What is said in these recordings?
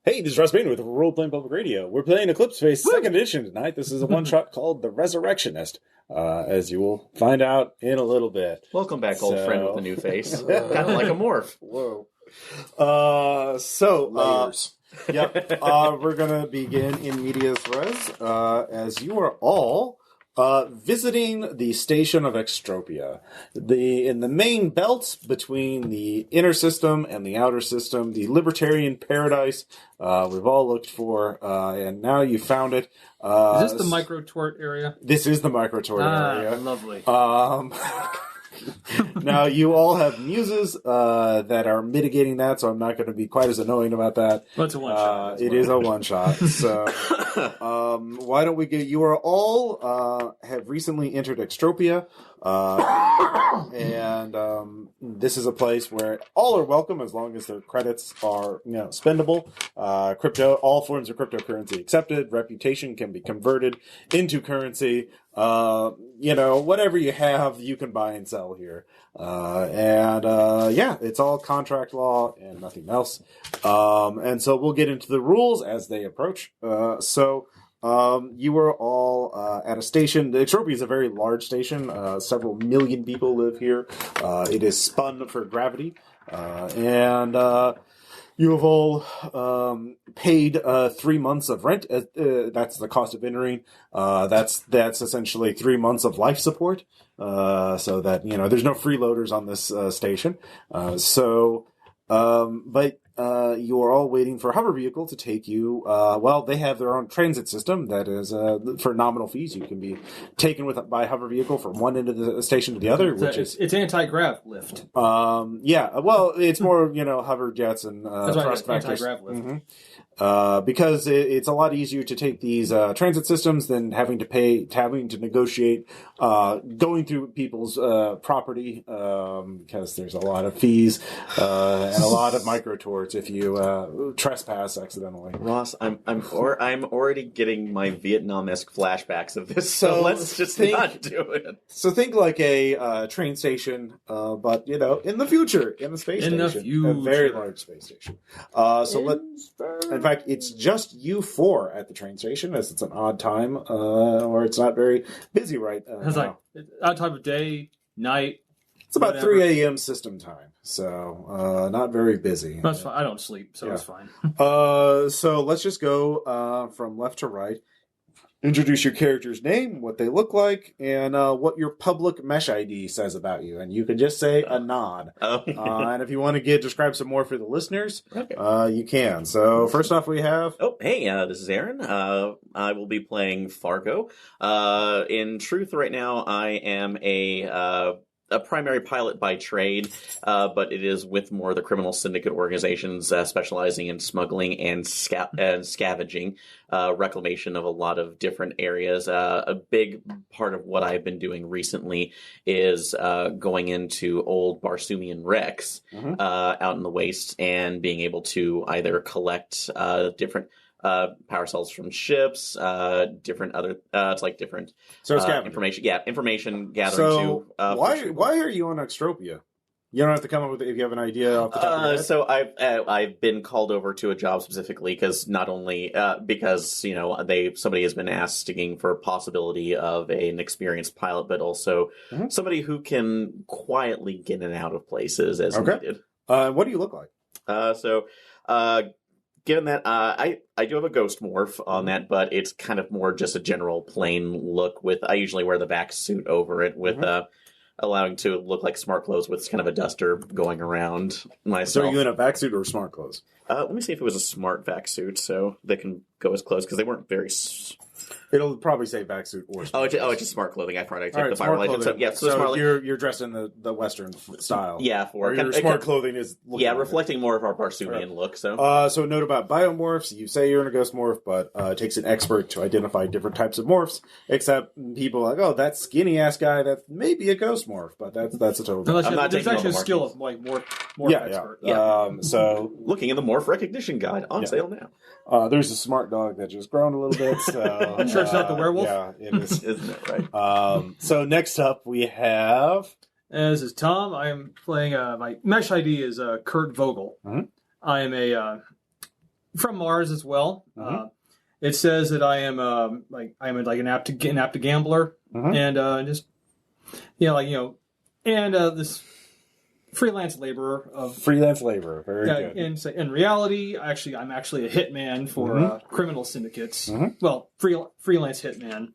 Hey, this is Russ Bain with Role Playing Public Radio. We're playing Eclipse Phase 2nd Edition tonight. This is a one-shot called The Resurrectionist, as you will find out in a little bit. Welcome back, old friend with a new face. Kind of like a morph. Whoa. Layers. Yep. We're going to begin in medias res, as you are all visiting the station of Extropia. In the main belt between the inner system and the outer system, the libertarian paradise we've all looked for, and now you found it. Is this the micro-tort area? This is the micro-tort area. Lovely. Now, you all have muses that are mitigating that, so I'm not going to be quite as annoying about that. But it's a one-shot. It is a one-shot. So, why don't we get... You are all have recently entered Extropia, and this is a place where all are welcome as long as their credits are, spendable. All forms of cryptocurrency accepted. Reputation can be converted into currency. Whatever you have, you can buy and sell here. It's all contract law and nothing else. And so we'll get into the rules as they approach. You were all at a station. Extropia is a very large station. Several million people live here. It is spun for gravity. You have all paid 3 months of rent. That's the cost of entering. That's essentially 3 months of life support. So that there's no freeloaders on this station. But you are all waiting for a hover vehicle to take you. They have their own transit system that is for nominal fees. You can be taken by hover vehicle from one end of the station to the other, it's anti-grav lift. It's more hover jets and thrust vectors. Anti-grav lift. Mm-hmm. Because it's a lot easier to take these transit systems than having to negotiate going through people's property, because there's a lot of fees and a lot of micro torts if you trespass accidentally. Ross, I'm already getting my Vietnam-esque flashbacks of this, so let's just not do it. So think like a train station, but in the future, in the space station, a very large space station. In fact, it's just you four at the train station, as it's an odd time, or it's not very busy right it's now. Like odd time of day, night. It's about 3 a.m. system time, so not very busy. That's fine. I don't sleep, so it's fine. So let's just go from left to right. Introduce your character's name, what they look like, and what your public mesh ID says about you. And you can just say a nod. And if you want to describe some more for the listeners, you can. So first off, we have... Oh, hey, this is Aaron. I will be playing Fargo. In truth, right now, I am a primary pilot by trade, but it is with more of the criminal syndicate organizations specializing in smuggling and scavenging, reclamation of a lot of different areas. A big part of what I've been doing recently is going into old Barsoomian wrecks out in the waste and being able to either collect different power cells from ships, different other. It's like different information. Yeah, information gathering. Why are you on Extropia? You don't have to come up with it if you have an idea off the top of your head. So I've been called over to a job specifically because not only because somebody has been asking for a possibility of an experienced pilot, but also somebody who can quietly get in and out of places as needed. What do you look like? Given that, I do have a ghost morph on that, but it's kind of more just a general plain look I usually wear the vac suit over it with, allowing to look like smart clothes with kind of a duster going around myself. So are you in a vac suit or smart clothes? Let me see if it was a smart vac suit, so they can go as close, because they weren't very... It'll probably say vac suit or smart clothes. It's just smart clothing. I probably take the smart firelight. So you're dressed in the Western style. Yeah, your smart clothing is reflecting more of our Barsoomian look. So a note about biomorphs. You say you're in a ghost morph, but it takes an expert to identify different types of morphs. Except people are like, oh, that skinny ass guy, that may be a ghost morph, but that's a total. There's actually a skill of like morph expert. So looking in the morph recognition guide on sale now. There's a smart dog that just groaned a little bit. So I'm sure it's not the werewolf. Yeah, it is. Isn't it right? So next up we have. This is Tom. I am playing. My mesh ID is Kurt Vogel. Mm-hmm. I am a from Mars as well. Mm-hmm. It says that I am an apt gambler, and this freelance laborer Very good. In reality, I'm actually a hitman for criminal syndicates. Well, freelance hitman,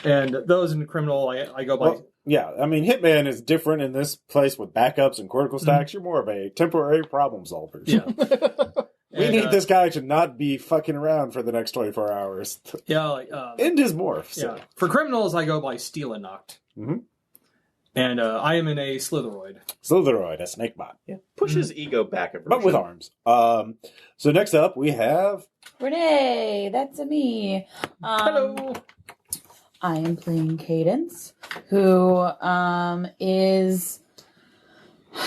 and those in the criminal, I go by. Well, yeah, I mean, hitman is different in this place with backups and cortical stacks. You're more of a temporary problem solver. Yeah. We need this guy to not be fucking around for the next 24 hours. Yeah, End his morph. So. Yeah. For criminals, I go by Steal and Knocked. And I am in a Slitheroid. Slitheroid, a snake bot. Yeah. Push his ego back a version. But with arms. So next up, we have... Renee, that's me. Hello. I am playing Cadence, who is...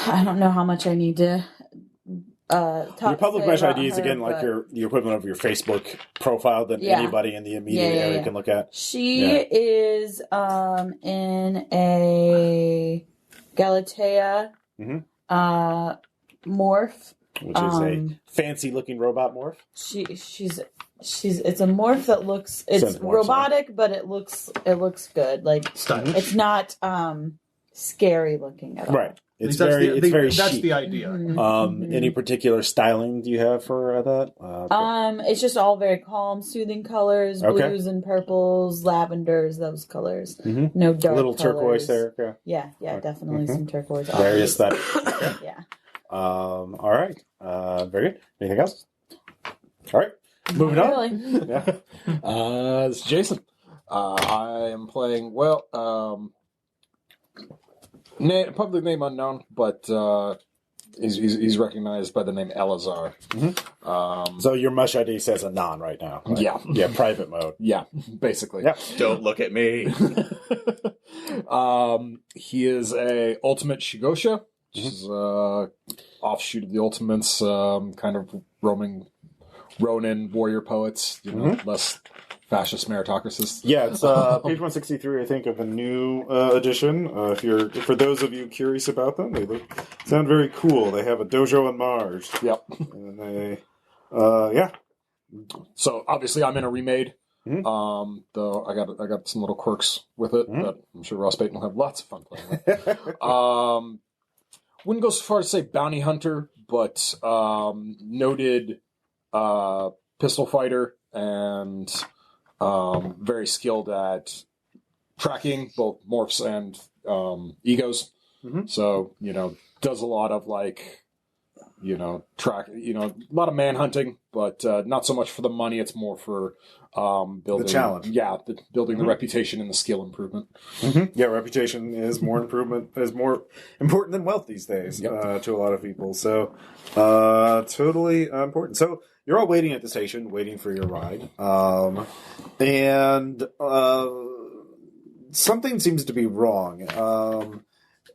I don't know how much I need to your public mesh ID is, again, like the equivalent of your Facebook profile that anybody in the immediate area can look at. She is in a Galatea morph. Which is a fancy-looking robot morph. She's it's a morph that looks robotic, but it looks good. Like stylish. It's not scary looking at all. Right. It's very That's chic. the idea. Any particular styling do you have for that? It's just all very calm, soothing colors, blues and purples, lavenders, those colors. No dark little colors. Turquoise there. Yeah, definitely some turquoise. Very aesthetic. Yeah. All right. Very good. Anything else? All right. Moving on. This is Jason. I am playing, public name unknown, but he's recognized by the name Elezar. So your mush ID says Anon right now. Right? Yeah, private mode. Yeah, basically. Yeah. Don't look at me. He is a ultimate Shigosha, which is offshoot of the Ultimates, kind of roaming Ronin warrior poets, less fascist meritocracists. Yeah, it's page 163, I think, of a new edition. For those of you curious about them, they sound very cool. They have a dojo on Mars. Yep. And they, So obviously, I'm in a remade. Though I got some little quirks with it that I'm sure Ross Payton will have lots of fun playing with. Wouldn't go so far as to say bounty hunter, but noted pistol fighter and very skilled at tracking both morphs and egos. So, does a lot of a lot of man hunting, but not so much for the money. It's more for building the challenge. Yeah, building the reputation and the skill improvement. Yeah, reputation is more important than wealth these days to a lot of people. So, totally important. So, you're all waiting at the station, waiting for your ride. And something seems to be wrong.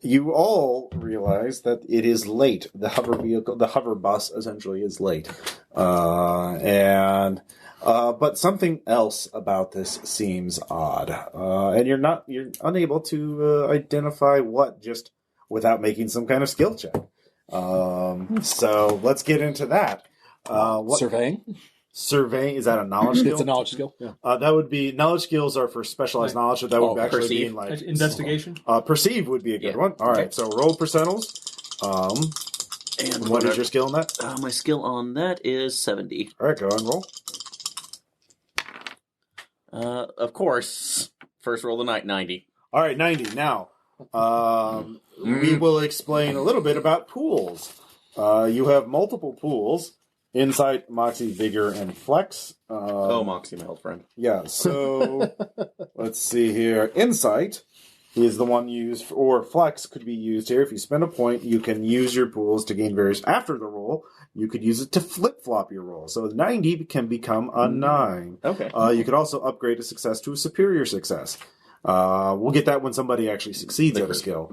You all realize that it is late. The hover bus essentially is late. But something else about this seems odd. And you're unable to identify what just without making some kind of skill check. So let's get into that. Surveying? Surveying, is that a knowledge skill? It's a knowledge skill, yeah. That would be, knowledge skills are for specialized knowledge, so that would actually perceive. be like... Investigation? Perceive would be a good one. All right, so roll percentals. And what is your skill on that? My skill on that is 70. All right, go ahead and roll. Of course, first roll of the night, 90. All right, 90. Now, we will explain a little bit about pools. You have multiple pools. Insight, Moxie, Vigor, and Flex. Moxie, my old friend. Yeah, so let's see here. Insight is the one used, or Flex could be used here. If you spend a point, you can use your pools to gain various... After the roll, you could use it to flip-flop your roll. So 90 can become a 9. Okay. You could also upgrade a success to a superior success. We'll get that when somebody actually succeeds at a skill.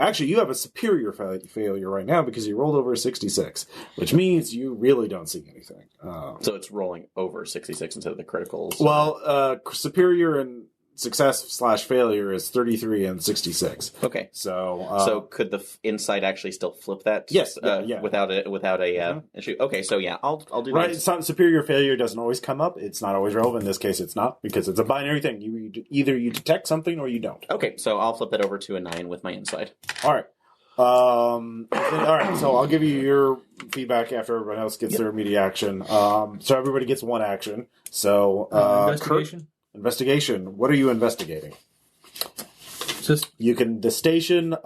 Actually, you have a superior failure right now because you rolled over a 66, which means you really don't see anything. So it's rolling over 66 instead of the criticals. Well, superior and success/failure is 33 and 66. Okay. So could the insight actually still flip that? Yes. Yeah. Without a issue. Okay. So yeah, I'll do that. Right. It's not, superior failure doesn't always come up. It's not always relevant. In this case, it's not because it's a binary thing. Either you detect something or you don't. Okay. So I'll flip that over to a 9 with my insight. All right. All right. So I'll give you your feedback after everyone else gets their immediate action. So everybody gets one action. So Investigation. Investigation. What are you investigating? Just The station.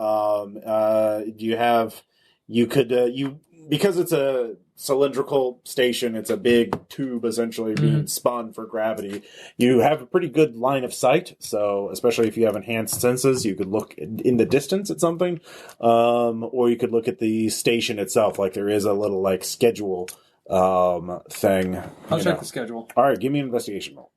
Because it's a cylindrical station, it's a big tube essentially being spun for gravity. You have a pretty good line of sight, so especially if you have enhanced senses, you could look in the distance at something, or you could look at the station itself. Like there is a little like schedule thing. I'll check the schedule. All right, give me an investigation roll.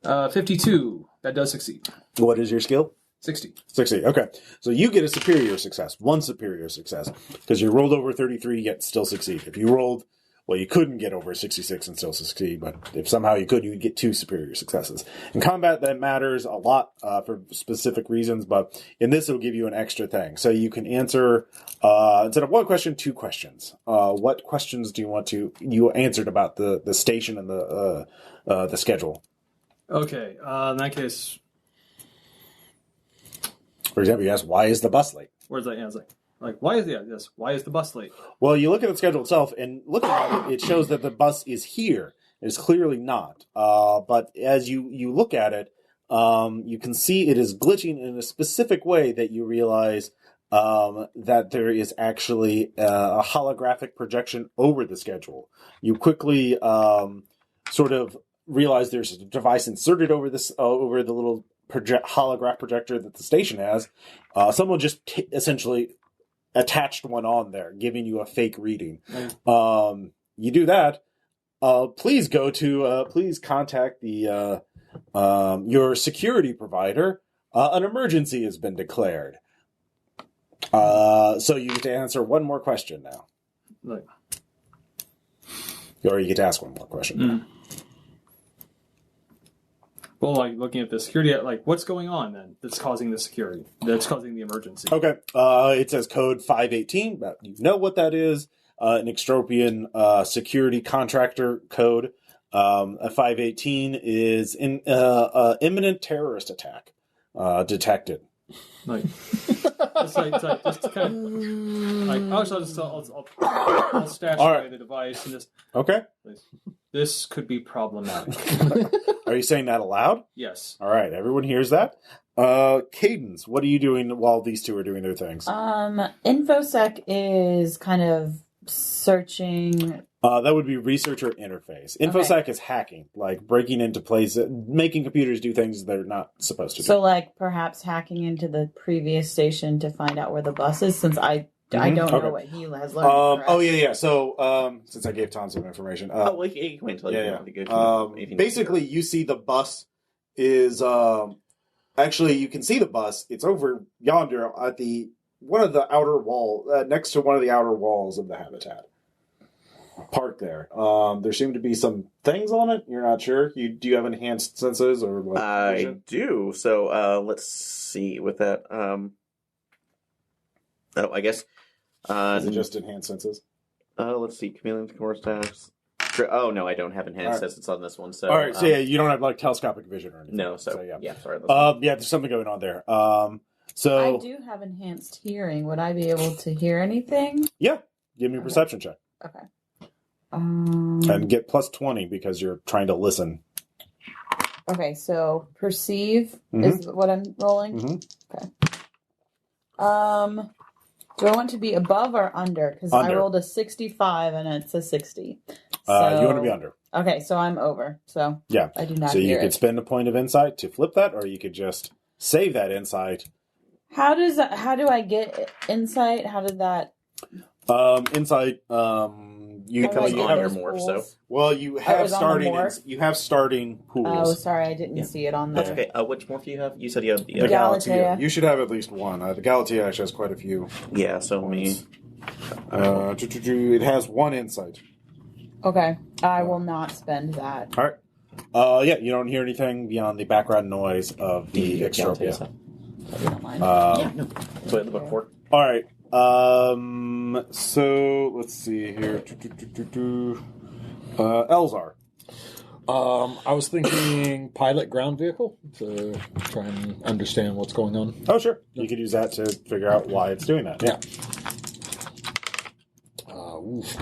52. That does succeed. What is your skill? 60. 60. Okay. So you get a superior success. One superior success. Because you rolled over 33, yet still succeed. If you rolled, well, you couldn't get over 66 and still succeed, but if somehow you could, you'd get 2 superior successes. In combat, that matters a lot for specific reasons, but in this, it'll give you an extra thing. So you can answer, instead of 1 question, 2 questions. What questions do you want to... You answered about the station and the schedule. Okay. In that case... For example, you ask, why is the bus late? Where's that answer? Like, why is the bus late? Well, you look at the schedule itself, and looking at it, it shows that the bus is here. It's clearly not. But as you look at it, you can see it is glitching in a specific way that you realize that there is actually a holographic projection over the schedule. You quickly sort of realize there's a device inserted over this over the little holograph projector that the station has. Someone just essentially attached one on there, giving you a fake reading. You do that. Please go to. Please contact the your security provider. An emergency has been declared. So you get to answer one more question now. Like, or you get to ask one more question. Well, like looking at the security, like what's going on then that's causing the security, that's causing the emergency? Okay. It says code 518. You know what that is. An extropian security contractor code. A 518 is in imminent terrorist attack detected. Like, it's like just kind of like I'll stash away the device and just okay. This could be problematic. Are you saying that aloud? Yes. All right, everyone hears that. Cadence, what are you doing while these two are doing their things? InfoSec is kind of searching. That would be researcher interface. InfoSec is hacking, like breaking into places, making computers do things they're not supposed to do. So, like, perhaps hacking into the previous station to find out where the bus is, since I don't know what he has learned. Oh, yeah. So, since I gave Tom some information. You can wait until you want to go. Basically, you see the bus is... actually, you can see the bus. It's over yonder at one of the outer wall, next to one of the outer walls of the habitat. Parked there. There seem to be some things on it. You're not sure. Do you have enhanced senses or what? I do. So let's see with that. I guess. Is it just enhanced senses? Let's see. Chameleon core stacks. Oh no, I don't have enhanced senses on this one. So all right. So yeah, you don't have like telescopic vision or anything. No. So yeah. Sorry. Yeah, there's something going on there. So I do have enhanced hearing. Would I be able to hear anything? Yeah. Give me a perception check. Okay. And get plus 20 because you're trying to listen. Okay, so perceive is what I'm rolling. Okay. Do I want to be above or under? Because I rolled a 65 and it's a 60. So, you want to be under. Okay, so I'm over. So yeah, I do not. So hear you could spend a point of insight to flip that, or you could just save that insight. How do I get insight? How did that? Insight. You on your morph. So you have starting pools. Oh, sorry, I didn't see it on there. That's okay. Which morph do you have? You said you have the Galatea. You should have at least one. The Galatea actually has quite a few. Yeah. So it has one insight. Okay. I will not spend that. All right. Yeah, you don't hear anything beyond the background noise of the Extropia. If you don't mind. Yeah, no. That's what the book for. All right. So let's see here. Elezar. I was thinking pilot ground vehicle to try and understand what's going on. Oh, sure. You could use that to figure out why it's doing that. Yeah.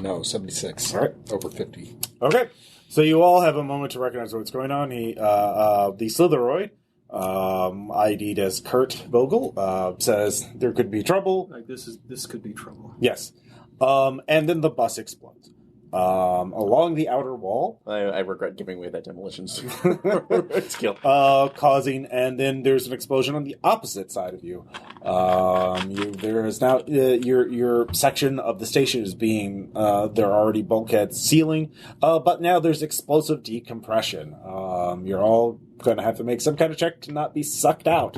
No, 76. All right. Over 50. Okay. So you all have a moment to recognize what's going on. The Slitheroid, ID'd as Kurt Vogel, says there could be trouble. Like this could be trouble. Yes. And then the bus explodes. Along the outer wall. I regret giving away that demolition skill. Causing, and then there's an explosion on the opposite side of you. There is now, your section of the station is being, there are already bulkheads sealing, but now there's explosive decompression. You're all going to have to make some kind of check to not be sucked out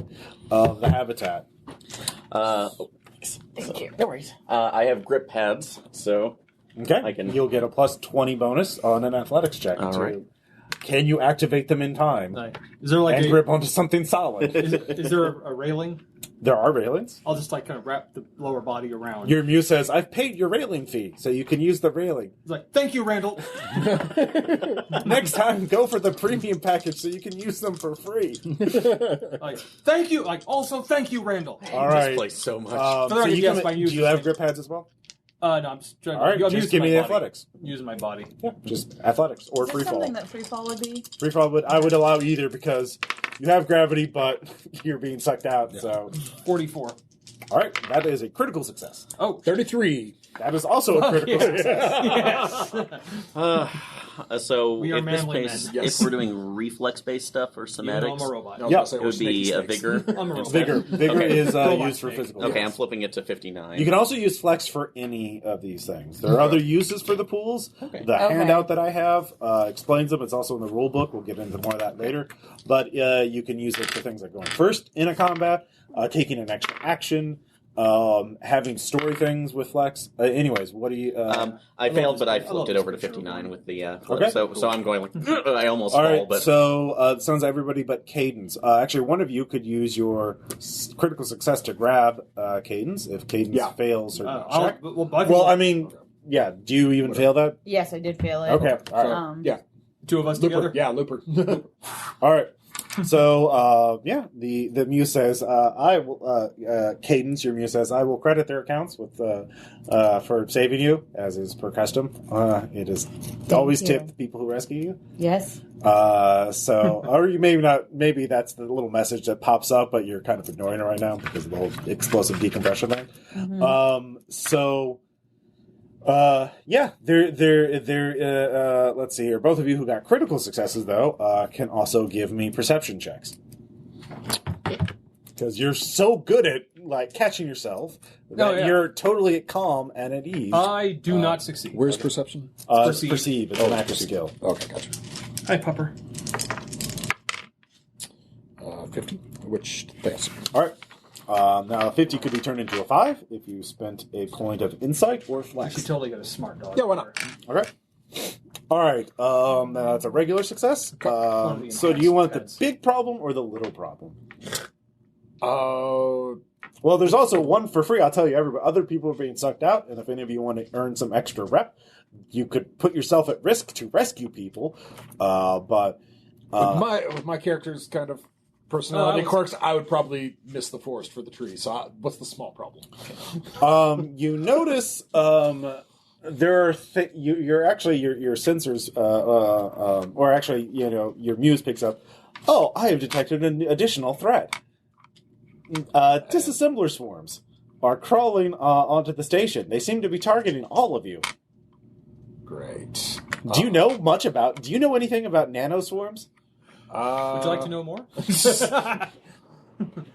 of the habitat. Thank you. No worries. I have grip pads, so... Okay, you'll get a plus 20 bonus on an athletics check. All right. Can you activate them in time? Is there like and grip onto something solid? Is there a railing? There are railings. I'll just kind of wrap the lower body around. Your muse says, "I've paid your railing fee, so you can use the railing." It's like, thank you, Randall. Next time, go for the premium package so you can use them for free. Like, thank you. Like, also thank you, Randall. All right. This place so much. So do you have grip pads as well? No, I'm just trying. All right, just give me the athletics. I'm using my body. Yeah, just athletics or Is free this fall. something that free fall would be? Free fall, I would allow either because you have gravity, but you're being sucked out. Yeah. So 44. All right, that is a critical success. Oh, 33. That is also a critical success. Yes. So We are if this manly place, men. if we're doing reflex-based stuff or Even though I'm somatics, a robot. No, Yeah. it it would be a vigor. I'm a robot. Vigor Okay. is Robot used for snake. physical. Okay, yes. I'm flipping it to 59. You can also use flex for any of these things. There are other uses for the pools. Okay. The Okay. handout that I have explains them. It's also in the rule book. We'll get into more of that later. But you can use it for things like going first in a combat, taking an extra action, having story things with flex. Anyways, what do you... I failed, but I flipped it this over to picture. 59 with the flip. Okay. So I'm going like, I almost all fall, right, but... so it sounds like everybody but Cadence. Actually, one of you could use your critical success to grab Cadence if Cadence fails her check. Well, I mean, yeah. Do you even fail that? Yes, I did fail it. Okay. All right. Yeah. Two of us Looper. together. Yeah, Looper. All right. So, the muse says, I will, Cadence, your muse says, I will credit their accounts with, for saving you, as is per custom. It is always you. tip the people who rescue you. Yes. Or you maybe that's the little message that pops up, but you're kind of ignoring it right now because of the whole explosive decompression thing. Mm-hmm. Let's see here. Both of you who got critical successes, though, can also give me perception checks. Because you're so good at, catching yourself that you're totally calm and at ease. I do not succeed. Where's perception? Perceive. It's an active skill. Okay, gotcha. Hi, Pupper. 50, which, thanks. All right. Now, a 50 could be turned into a 5 if you spent a point of insight or She flex. totally got a smart dog. Yeah, why not? Okay. All right. Now that's a regular success. So do you want the big problem or the little problem? Well, there's also one for free. I'll tell you, other people are being sucked out, and if any of you want to earn some extra rep, you could put yourself at risk to rescue people. With my character's kind of personality quirks, I would probably miss the forest for the tree. So what's the small problem? You notice there are your sensors, or actually, your muse picks up. Oh, I have detected an additional threat. Disassembler swarms are crawling onto the station. They seem to be targeting all of you. Great. Do you know anything about nanoswarms? Would you like to know more?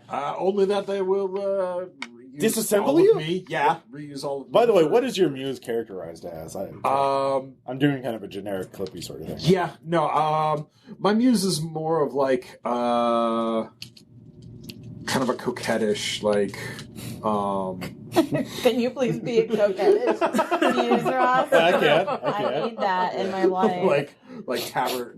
Only that they will disassemble all of you? Me. Yeah, reuse all of me. By the way, what is your muse characterized as? I'm doing kind of a generic clippy sort of thing. Yeah, no, my muse is more of kind of a coquettish, Can you please be a coquettish muse, Ross? I can. I need that in my life. like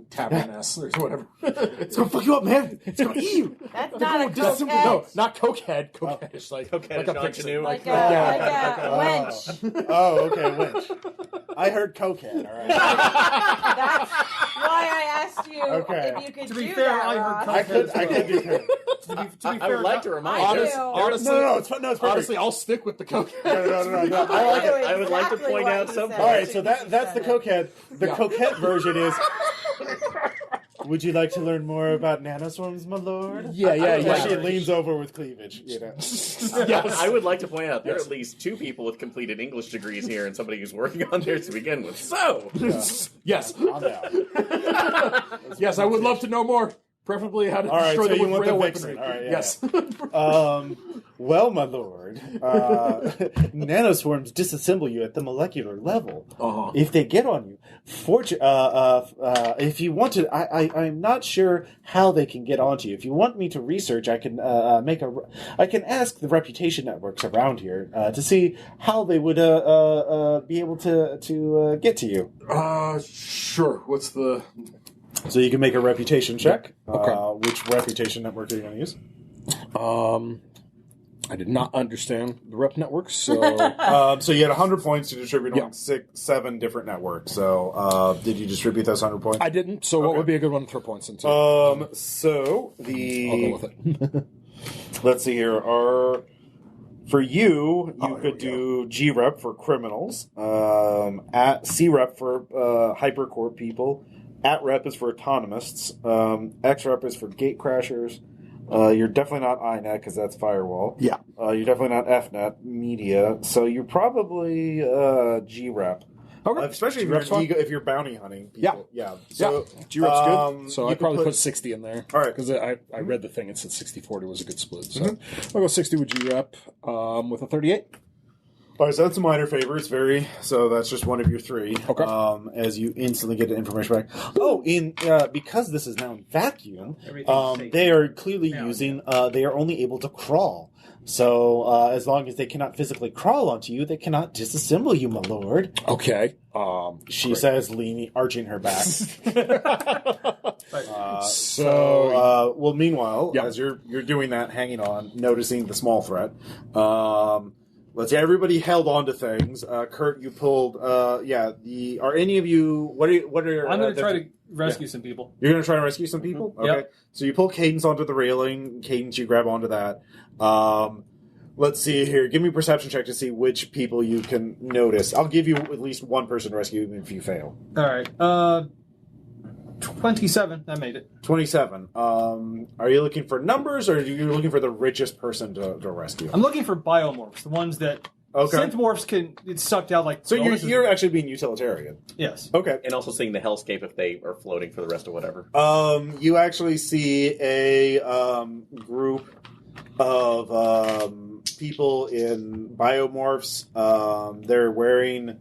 taverness or whatever. It's gonna fuck you up, man. It's gonna eat you. That's not a coquette. No, not cokehead. Coquettish, Coquettish like a ingenue. Like a wench. Oh, okay, wench. I heard cokehead. All right. That's why I asked you Okay. if you could To be do fair, that, I heard Ross. I could do that. To be I fair, would like to remind I you. do. Honestly, No, it's fun. No, it's perfect. honestly, I'll stick with the cokehead. No. I would like to Exactly point what out he something. said. All right, so that's the coquette. The Yeah. coquette version is. Would you like to learn more about nanoswarms, my lord? Yeah. She leans over with cleavage. You know. Yes. I would like to point out there are at least 2 people with completed English degrees here and somebody who's working on theirs to begin with. So, Yes. I'm down. Yes, I would love to know more. Preferably how to All right, destroy so them you with want the rail vixen. weaponry. All right, yeah, Yes. Well, my lord, nanoswarms disassemble you at the molecular level. Uh-huh. If they get on you, if you want to, I'm not sure how they can get onto you. If you want me to research, I can I can ask the reputation networks around here to see how they would be able to get to you. Sure. What's the... So you can make a reputation check. Okay. Which reputation network are you going to use? I did not understand the rep networks, so... So you had 100 points to distribute Yeah. on 7 different networks. So did you distribute those 100 points? I didn't, so what would be a good one to throw points into? So I'll the go with it. let's see here. For you here could we do G rep for criminals, at C rep for hypercorp people, at rep is for autonomists, X rep is for gate crashers. You're definitely not INET because that's firewall. Yeah. You're definitely not FNET media. So you're probably G rep. Okay. Especially G-rep's if you're bounty hunting people. Yeah. So G-rep's good. So you I'd could probably put 60 in there. All right. Because I read the thing, it said 60-40 was a good split. So I'll go 60 with G-rep with a 38. All right, so that's a minor favor. It's very so. That's just one of your 3. Okay. As you instantly get the information back. Oh, because this is now in vacuum, Everything's safe. they are clearly Now, using. They are only able to crawl. So as long as they cannot physically crawl onto you, they cannot disassemble you, my lord. Okay. She says, arching her back. So, meanwhile, Yeah. as you're doing that, hanging on, noticing the small threat. Let's say everybody held on to things. Kurt, you pulled. Are any of you? What are? I'm going to try to rescue some people. You're going to try to rescue some people. Okay. Yep. So you pull Cadence onto the railing. Cadence, you grab onto that. Let's see here. Give me a perception check to see which people you can notice. I'll give you at least one person to rescue even if you fail. All right. 27. I made it. 27. Are you looking for numbers, or are you looking for the richest person to rescue? I'm looking for biomorphs, the ones that synthmorphs can it's sucked out like. So this is- you're actually being utilitarian. yes. Okay. and also seeing the hellscape if they are floating for the rest of whatever. You actually see a group of people in biomorphs. They're wearing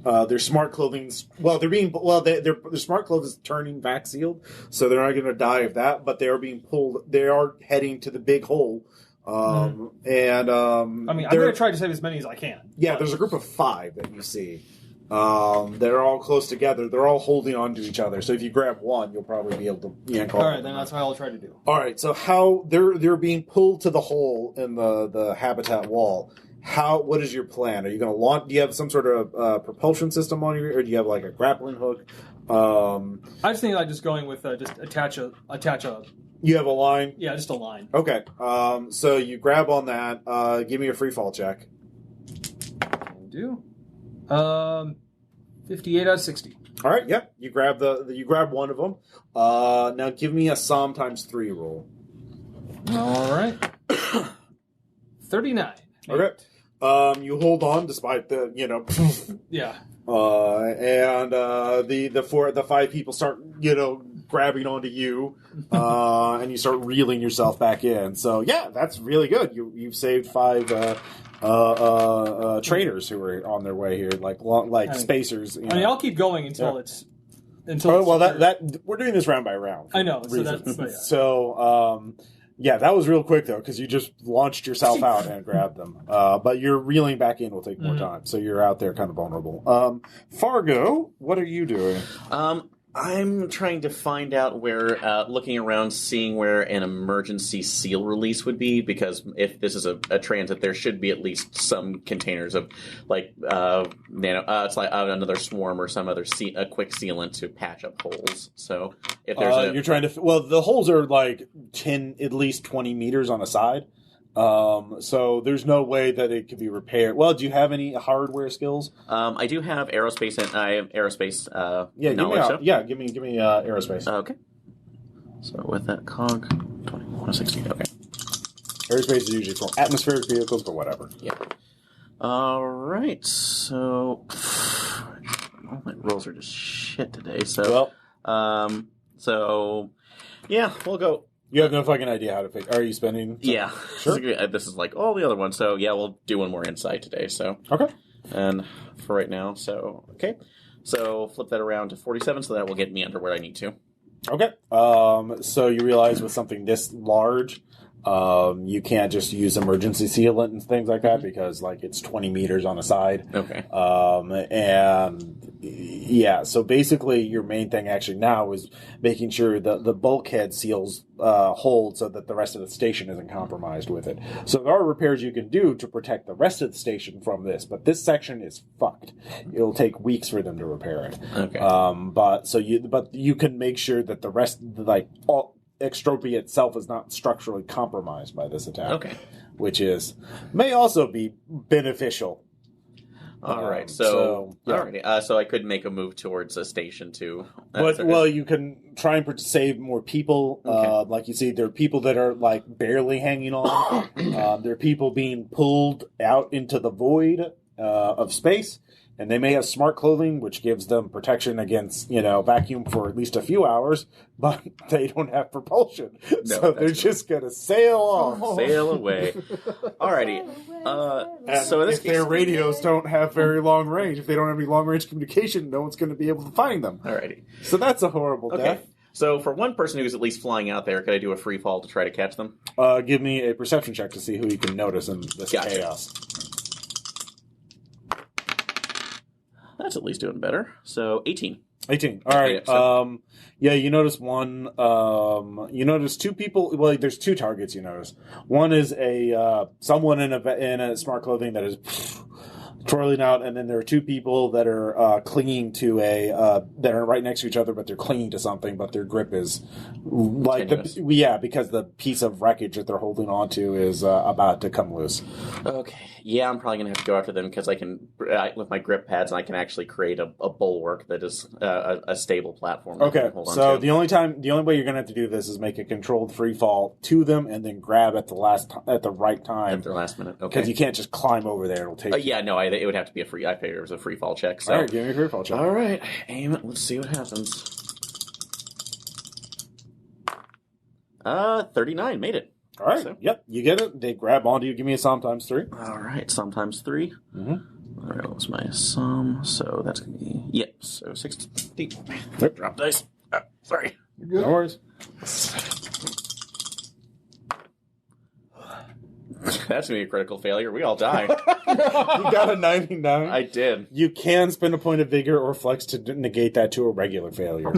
their smart clothing. Their smart clothes is turning vac sealed, so they're not going to die of that. But they are being pulled. They are heading to the big hole. And I'm going to try to save as many as I can. yeah, there's a group of 5 that you see. They're all close together. They're all holding on to each other. So if you grab one, you'll probably be able to yank All right, then that's what I'll try to do. All right. So how they're being pulled to the hole in the habitat wall. What is your plan? Are you going to launch? Do you have some sort of propulsion system on you, or do you have like a grappling hook? I just think like just going with just attach a You have a line. yeah, just a line. Okay. So you grab on that. Give me a free fall check. I do. 58 out of 60. All right. Yep. You grab you grab one of them. Now give me a Psalm times 3 roll. All right. 39. Okay. You hold on despite the Yeah. and the 5 people start grabbing onto you, and you start reeling yourself back in. So yeah, that's really good. You've saved 5 trainers who were on their way here, like spacers. I mean, I'll keep going until it's that we're doing this round by round. I know. So reasons. that's but yeah. So Yeah, that was real quick, though, because you just launched yourself out and grabbed them. But your reeling back in will take more time, so you're out there kind of vulnerable. Fargo, what are you doing? I'm trying to find out where, looking around, seeing where an emergency seal release would be, because if this is a transit, there should be at least some containers of, like, it's like another swarm or some other a quick sealant to patch up holes. So if there's you're trying to... Well, the holes are like at least 20 meters on a side. So there's no way that it could be repaired. Well, do you have any hardware skills? I do have aerospace, and I have aerospace knowledge. Give me aerospace. Okay. So with that cog, 2160. Okay. Aerospace is usually for atmospheric vehicles, but whatever. Yeah. All right. So all my rolls are just shit today. So yeah, we'll go. You have no fucking idea how to pick. Are you spending? Yeah. Sure. This is like all the other ones. So yeah, we'll do one more insight today. So okay. And for right now, so okay. So flip that around to 47, so that will get me under where I need to. Okay. So you realize with something this large, you can't just use emergency sealant and things like that because like it's 20 meters on a side. Okay. And yeah, so basically your main thing actually now is making sure that the bulkhead seals hold so that the rest of the station isn't compromised with it. So there are repairs you can do to protect the rest of the station from this, but this section is fucked. It'll take weeks for them to repair it. Okay. But you can make sure that the rest, like all Extropia itself, is not structurally compromised by this attack. Okay. Which may also be beneficial. All right. So I could make a move towards a station too. Well, you can try and save more people. Okay. Like you see, there are people that are like barely hanging on. There are people being pulled out into the void of space. And they may have smart clothing, which gives them protection against, vacuum for at least a few hours, but they don't have propulsion. No, so they're just going to sail off. Sail away. Alrighty. So if their radios don't have very long range, if they don't have any long-range communication, no one's going to be able to find them. Alrighty. So that's a horrible death. So for one person who's at least flying out there, could I do a free fall to try to catch them? Give me a perception check to see who you can notice in this chaos. That's at least doing better. So 18. 18. All right. You notice one. You notice two people. Well, there's two targets you notice. One is someone in a smart clothing that is twirling out, and then there are two people that are clinging to that are right next to each other, but they're clinging to something, but their grip is like because the piece of wreckage that they're holding onto is about to come loose. Okay. Yeah, I'm probably going to have to go after them because I can, with my grip pads, I can actually create a bulwark that is a stable platform. Okay, so the only way you're going to have to do this is make a controlled free fall to them and then grab at the right time. At the last minute, okay. Because you can't just climb over there; it'll take. It would have to be a free. I figured it was a free fall check. So. All right, give me a free fall check. All right, aim it. Let's see what happens. 39, made it. All right. So. Yep. You get it. They grab onto you. Give me a sum times 3. All right. Sum times 3. Mm-hmm. All right. What was my sum? So that's going to be... Yep. So 60. Yep. Drop dice. Sorry. No worries. That's going to be a critical failure. We all die. You got a 99. I did. You can spend a point of vigor or flex to negate that to a regular failure.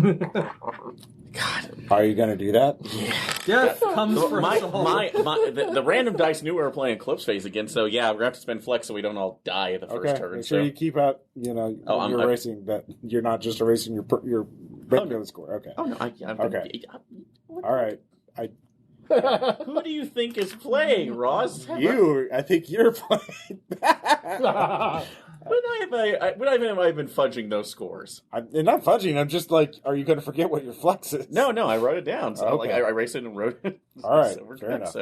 God. Are you going to do that? Yeah. Death comes for us all. The random dice knew we were playing Eclipse phase again, so yeah, we're going to have to spend flex so we don't all die at the first turn. Make sure you keep out, you're erasing that. You're not just erasing your regular score. Okay. Oh, no. Okay. All right. Who do you think is playing, Ross? I think you're playing. When have I been fudging those scores? I'm not fudging. I'm just like, are you going to forget what your flex is? No, I wrote it down. So I erased it and wrote it. All right, so fair enough.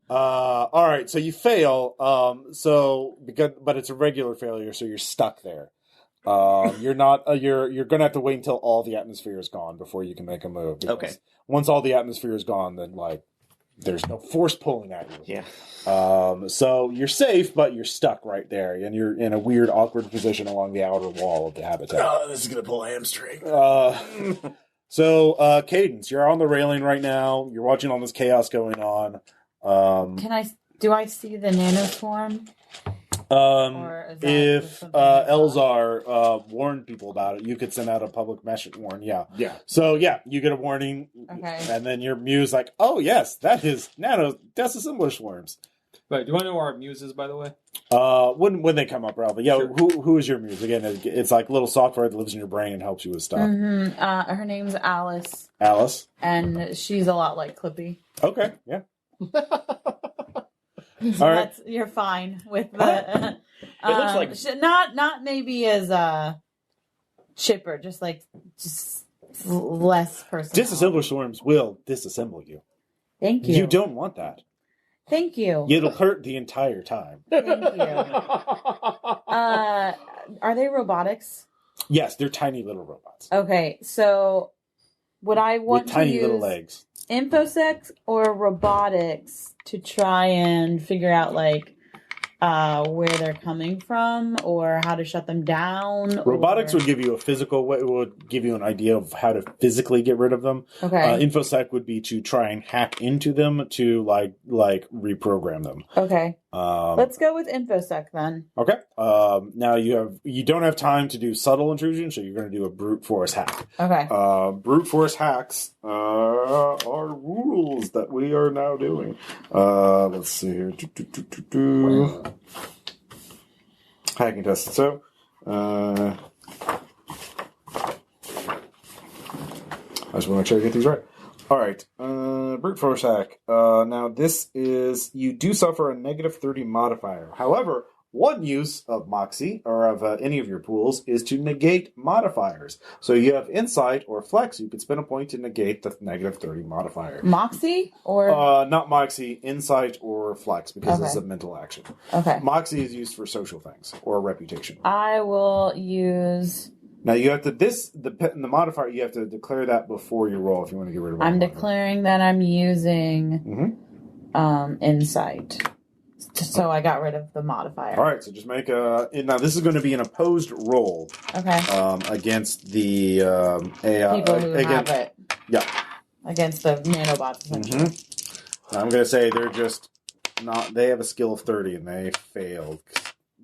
All right, so you fail. But it's a regular failure, so you're stuck there. You're not. You're going to have to wait until all the atmosphere is gone before you can make a move. Okay. Once all the atmosphere is gone, then there's no force pulling at you. Yeah. So you're safe, but you're stuck right there, and you're in a weird, awkward position along the outer wall of the habitat. Oh, this is gonna pull a hamstring. So, Cadence, you're on the railing right now. You're watching all this chaos going on. Do I see the nanoswarm? If Elezar warned people about it, you could send out a public message warn. Yeah. So you get a warning, and then your muse like, oh yes, that is disassembler swarms. Right. Do I know our muse is, by the way? When they come up, probably. Yeah. Sure. Who is your muse? Again, it's like little software that lives in your brain and helps you with stuff. Mm-hmm. Her name's Alice. Alice. And she's a lot like Clippy. Okay. Yeah. So all right. You're fine with the. It looks like not maybe as chipper, just less personal. Disassembler swarms will disassemble you. Thank you. You don't want that. Thank you. It'll hurt the entire time. Thank you. Are they robotics? Yes, they're tiny little robots. Okay, so would I want with tiny to use little legs. InfoSec or robotics to try and figure out where they're coming from or how to shut them down? Robotics would give you a physical way, would give you an idea of how to physically get rid of them. Okay. InfoSec would be to try and hack into them to like reprogram them. Okay. Let's go with InfoSec then. Okay. Now you don't have time to do subtle intrusion, so you're going to do a brute force hack. Okay. Brute force hacks are rules that we are now doing. Let's see here. Hacking test. So, I just want to make sure I get these right. All right. Brute force hack. Now, this is, you do suffer a negative 30 modifier. However, one use of Moxie, or of any of your pools, is to negate modifiers. So you have Insight or Flex, you could spend a point to negate the negative 30 modifier. Moxie? Or not Moxie, Insight or Flex, because it's a mental action. Okay. Moxie is used for social things, or reputation. I will use... Now you have to, the modifier, you have to declare that before you roll if you want to get rid of it. I'm declaring that I'm using Insight. So I got rid of the modifier. All right, so just make a... Now, this is going to be an opposed roll. Okay. Against the AI. People who have it. Yeah. Against the nanobots, essentially. Mm-hmm. I'm going to say they're just not... They have a skill of 30, and they failed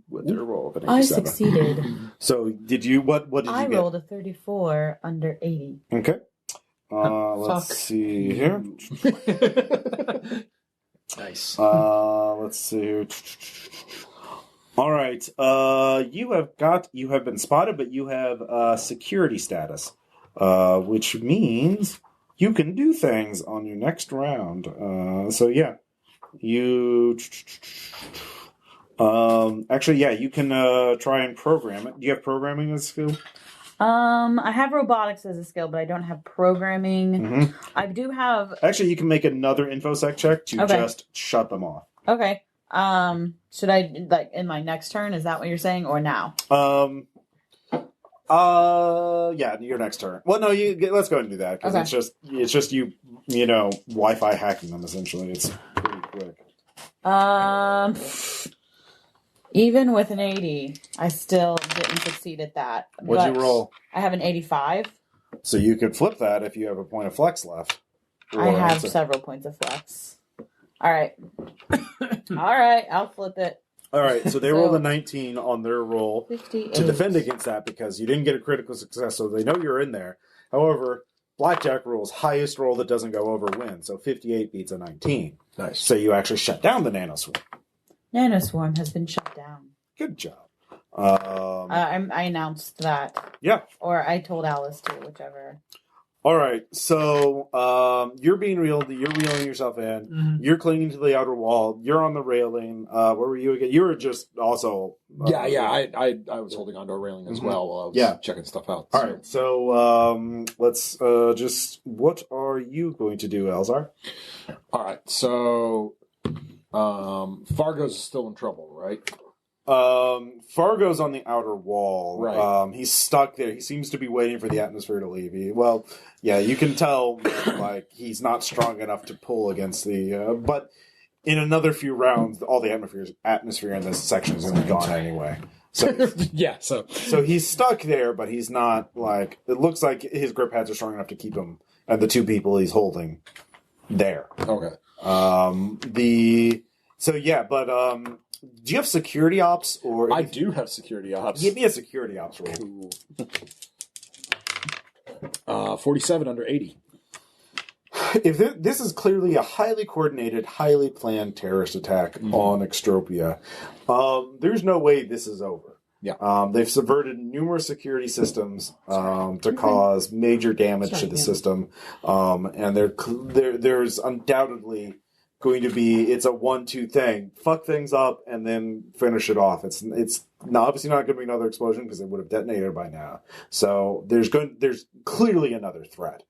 with their roll of an 87. I succeeded. So, did you... What did you get? I rolled a 34 under 80. Okay. Let's see here. Nice. Let's see here. All right. You have been spotted, but you have security status, which means you can do things on your next round. So yeah, you you can try and program it. Do you have programming as a skill? I have robotics as a skill, but I don't have programming. Mm-hmm. I do have... Actually, you can make another InfoSec check to just shut them off. Okay. Should I, in my next turn, is that what you're saying, or now? Yeah, your next turn. Well, no, let's go ahead and do that, because it's just you Wi-Fi hacking them, essentially. It's pretty quick. Even with an 80, I still didn't succeed at that. What'd you roll? I have an 85. So you could flip that if you have a point of flex left. I have several points of flex. All right. All right, I'll flip it. All right, so they rolled a 19 on their roll 58. to defend against that because you didn't get a critical success, so they know you're in there. However, Blackjack rules highest roll that doesn't go over wins, so 58 beats a 19. Nice. So you actually shut down the nanoswarm. Nanoswarm has been shut down. Good job. I announced that. Yeah. Or I told Alice to, whichever. All right, so you're being reeled. You're reeling yourself in. Mm-hmm. You're clinging to the outer wall. You're on the railing. Where were you again? You were just also... I was holding onto a railing as well while I was checking stuff out. All right, so let's just... What are you going to do, Elezar? All right, so Fargo's still in trouble, right? Fargo's on the outer wall. Right. He's stuck there. He seems to be waiting for the atmosphere to leave. You can tell, he's not strong enough to pull against the... but in another few rounds, all the atmosphere in this section is going to be gone anyway. So yeah, so he's stuck there, but he's not like. It looks like his grip pads are strong enough to keep him and the two people he's holding there. Okay. Do you have security ops or? I do have security ops. Give me a security ops roll. Cool. 47 under 80. If this is clearly a highly coordinated, highly planned terrorist attack on Extropia, there's no way this is over. Yeah. They've subverted numerous security systems to cause major damage to the system, and there's undoubtedly going to be it's a 1-2 thing. Fuck things up and then finish it off. It's obviously not going to be another explosion because it would have detonated by now. So there's clearly another threat.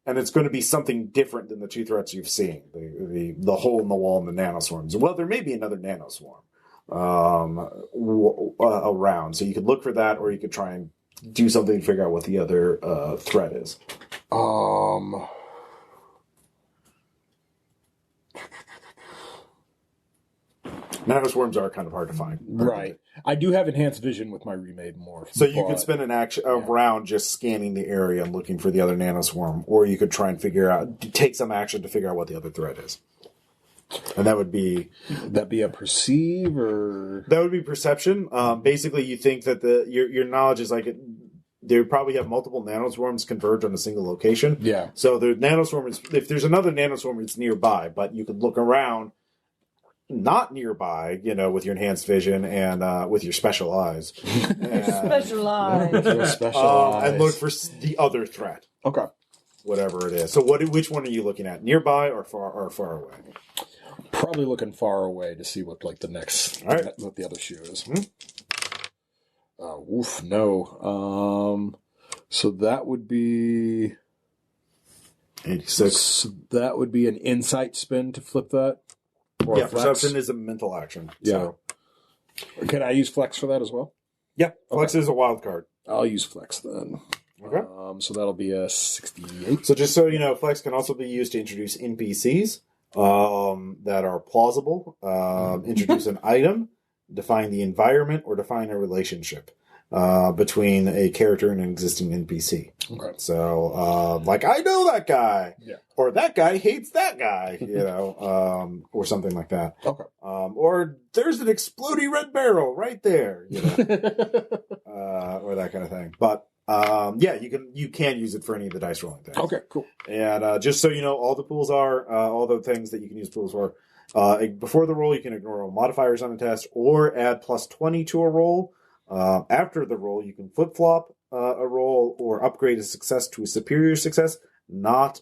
And it's going to be something different than the two threats you've seen. The hole in the wall and the nanoswarms. Well, there may be another nanoswarm around. So you could look for that, or you could try and do something to figure out what the other threat is. Nanoswarms are kind of hard to find. Right. I do have enhanced vision with my remade morph. So you could spend a round just scanning the area and looking for the other nanoswarm, or you could try and take some action to figure out what the other threat is. And that would be... That be a perceive, or... That would be perception. Basically, you think that your knowledge is like... They probably have multiple nanoswarms converge on a single location. Yeah. So the nanoswarm if there's another nanoswarm, it's nearby, but you could look around... Not nearby, with your enhanced vision and with your special eyes. Special eyes. And look for the other threat. Okay. Whatever it is. So which one are you looking at? Nearby or far away? Probably looking far away to see what the next, all right. What the other shoe is. Mm-hmm. No. So that would be 86. So that would be an insight spin to flip that. Or yeah, flex. perception is a mental action. Yeah. So. Can I use flex for that as well? Yeah, flex is a wild card. I'll use flex then. Okay. So that'll be a 68. So just so you know, flex can also be used to introduce NPCs that are plausible, introduce an item, define the environment, or define a relationship between a character and an existing NPC. Okay. So, I know that guy. Yeah. Or that guy hates that guy, or something like that. Okay. Or there's an exploding red barrel right there, or that kind of thing. But, you can use it for any of the dice rolling things. Okay, cool. And just so you know, all the things that you can use tools for, before the roll, you can ignore all modifiers on a test or add +20 to a roll. After the roll, you can flip-flop a roll or upgrade a success to a superior success,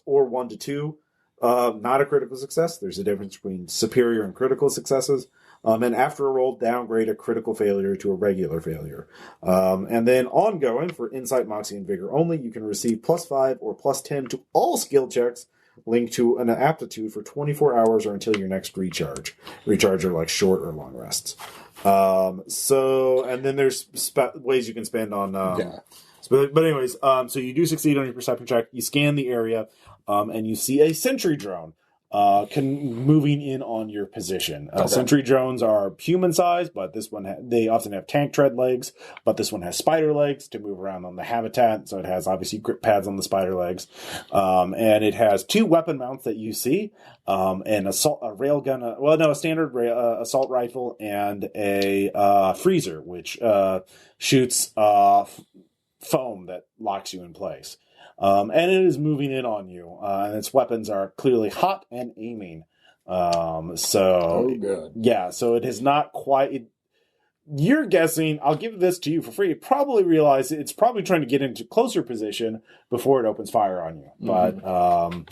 or 1 to 2. Not a critical success. There's a difference between superior and critical successes. And after a roll, downgrade a critical failure to a regular failure. And then ongoing, for Insight, Moxie, and Vigor only, you can receive +5 or +10 to all skill checks linked to an aptitude for 24 hours or until your next recharge. Recharge are like short or long rests. And then there's ways you can spend on... But anyways, so you do succeed on your perception check. You scan the area, and you see a sentry drone moving in on your position. Sentry drones are human-sized, but this one they often have tank tread legs, but this one has spider legs to move around on the habitat, so it has obviously grip pads on the spider legs. And it has 2 weapon mounts that you see, a standard assault rifle, and a freezer, which shoots foam that locks you in place. And it is moving in on you, and its weapons are clearly hot and aiming. Good. Yeah, so it has not quite... You're guessing, I'll give this to you for free, probably realize it's probably trying to get into closer position before it opens fire on you. But, all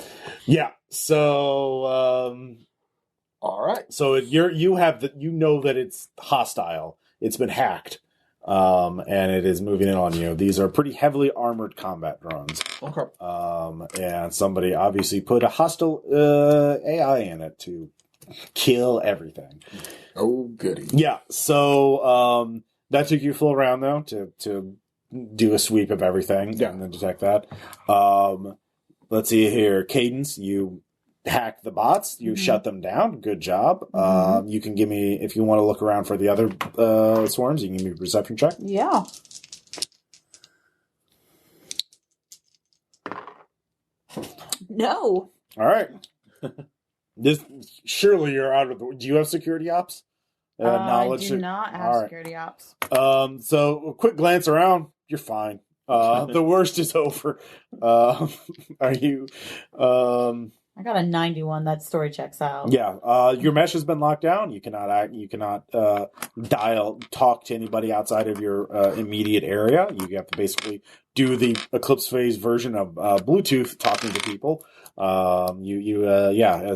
right. So you know that it's hostile. It's been hacked. And it is moving in on you. These are pretty heavily armored combat drones. Okay. And somebody obviously put a hostile AI in it to kill everything. Oh, goody. Yeah. So that took you a full round though to do a sweep of everything and then detect that. Let's see here, Cadence. You hacked the bots. You shut them down. Good job. You can give me, if you want to look around for the other swarms, you can give me a perception check. Yeah. No. All right. Surely you're out of the... Do you have security ops? Knowledge? I do not have security ops. So a quick glance around. You're fine. The worst is over. Are you... I got a 91. That story checks out. Yeah. Your mesh has been locked down. You cannot talk to anybody outside of your immediate area. You have to basically do the Eclipse phase version of Bluetooth talking to people. As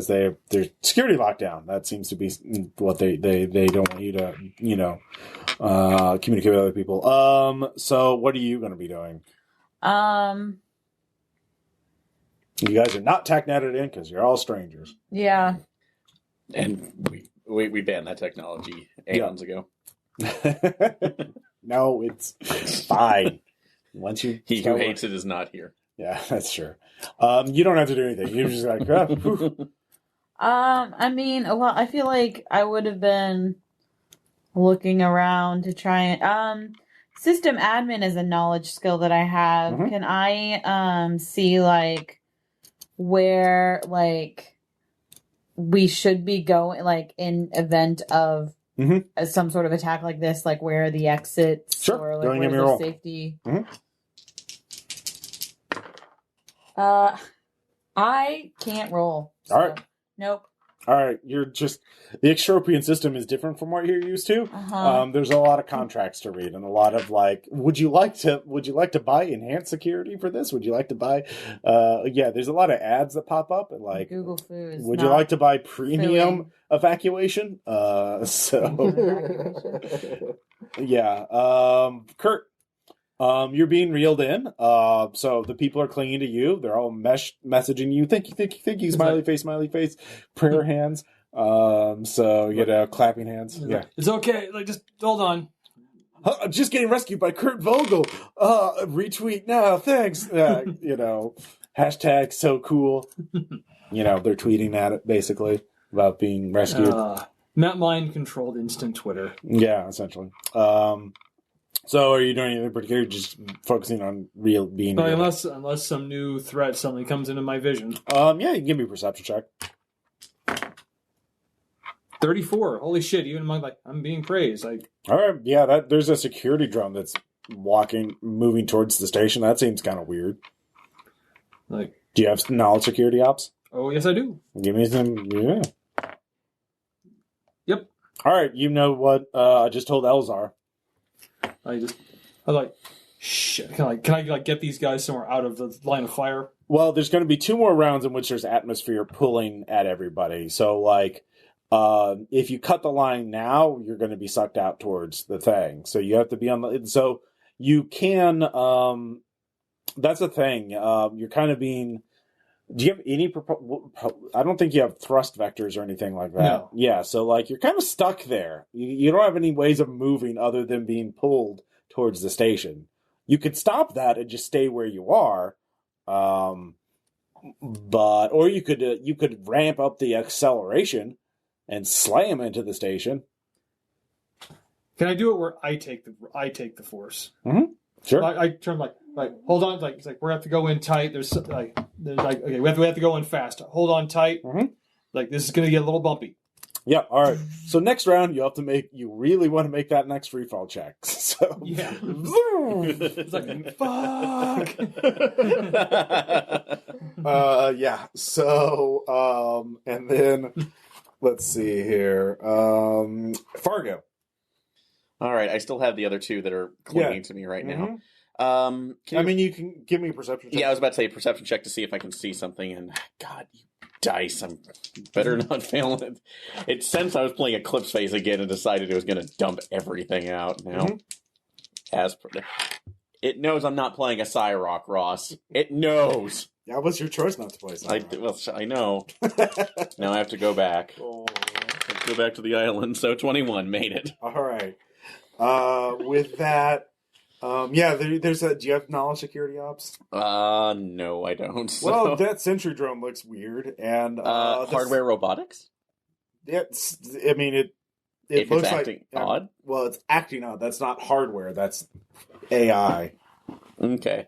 their security lockdown. That seems to be what they don't want you to, communicate with other people. So what are you going to be doing? You guys are not tech-netted in because you're all strangers. Yeah. And we banned that technology eons ago. No, it's fine. Once you He who hates it is not here. Yeah, that's true. You don't have to do anything. You're just like, I mean, well, I feel like I would have been looking around to try and system admin is a knowledge skill that I have. Can I see like where like we should be going, like in event of some sort of attack like this, like where are the exits or like where's the safety? I can't roll. So. All right. Nope. All right, you're just the extropian system is different from what you're used to. There's a lot of contracts to read and a lot of like, would you like to buy enhanced security for this? Would you like to buy? There's a lot of ads that pop up and like Google Food. Would you like to buy premium evacuation? Kurt. You're being reeled in. So the people are clinging to you. They're all messaging you. Thank you, smiley face, prayer hands. Clapping hands. Yeah. It's okay. Like, just hold on. Just getting rescued by Kurt Vogel. Retweet now. Thanks. Hashtag so cool. They're tweeting at it basically about being rescued. Mind controlled instant Twitter. Yeah, essentially. So are you doing anything particular? Just focusing on being real? Unless some new threat suddenly comes into my vision. You can give me a perception check. 34. Holy shit! Even among I'm being praised. All right, yeah. There's a security drone that's moving towards the station. That seems kind of weird. Do you have knowledge security ops? Oh yes, I do. Give me some. Yeah. Yep. All right, you know what I just told Elezar. I like, shit. Can I get these guys somewhere out of the line of fire? Well, there's going to be 2 more rounds in which there's atmosphere pulling at everybody. So, if you cut the line now, you're going to be sucked out towards the thing. So you have to be on the. So you can. That's the thing. You're kind of being. Do you have any? I don't think you have thrust vectors or anything like that. No. Yeah, so you're kind of stuck there. You don't have any ways of moving other than being pulled towards the station. You could stop that and just stay where you are, or you could ramp up the acceleration and slam into the station. Can I do it where I take the force? Mm-hmm. Sure. I turn hold on, it's we're gonna have to go in tight. There's okay, we have to go in fast. Hold on tight. Mm-hmm. This is gonna get a little bumpy. Yeah. All right. So next round, you really want to make that next free fall check. So yeah. It's fuck. Yeah. So and then let's see here. Fargo. All right, I still have the other 2 that are clinging to me right now. You can give me a perception check. Yeah, I was about to say perception check to see if I can see something, and God, you dice, I'm better not failing it. Since I was playing Eclipse phase again and decided it was going to dump everything out now. It knows I'm not playing a Cyrock, Ross. It knows. That was your choice not to play I know. Now I have to go back. Let's go back to the island. So 21 made it. All right. With that, There's a. Do you have knowledge security ops? No, I don't. So. Well, that sentry drone looks weird, and hardware robotics. It's. I mean, it If looks it's like acting odd. Well, it's acting odd. That's not hardware. That's AI. Okay,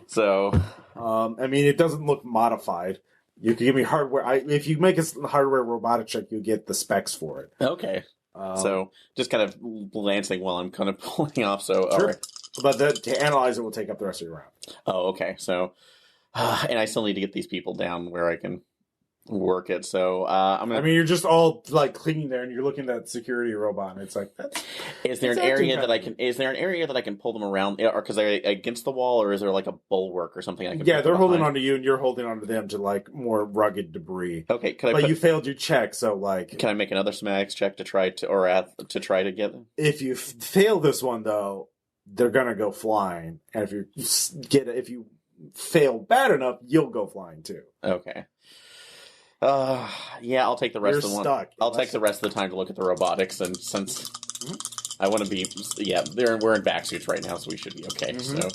so I mean, it doesn't look modified. You can give me hardware. If you make a hardware robotic check, you get the specs for it. okay. So just kind of glancing while I'm kind of pulling off. So all Sure. right. But to analyze it will take up the rest of your round. Oh, okay. So, and I still need to get these people down where I can work it. So I'm gonna. I mean, you're just all like clinging there, and you're looking at that security robot, and it's like, Is there an area that I can? Is there an area that I can pull them around, or because they're against the wall, or is there like a bulwark or something? I can. yeah, put they're them holding behind? onto you, and you're holding onto them to like more rugged debris. Okay, can I? But Put, you failed your check, so like, can I make another SMAX check to try to get them? if you fail this one though, they're gonna go flying, and if you fail bad enough, you'll go flying too. Okay. Yeah, I'll take the rest You're of the one. stuck. I'll take the rest of the time to look at the robotics, and since I want to be, we're in back suits right now, so we should be okay. So,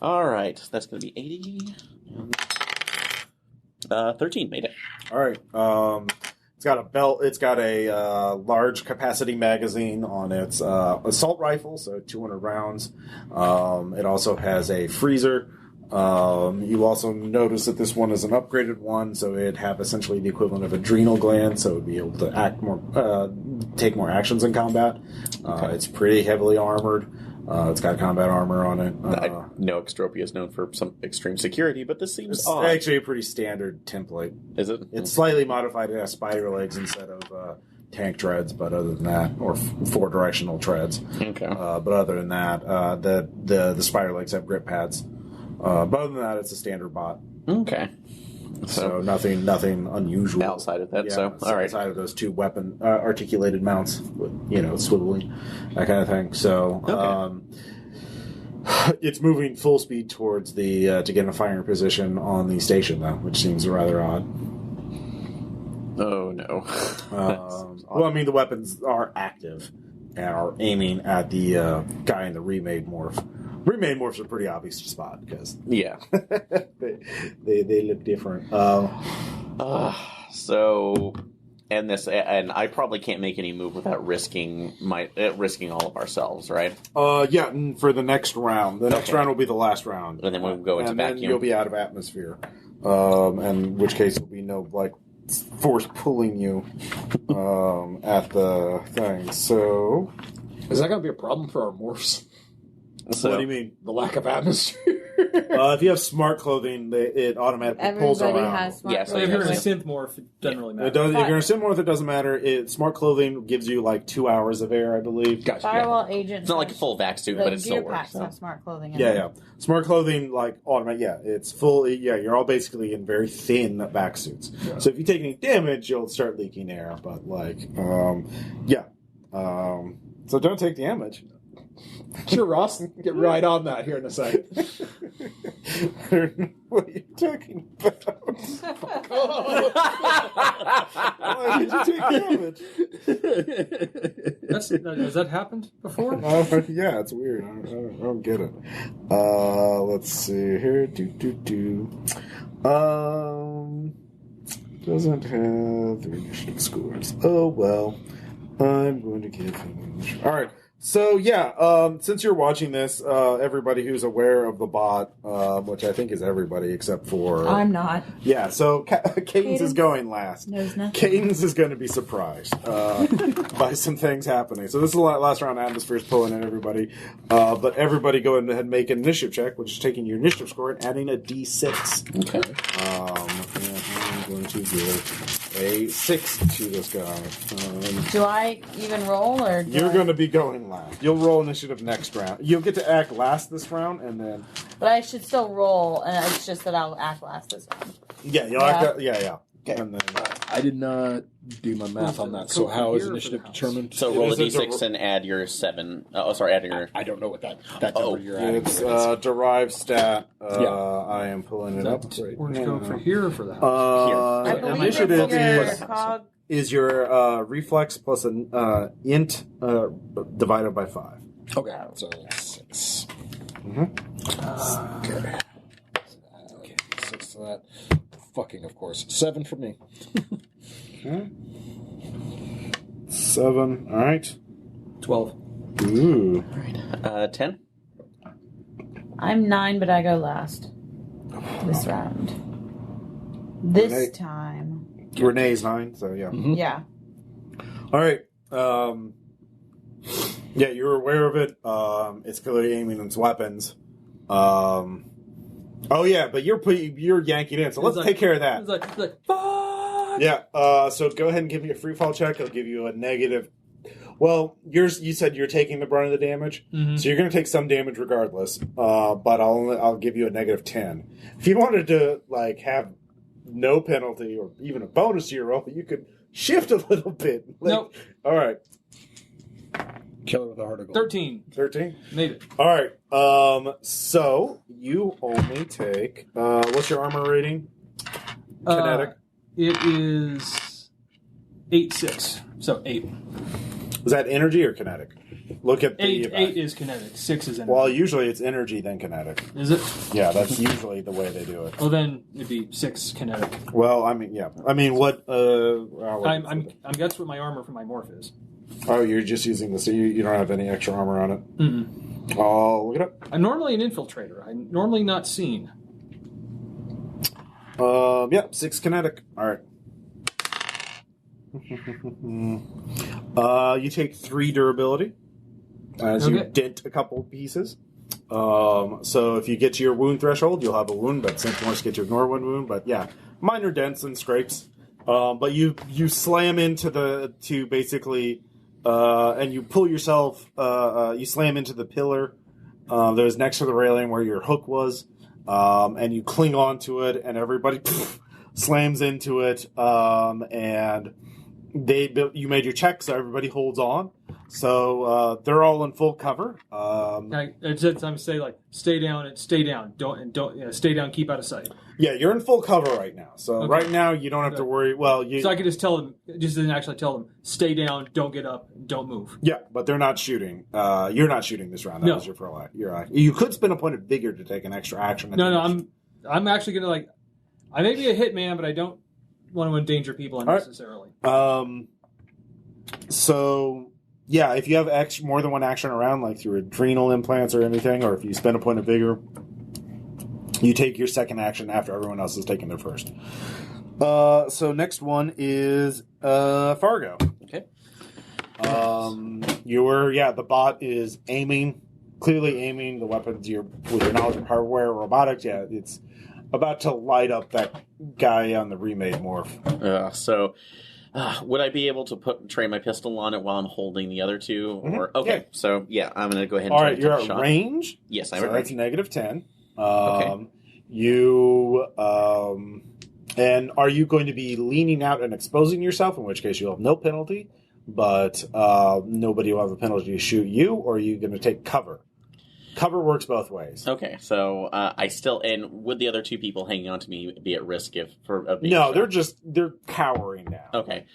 all right, that's going to be 80. 13 made it. All right. It's got a belt. It's got a large capacity magazine on its assault rifle, so 200 rounds. It also has a freezer. You also notice that this one is an upgraded one, so it'd have essentially the equivalent of adrenal gland, so it'd be able to act more, take more actions in combat. It's pretty heavily armored. It's got combat armor on it. I know Extropia is known for some extreme security, but this seems It's odd. actually a pretty standard template. Is it? It's slightly modified. It has spider legs instead of tank treads, but other than that, or four directional treads. Okay. But other than that, the spider legs have grip pads. But other than that, it's a standard bot. Okay. So nothing unusual Outside of that, so, all right. outside of those two weapon articulated mounts, with, swiveling, that kind of thing. So it's moving full speed towards the to get in a firing position on the station, though, which seems rather odd. Oh no. Well, I mean, the weapons are active and are aiming at the guy in the remade morph. Remade morphs are pretty obvious to spot because Yeah. they look different. So, and I probably can't make any move without risking all of ourselves, right? Yeah, and for the next round. The next round will be the last round. And then we'll go into and vacuum. then you'll be out of atmosphere. And in which case there'll be no, force pulling you at the thing. So... Is that going to be a problem for our morphs? So, what do you mean? The lack of atmosphere? If you have smart clothing, it automatically pulls Everybody around. has smart Yeah, so So if you're in a clothing. synth morph, it doesn't really matter. If you're in a sim morph, it doesn't matter. Smart clothing gives you 2 hours of air, I believe. Gotcha. Firewall agents. it's not like a full vac suit, the but it still gear works. packs So. have smart clothing. In Yeah, it. yeah. Smart clothing, automatic. Yeah, it's full. Yeah, you're all basically in very thin back suits. Yeah. So if you take any damage, you'll start leaking air. But yeah. So don't take damage. Sure, Ross. Get right on that here in a second. What are you talking about? Why did you take damage? Has that happened before? Yeah, it's weird. I don't get it. Let's see here. Doesn't have the initiative scores. Oh well. I'm going to give him. All right. So yeah, since you're watching this, everybody who's aware of the bot, which I think is everybody except for I'm not. yeah. So Cadence is going last. Knows nothing. Cadence is going to be surprised by some things happening. So this is the last round. Atmosphere's pulling in everybody, but everybody go ahead and make an initiative check, which is taking your initiative score and adding a d6. Okay. And I'm going to give a 6 to this guy. Do I even roll or? You're going to be going last. You'll roll initiative next round. You'll get to act last this round, and then But I should still roll, and it's just that I'll act last this round. yeah, you'll Yeah. act. Yeah. Okay. And then I did not do my math on that. So how is initiative determined? So It roll a is a d6 and add your 7. Add your... I don't know what that Oh, number you're adding. it's is. derived stat. Yeah. I am pulling it up. Orange code for here or for the house? I believe Initiative it's your is your reflex plus an int divided by 5. Okay, so 6. Okay. Okay, 6 to that. Fucking, of course. 7 for me. Okay. 7. All right. 12. Ooh. All right. 10. I'm 9, but I go last this round. This Renee. time. Renee's 9, so yeah. Mhm. Yeah. All right. Yeah, you're aware of it. It's clearly aiming its weapons. Oh yeah, but you're yanking in, so let's take care of that. It's like, fuck! Yeah. So go ahead and give me a free fall check. I'll give you a negative. Well, you said you're taking the brunt of the damage, so you're going to take some damage regardless. But I'll give you a negative 10. If you wanted to like have no penalty or even a bonus to your roll, you could shift a little bit. Like, Nope. All right. Kill it with a heart of gold. 13. 13. Made it. All right. So you only take what's your armor rating? Kinetic. It is 8/6. So 8. Is that energy or kinetic? Look at the 8 is kinetic. 6 is energy. Well, usually it's energy then kinetic. Is it? Yeah, that's usually the way they do it. Well, then it'd be 6 kinetic. Well, I mean, yeah. I mean, what? I'm that's what my armor for my morph is. Oh, you're just using this. You don't have any extra armor on it. Mm-hmm. Oh, look it up. I'm normally an infiltrator. I'm normally not seen. Yeah, 6 kinetic. All right. You take 3 durability as you dent a couple pieces. So if you get to your wound threshold, you'll have a wound, but since once you get to ignore one wound, but yeah, minor dents and scrapes. But you slam into basically, and you pull yourself, you slam into the pillar that was next to the railing where your hook was, and you cling onto it, and everybody slams into it, and you made your check, so everybody holds on. So they're all in full cover. It's time to say like stay down and stay down. Don't stay down. Keep out of sight. Yeah, you're in full cover right now. So right now you don't have to worry. Well, so I could just tell them, just didn't actually tell them, stay down, don't get up, don't move. Yeah, but they're not shooting. You're not shooting this round. That was your full act. You could spend a point of vigor to take an extra action. No, I'm actually gonna I may be a hitman, but I don't want to endanger people unnecessarily. So yeah, if you have more than one action around, like through adrenal implants or anything, or if you spend a point of vigor, you take your second action after everyone else has taken their first. So next one is Fargo. Okay. The bot is clearly aiming the weapons. With your knowledge of hardware, robotics, it's about to light up that guy on the remade morph. Would I be able to train my pistol on it while I'm holding the other two? Mm-hmm. Or okay, yeah. So yeah, I'm going to go ahead and all try right. to You're take a shot. Range. Yes, I'm so at that's range. negative 10. Okay. And are you going to be leaning out and exposing yourself? In which case you'll have no penalty, but nobody will have a penalty to shoot you. Or are you going to take cover? Cover works both ways. Okay, so would the other two people hanging on to me be at risk of being No, shot? they're cowering now. Okay.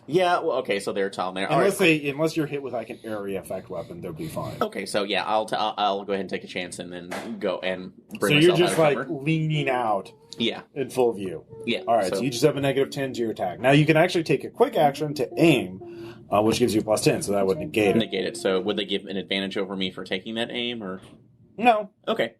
Yeah, well, okay, so they're telling me. Unless you're hit with like an area effect weapon, they'll be fine. Okay, so yeah, I'll go ahead and take a chance and then go and bring so myself you're just out of like cover. leaning out. Yeah. In full view. Yeah. All right, so you just have a negative 10 to your attack. Now you can actually take a quick action to aim, which gives you plus 10, so that would negate it. So would they give an advantage over me for taking that aim, or no? Okay.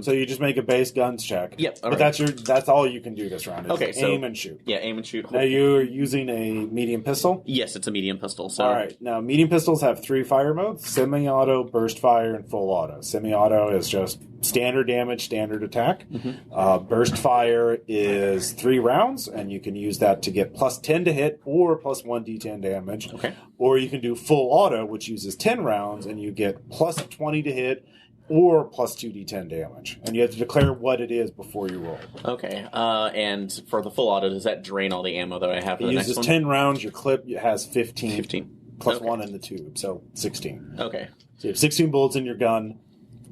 So you just make a base guns check. Yep. But that's all you can do this round. Is okay. So aim and shoot. Yeah, aim and shoot. Now you're using a medium pistol. Yes, it's a medium pistol. So all right. Now medium pistols have 3 fire modes: semi-auto, burst fire, and full auto. Semi-auto is just standard damage, standard attack. Mm-hmm. Burst fire is 3 rounds, and you can use that to get plus 10 to hit or plus 1d10 damage. Okay. Or you can do full auto, which uses 10 rounds, and you get plus 20 to hit or plus 2d10 damage. And you have to declare what it is before you roll. Okay. And for the full auto, does that drain all the ammo that I have for It the next uses one? 10 rounds. Your clip has 15. 15. Plus Okay. 1 in the tube, so 16. Okay. So you have 16 bullets in your gun.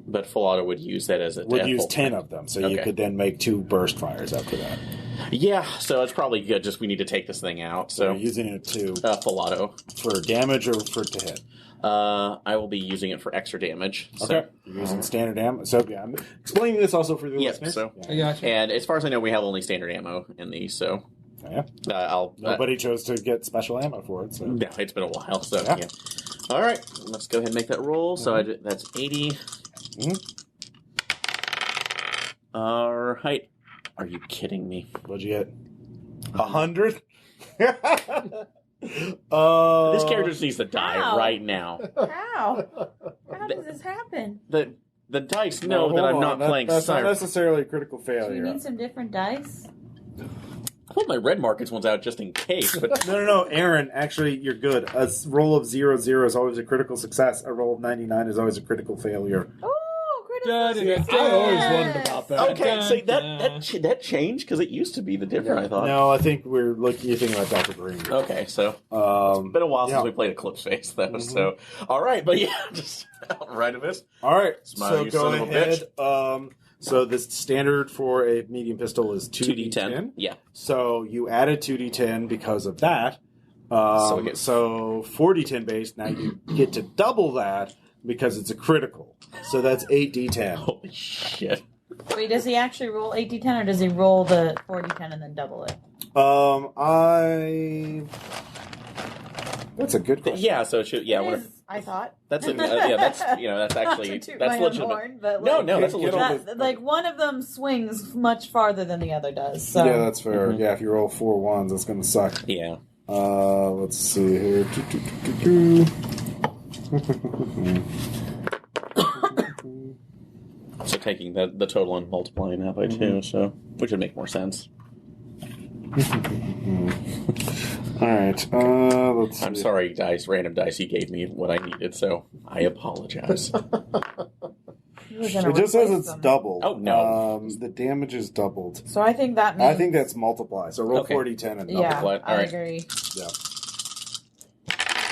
But full auto would use that as a Would use full 10 of them, so you Okay. could then make 2 burst fires after that. Yeah, so it's probably good. Just we need to take this thing out. So So you're using it to full auto. for damage or for to hit. I will be using it for extra damage. So. Okay. You're using standard ammo. So yeah, I'm explaining this also for the Yeah, listeners. so- I got you. And as far as I know, we have only standard ammo in these. So Yeah. I'll. Nobody chose to get special ammo for it. So No, it's been a while. So Yeah. yeah. All right, let's go ahead and make that roll. So that's 80. All right. Are you kidding me? what'd you get? 100. This character just needs to die Ow. right now. How? How does this happen? The dice know that I'm not playing That's not Cyber. necessarily a critical Do you failure. need some different dice? I pulled my red markets ones out just in case, but No, Aaron. Actually, you're good. A roll of 0 is always a critical success. A roll of 99 is always a critical failure. Oh, critical success. I always wondered about that. okay. So that changed because it used to be the different. I thought. No, I think you're thinking about Dr. Green. Okay, so it's been a while yeah. since we played Eclipse Phase, though. So all right, but yeah, just right of this. All right, Smile, so you go son of a ahead. So the standard for a medium pistol is 2d10. Yeah. So you added 2d10 because of that. we get- So 4d10 base, now you get to double that because it's a critical. So that's 8d10. Holy shit! Wait, does he actually roll 8d10 or does he roll the 4d10 and then double it? That's a good question. Yeah. So it should. Yeah. It What is, I thought. that's that's that's actually Not to toot that's my own legitimate. horn, but No, like, no, that's a Get legitimate. on like one of them swings much farther than the other does. So. Yeah, that's fair. Yeah, if you roll 4 ones, that's going to suck. Yeah. Let's see here. So taking the total and multiplying that by 2, so which would make more sense. All right. Let's see. I'm sorry, random dice. You gave me what I needed, so I apologize. We're gonna It just says replace it's them. doubled. Oh, no. The damage is doubled. So I think that means. I think that's multiplied. So roll Okay. 4d10 and double. Yeah, All I right. agree. Yeah.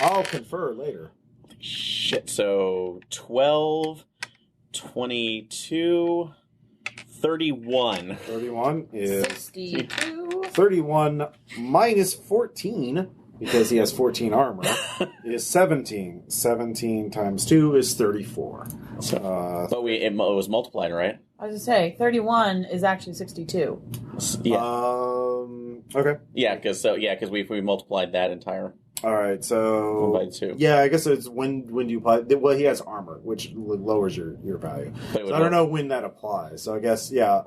I'll confer later. Shit. So 12, 22, 31. 31 is 62. 31 minus 14 because he has 14 armor is 17. 17 times 2 is 34. But it was multiplied, right? I was going to say, 31 is actually 62. Yeah. Okay. Yeah, because we multiplied that entire All right. So by 2. yeah, I guess it's when do you apply? Well, he has armor, which lowers your value. But it would So I don't know when that applies. So I guess yeah.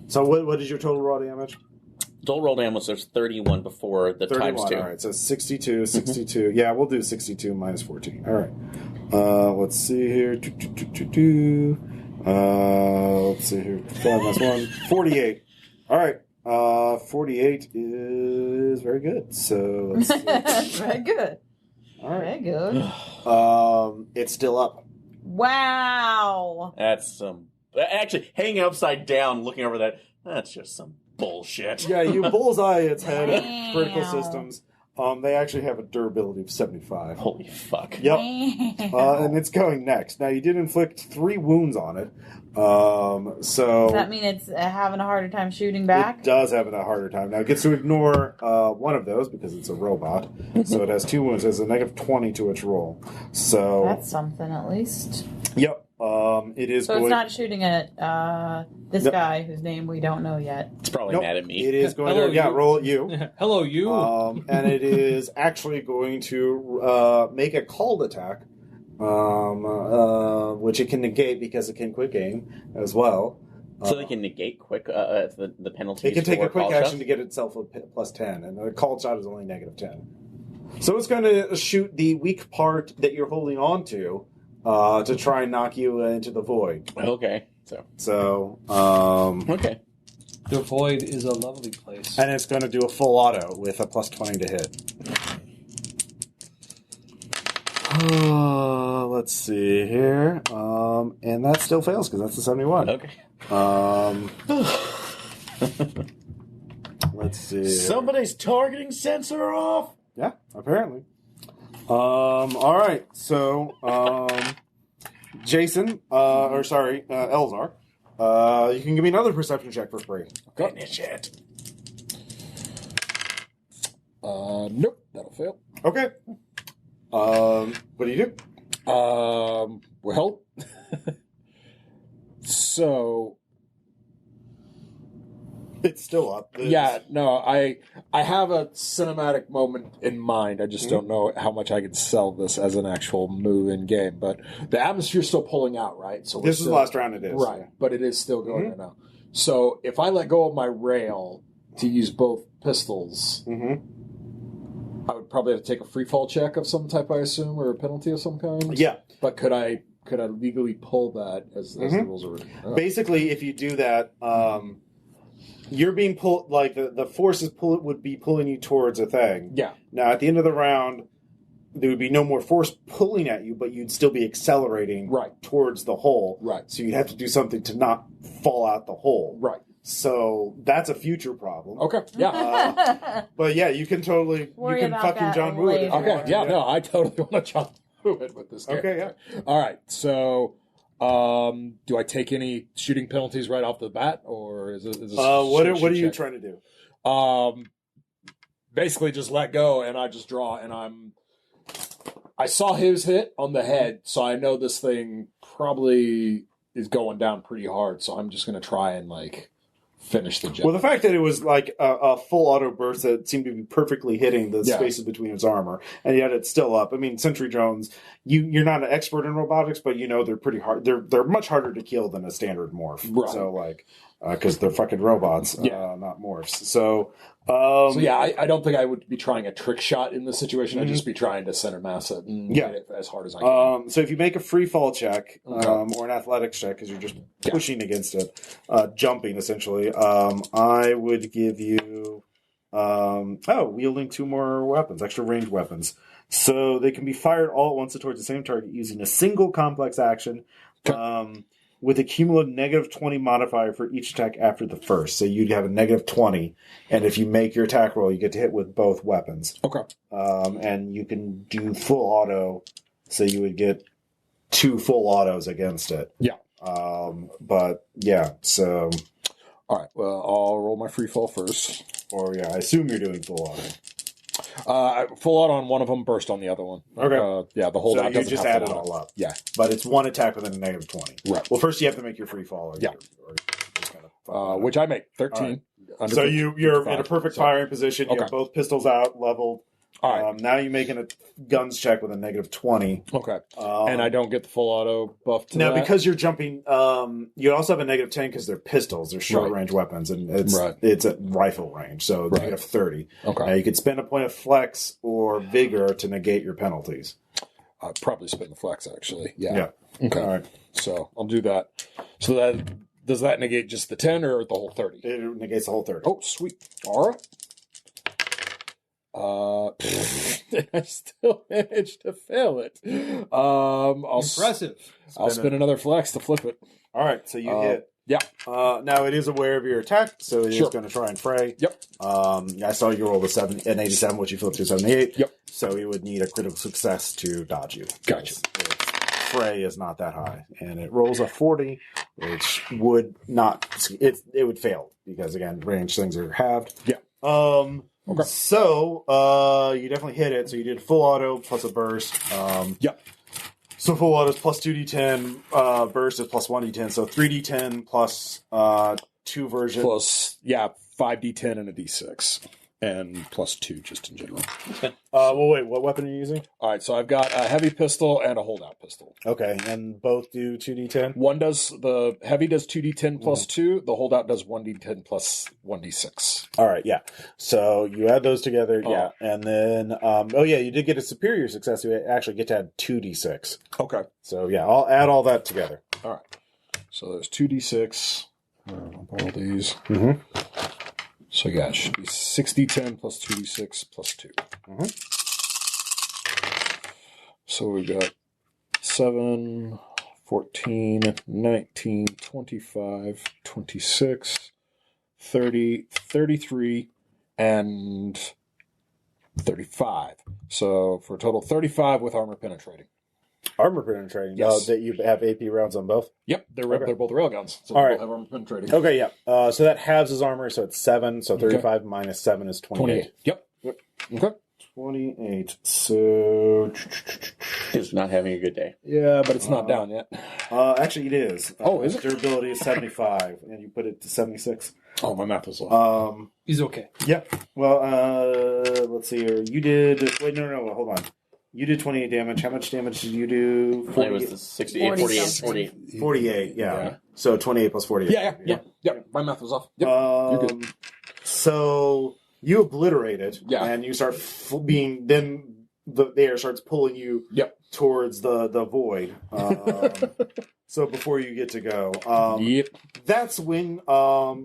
So what is your total raw damage? Total roll damage was 31 before the 31. times 2. All right. So 62. 62. Yeah, we'll do 62 minus 14. All right. Let's see here. Let's see here. 5 minus 1. 48. All right. 48 is very good. So let's see. Very good. All right. Very good. It's still up. Wow. That's some. Actually, hanging upside down, looking over that. That's just some bullshit. Yeah, you bullseye its head at Wow. critical systems. They actually have a durability of 75. Holy fuck. Yep. Wow. And it's going next. Now, you did inflict 3 wounds on it. So Does that mean it's having a harder time shooting back? it does have a harder time. Now, it gets to ignore one of those because it's a robot. So it has 2 wounds. It has a negative 20 to its roll. So, That's something, at least. yep. It is So going... it's not shooting at this Nope. guy whose name we don't know yet. It's probably Nope. mad at me. It is going Hello, to... Yeah, you. roll at you. Hello, you. And it is actually going to make a called attack, which it can negate because it can quick aim as well. So they can negate quick the penalties. It can take for a quick call action shots? to get itself a plus 10, and the called shot is only negative 10. So it's going to shoot the weak part that you're holding on to try and knock you into the void. Okay. So, Okay. The void is a lovely place. and it's going to do a full auto with a plus 20 to hit. Let's see here. And that still fails because that's a 71. Okay. Let's see. Somebody's targeting sensor off. Yeah, apparently. All right. So, Jason, Elzar, you can give me another perception check for free. Okay. Shit. Nope, that'll fail. Okay. What do you do? Well, so It's still up. yeah, no, I have a cinematic moment in mind. I just don't know how much I can sell this as an actual move in game. But the atmosphere's still pulling out, right? So This is the last round. It is right, but it is still going right now. So if I let go of my rail to use both pistols, I would probably have to take a free fall check of some type, I assume, or a penalty of some kind. Yeah. But could I legally pull that as the rules are written? Oh. Basically, if you do that, you're being pulled. Like the forces would be pulling you towards a thing. Yeah. Now, at the end of the round, there would be no more force pulling at you, but you'd still be accelerating towards the hole. Right. So you'd have to do something to not fall out the hole. Right. So that's a future problem. Okay. Yeah. But yeah, you can totally Worry you can about fucking that John Woo it. later. Okay. Yeah. No, I totally want to John Woo it with this game. Okay. Yeah. All right. So, do I take any shooting penalties right off the bat, or is this What are you trying to do? Basically, just let go, and I just draw, and I saw his hit on the head, so I know this thing probably is going down pretty hard. So I'm just going to try and finish the job. Well, the fact that it was like a full auto burst that seemed to be perfectly hitting the spaces between its armor, and yet it's still up. I mean, Sentry drones, you're not an expert in robotics, but you know they're pretty hard. They're much harder to kill than a standard morph. Right. So because they're fucking robots, not morphs. So I don't think I would be trying a trick shot in this situation. I'd just be trying to center mass it and get it as hard as I can. So if you make a free fall check or an athletics check, because you're just pushing against it, jumping essentially, I would give you wielding 2 more weapons, extra ranged weapons. So they can be fired all at once towards the same target using a single complex action. With a cumulative negative 20 modifier for each attack after the first. So you'd have a negative 20, and if you make your attack roll, you get to hit with both weapons. Okay. And you can do full auto, so you would get 2 full autos against it. Yeah. But, yeah, so... All right, well, I'll roll my free fall first. Or, yeah, I assume you're doing full auto. Full out on one of them, burst on the other one. Okay. The holdout so you doesn't just have add it full all auto. up. Yeah. But it's one attack with a negative 20. Right. Well, first you have to make your free fall. Or Which I make 13. Right. Under So 15, you're 55. in a perfect firing position. You have both pistols out, leveled. All right. Now you're making a guns check with a negative 20. Okay. And I don't get the full auto buff to now, that? because you're jumping, you also have a negative 10 because they're pistols. They're short-range weapons, and it's at rifle range, so negative 30. Okay. Now, you could spend a point of flex or vigor to negate your penalties. I'd probably spend the flex, actually. Yeah. Okay. All right. So I'll do that. So does that negate just the 10 or the whole 30? It negates the whole 30. Oh, sweet. All right. I still managed to fail it. Impressive. I'll spend another flex to flip it. All right, so you hit. Yeah. Now it is aware of your attack, so it is going to try and fray. Yep. I saw you roll an 87, which you flipped to a 78. Yep. So you would need a critical success to dodge you. Gotcha. Fray is not that high, and it rolls a 40, which would not. It would fail because again, range things are halved. Yeah. Okay. So you definitely hit it. So you did full auto plus a burst. Yep. So full auto is plus 2d10. Burst is plus 1d10. So 3d10 plus 2 version. Plus 5d10 and a d6. And plus 2 just in general. Well, wait, what weapon are you using? All right, so I've got a heavy pistol and a holdout pistol. Okay, and both do 2d10? The heavy does 2d10 plus 2. The holdout does 1d10 plus 1d6. All right, yeah. So you add those together, and then you did get a superior success. You actually get to add 2d6. Okay. So yeah, I'll add all that together. All right. So there's 2d6. I'll borrow these. Mm-hmm. So yeah, it should be 6d10 plus 2d6 plus 2. Mm-hmm. So we've got 7, 14, 19, 25, 26, 30, 33, and 35. So for a total 35 with armor penetrating. Armor penetrating? Yes. That you have AP rounds on both? Yep, they're both railguns. So all they right. both have armor penetrating. Okay, yeah. So that halves his armor, so it's 7. So 35 minus 7 is 28. Yep. Okay. 28. So... He's not having a good day. Yeah, but it's not down yet. Actually, it is. Oh, is it? Durability is 75, and you put it to 76. Oh, my math was off. He's okay. Yeah. Well, let's see here. You did... Wait, no, hold on. You did 28 damage. How much damage did you do? 40, it was the 68, 48. 48, yeah. So 28 plus 48. Yeah. My math was off. Yep. You're good. So you obliterate it, and you start then the air starts pulling you towards the void. So before you get to go, that's when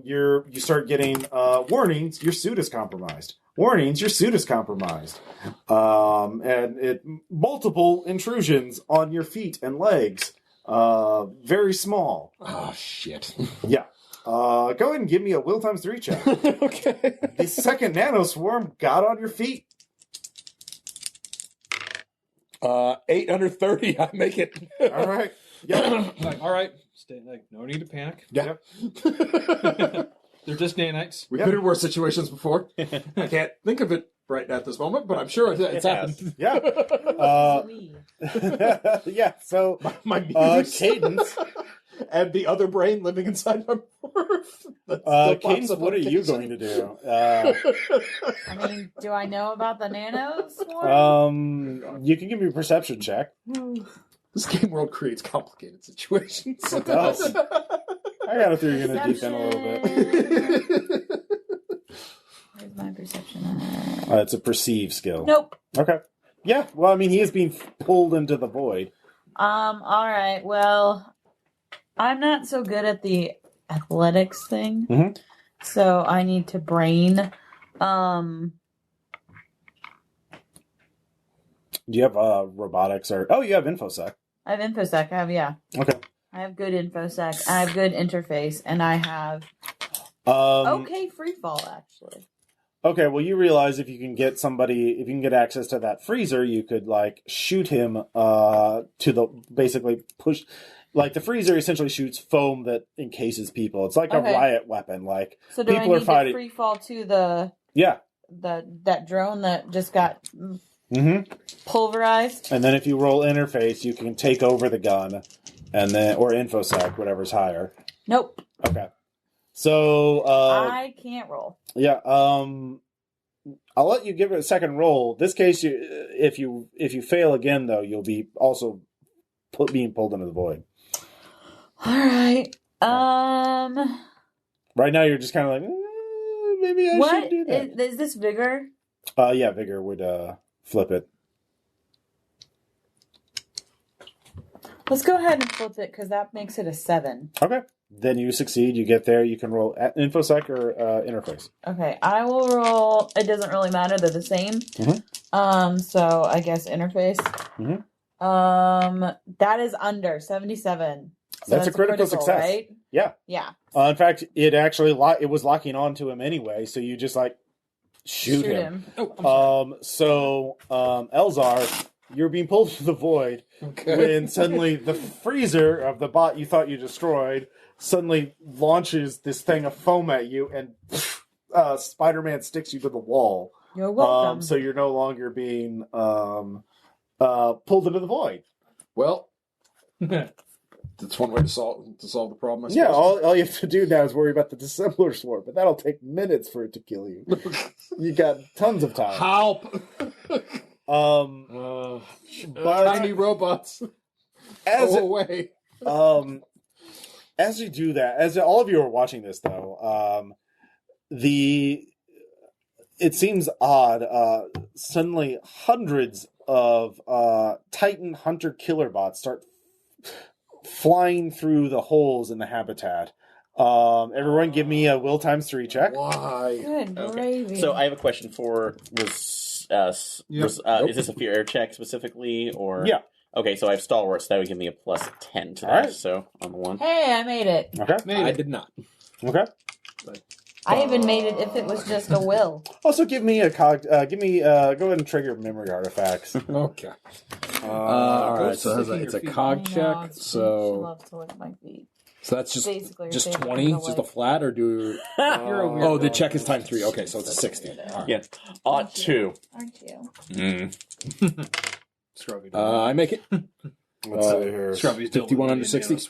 you start getting warnings. Your suit is compromised. Warnings, your suit is compromised. And multiple intrusions on your feet and legs. Very small. Oh, shit. Yeah. Go ahead and give me a will times 3 check. Okay. The second nanoswarm got on your feet. 8 under 30. I make it. All right. Yeah. All right. Stay. No need to panic. Yeah. They're just nanites. We've been in worse situations before. I can't think of it right at this moment, but I'm sure it's happened. Yeah. Yeah. So My muse Cadence. and the other brain living inside my morph. Cadence, what are you going to do? I mean, do I know about the nanos? You can give me a perception check. This game world creates complicated situations. It does. I gotta throw you in the deep end a little bit. Where's my perception? It's a perceive skill. Nope. Okay. Yeah. Well, I mean, he is being pulled into the void. All right. Well, I'm not so good at the athletics thing, so I need to brain. Do you have robotics or? Oh, you have infosec. I have infosec. Okay. I have good infosec. I have good interface, and I have free fall actually. Okay, well, you realize if you can get access to that freezer, you could shoot him basically push. Like the freezer essentially shoots foam that encases people. It's like a riot weapon. So do people I are need fighting. To free fall to the that drone that just got pulverized? And then if you roll interface, you can take over the gun, and then or infosec, whatever's higher. Nope. Okay. So I can't roll. Yeah. I'll let you give it a second roll. This case, if you fail again, though, you'll be also being pulled into the void. All right. Right now, you're just kind of like, maybe I should do that. Is this vigor? Yeah, vigor would flip it. Let's go ahead and flip it because that makes it a 7. Okay. Then you succeed. You get there. You can roll infosec or interface. Okay, I will roll. It doesn't really matter. They're the same. So I guess interface. That is under 77. So that's a critical success, right? Yeah. Yeah. In fact, it actually it was locking onto him anyway. So you just shoot him. Oh, so Elezar, you're being pulled to the void when suddenly the freezer of the bot you thought you destroyed suddenly launches this thing of foam at you, and Spider-Man sticks you to the wall. You're welcome. So you're no longer being pulled into the void. Well, that's one way to solve the problem, I suppose. Yeah, all you have to do now is worry about the dissembler swarm, but that'll take minutes for it to kill you. You got tons of time. Help! But tiny robots. Go away. As you do that, as all of you are watching this, though, it seems odd. Suddenly, hundreds of Titan hunter killer bots start flying through the holes in the habitat. Everyone, give me a will times 3 check. Why? Good gravy. So I have a question for is this a fear air check specifically, or Yeah. Okay, so I have stalwart, so that would give me a plus 10 to that. All right. So on the 1. Hey, I made it. Okay. I did not. Okay. I even made it if it was just a will. Also, give me a cog. Go ahead and trigger memory artifacts. Okay. All All right, so it's a cog I know, check. she So loves to look at my feet. So that's Basically, you're just saving 20, the just a life. flat, or do? You're a weird Oh, the dog. check is times 3. Okay, so it's a 60. All right. Yeah. Ought to. Aren't you? Scrubby. I make it. Let's see here. Scrubby's 51 under 60?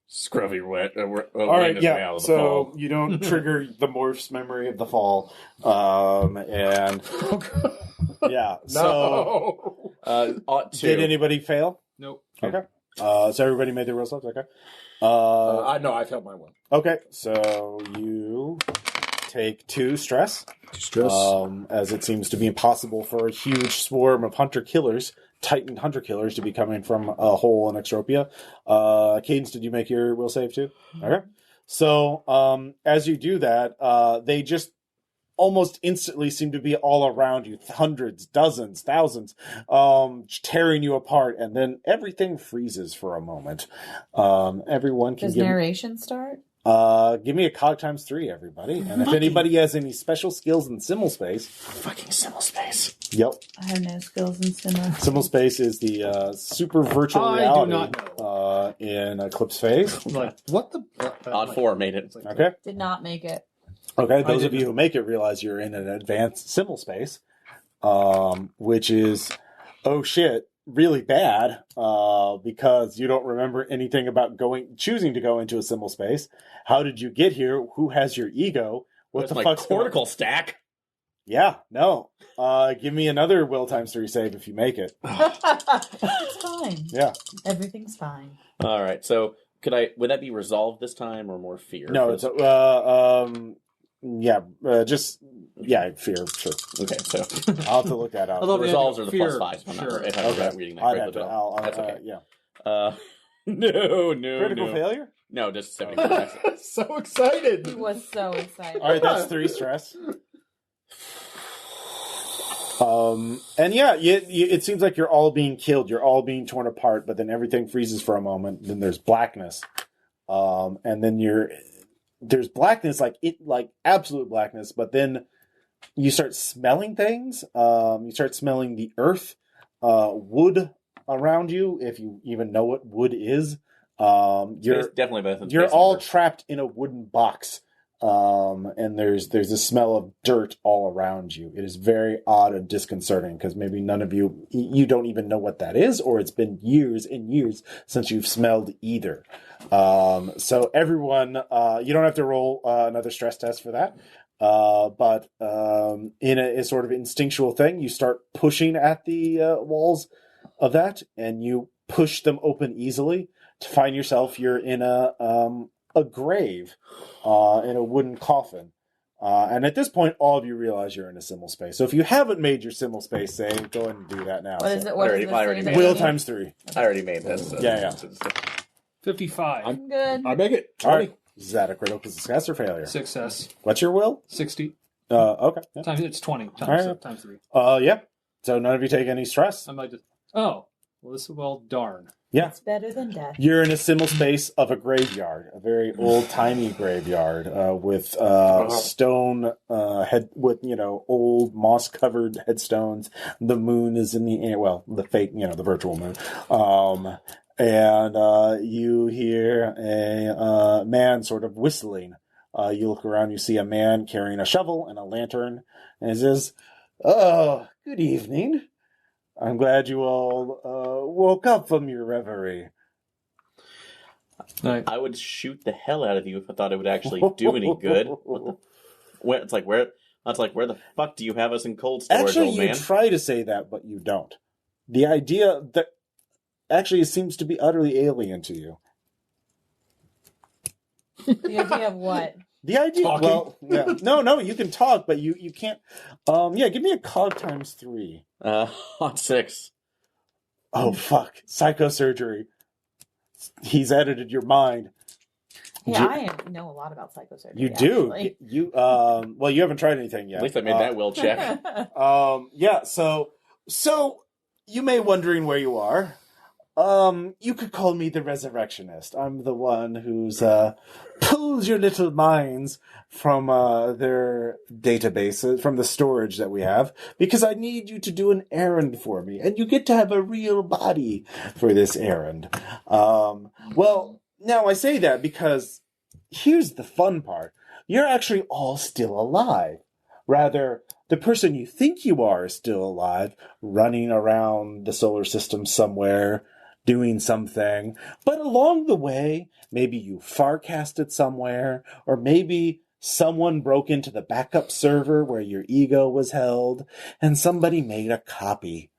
Scruffy wet. All right, yeah. So you don't trigger the morph's memory of the fall, and yeah. So Ought to. did anybody fail? Nope. Okay. So everybody made their will saves. Okay. No, I failed my one. Okay. So you take 2 stress. As it seems to be impossible for a huge swarm of Titan hunter-killers to be coming from a hole in Extropia. Cadence, did you make your will save too? Okay. So, as you do that, they just almost instantly seem to be all around you. Hundreds, dozens, thousands, tearing you apart, and then everything freezes for a moment. Everyone can Does narration start? give me a cog times 3, everybody. And if anybody has any special skills in Simul Space. Fucking Simul Space. Yep. I have no skills in Simul. Simul Space is the super virtual I do reality not in Eclipse phase. Like, what the? Odd 4 made it. Okay. Did not make it. Okay. Those I of you didn't. who make it realize you're in an advanced Simul Space, which is, oh shit, really bad because you don't remember anything about choosing to go into a Simul Space. How did you get here? Who has your ego? What the my fuck's going on? cortical stack? Yeah, no. Give me another will times 3 save if you make it. It's fine. Yeah. Everything's fine. All right. So would that be resolved this time or more fear? No, it's fear. Sure. Okay. So I'll have to look that out. Although the we resolves had are the fear. +5s. I'm not Sure. if I'm not reading that I'd right, have but to. that's okay. Yeah. No. Critical failure. No, just 75. So excited. He was so excited. All right, that's 3 stress. And yeah, it seems like you're all being killed. You're all being torn apart, but then everything freezes for a moment. Then there's blackness, and then there's blackness, like absolute blackness. But then you start smelling things. You start smelling the earth, wood around you, if you even know what wood is. You're definitely better than You're Space all Number. trapped in a wooden box. And there's a smell of dirt all around you. It is very odd and disconcerting because maybe none of you don't even know what that is, or it's been years and years since you've smelled either. So everyone, you don't have to roll another stress test for that. But in a sort of instinctual thing, you start pushing at the walls of that, and you push them open easily to find yourself. You're in a grave in a wooden coffin. And at this point, all of you realize you're in a Simul Space. So if you haven't made your Simul Space save, go ahead and do that now. What is it? What I is already the made save? Will it. times 3. I already made this. So. Yeah. 55. I'm good. I make it. All right. Is that a critical success or failure? Success. What's your will? 60. Okay. Yeah. Times, it's 20. Times, All right. times 3. Yeah. So none of you take any stress. I might just... Oh. Well, darn. Yeah. It's better than death. You're in a Simul Space of a graveyard, a very old-timey graveyard with stone head with old moss-covered headstones. The moon is in the air. Well, the fake, the virtual moon. And you hear a man sort of whistling. You look around, you see a man carrying a shovel and a lantern, and he says, "Oh, good evening. I'm glad you all woke up from your reverie." I would shoot the hell out of you if I thought it would actually do any good. It's like where the fuck do you have us in cold storage, Actually, old you man? try to say that, but you don't. The idea that actually seems to be utterly alien to you. The idea of what? The idea, Talking? well, yeah. No, you can talk, but you can't. Give me a cog times 3. On 6. Oh fuck, psychosurgery. He's edited your mind. Yeah, I know a lot about psychosurgery. You do. Actually. You you haven't tried anything yet. At least I made that will check. So you may wondering where you are. You could call me the Resurrectionist. I'm the one who's pulls your little minds from their databases, from the storage that we have, because I need you to do an errand for me, and you get to have a real body for this errand. Now, I say that because here's the fun part. You're actually all still alive. Rather, the person you think you are is still alive, running around the solar system somewhere, doing something. But along the way, maybe you farcasted somewhere, or maybe someone broke into the backup server where your ego was held, and somebody made a copy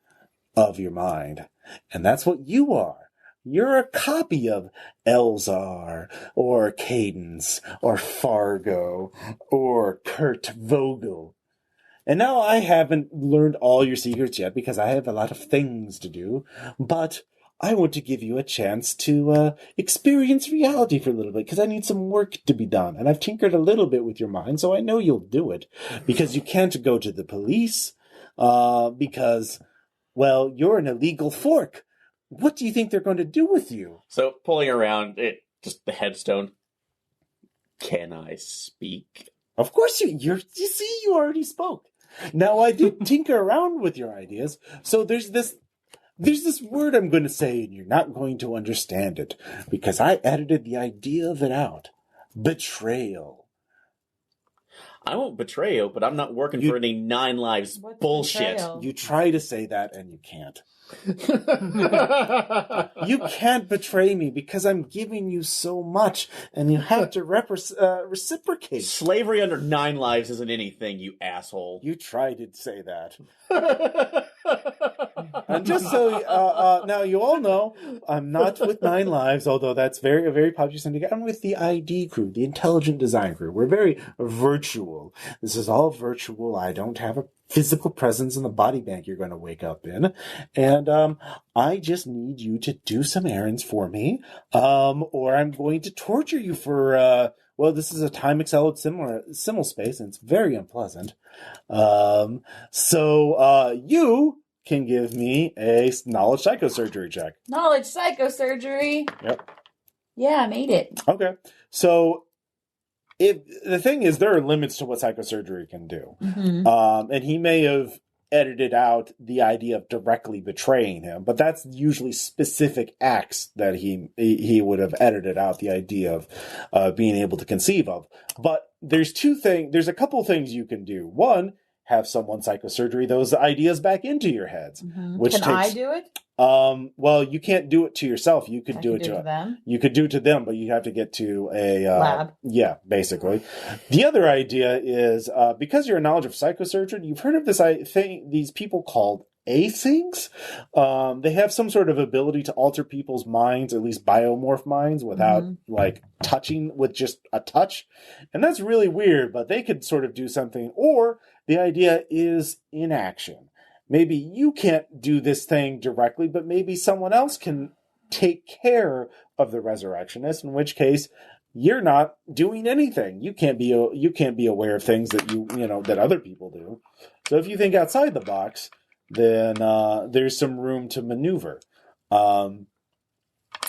of your mind. And that's what you are. You're a copy of Elezar, or Cadence, or Fargo, or Kurt Vogel. And now I haven't learned all your secrets yet because I have a lot of things to do, but I want to give you a chance to experience reality for a little bit because I need some work to be done. And I've tinkered a little bit with your mind, so I know you'll do it because you can't go to the police because, well, you're an illegal fork. What do you think they're going to do with you? So pulling around it, just the headstone. Can I speak? Of course you see, you already spoke. Now I did tinker around with your ideas. So there's this word I'm going to say and you're not going to understand it because I edited the idea of it out. Betrayal. I won't betray you, but I'm not working for any 9 lives What's bullshit. betrayal? You try to say that and you can't. You can't betray me because I'm giving you so much and you have to reciprocate. Slavery under 9 lives isn't anything, you asshole. You tried to say that. And just so now you all know, I'm not with 9 Lives, although that's a very popular syndicate. I'm with the ID crew, the Intelligent Design crew. We're very virtual. This is all virtual. I don't have a physical presence in the body bank you're going to wake up in. And I just need you to do some errands for me, or I'm going to torture you for... well, this is a time-accelerated simul space, and it's very unpleasant. So you can give me a knowledge psychosurgery check. Knowledge psychosurgery. Yep. Yeah, I made it. Okay. So the thing is, there are limits to what psychosurgery can do. Mm-hmm. And he may have edited out the idea of directly betraying him, but that's usually specific acts that he would have edited out the idea of being able to conceive of. But there's a couple of things you can do. One, have someone psychosurgery those ideas back into your heads. Mm-hmm. Which I do it? Well, you can't do it to yourself. You could do it to them. You could do it to them, but you have to get to a lab. Yeah, basically. The other idea is because you're a knowledge of psychosurgery, you've heard of this thing. These people called asyncs. They have some sort of ability to alter people's minds, at least biomorph minds, without like touching with just a touch, and that's really weird. But they could sort of do something. Or the idea is inaction. Maybe you can't do this thing directly, but maybe someone else can take care of the Resurrectionist, in which case you're not doing anything. You can't be aware of things that that other people do. So if you think outside the box, then there's some room to maneuver.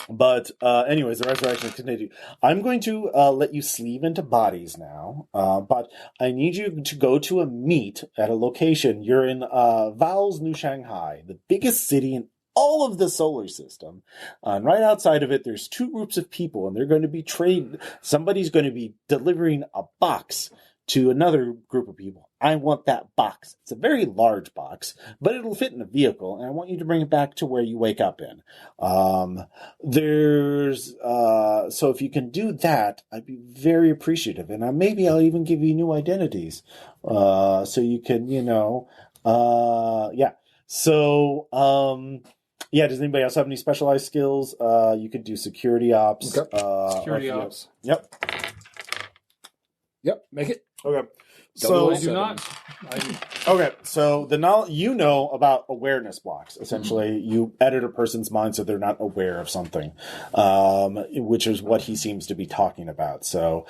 But anyways, the Resurrection continues. I'm going to let you sleeve into bodies now, but I need you to go to a meet at a location. You're in Val's New Shanghai, the biggest city in all of the solar system. And right outside of it, there's 2 groups of people, and they're going to be trading. Somebody's going to be delivering a box to another group of people. I want that box. It's a very large box, but it'll fit in a vehicle, and I want you to bring it back to where you wake up in. So if you can do that, I'd be very appreciative, and maybe I'll even give you new identities, so you can, yeah. So, yeah, does anybody else have any specialized skills? You could do security ops. Okay. Security ops. Yep. Yep, make it. Okay. So So I do not. okay, so the knowledge about awareness blocks. Essentially, you edit a person's mind so they're not aware of something, which is what he seems to be talking about. So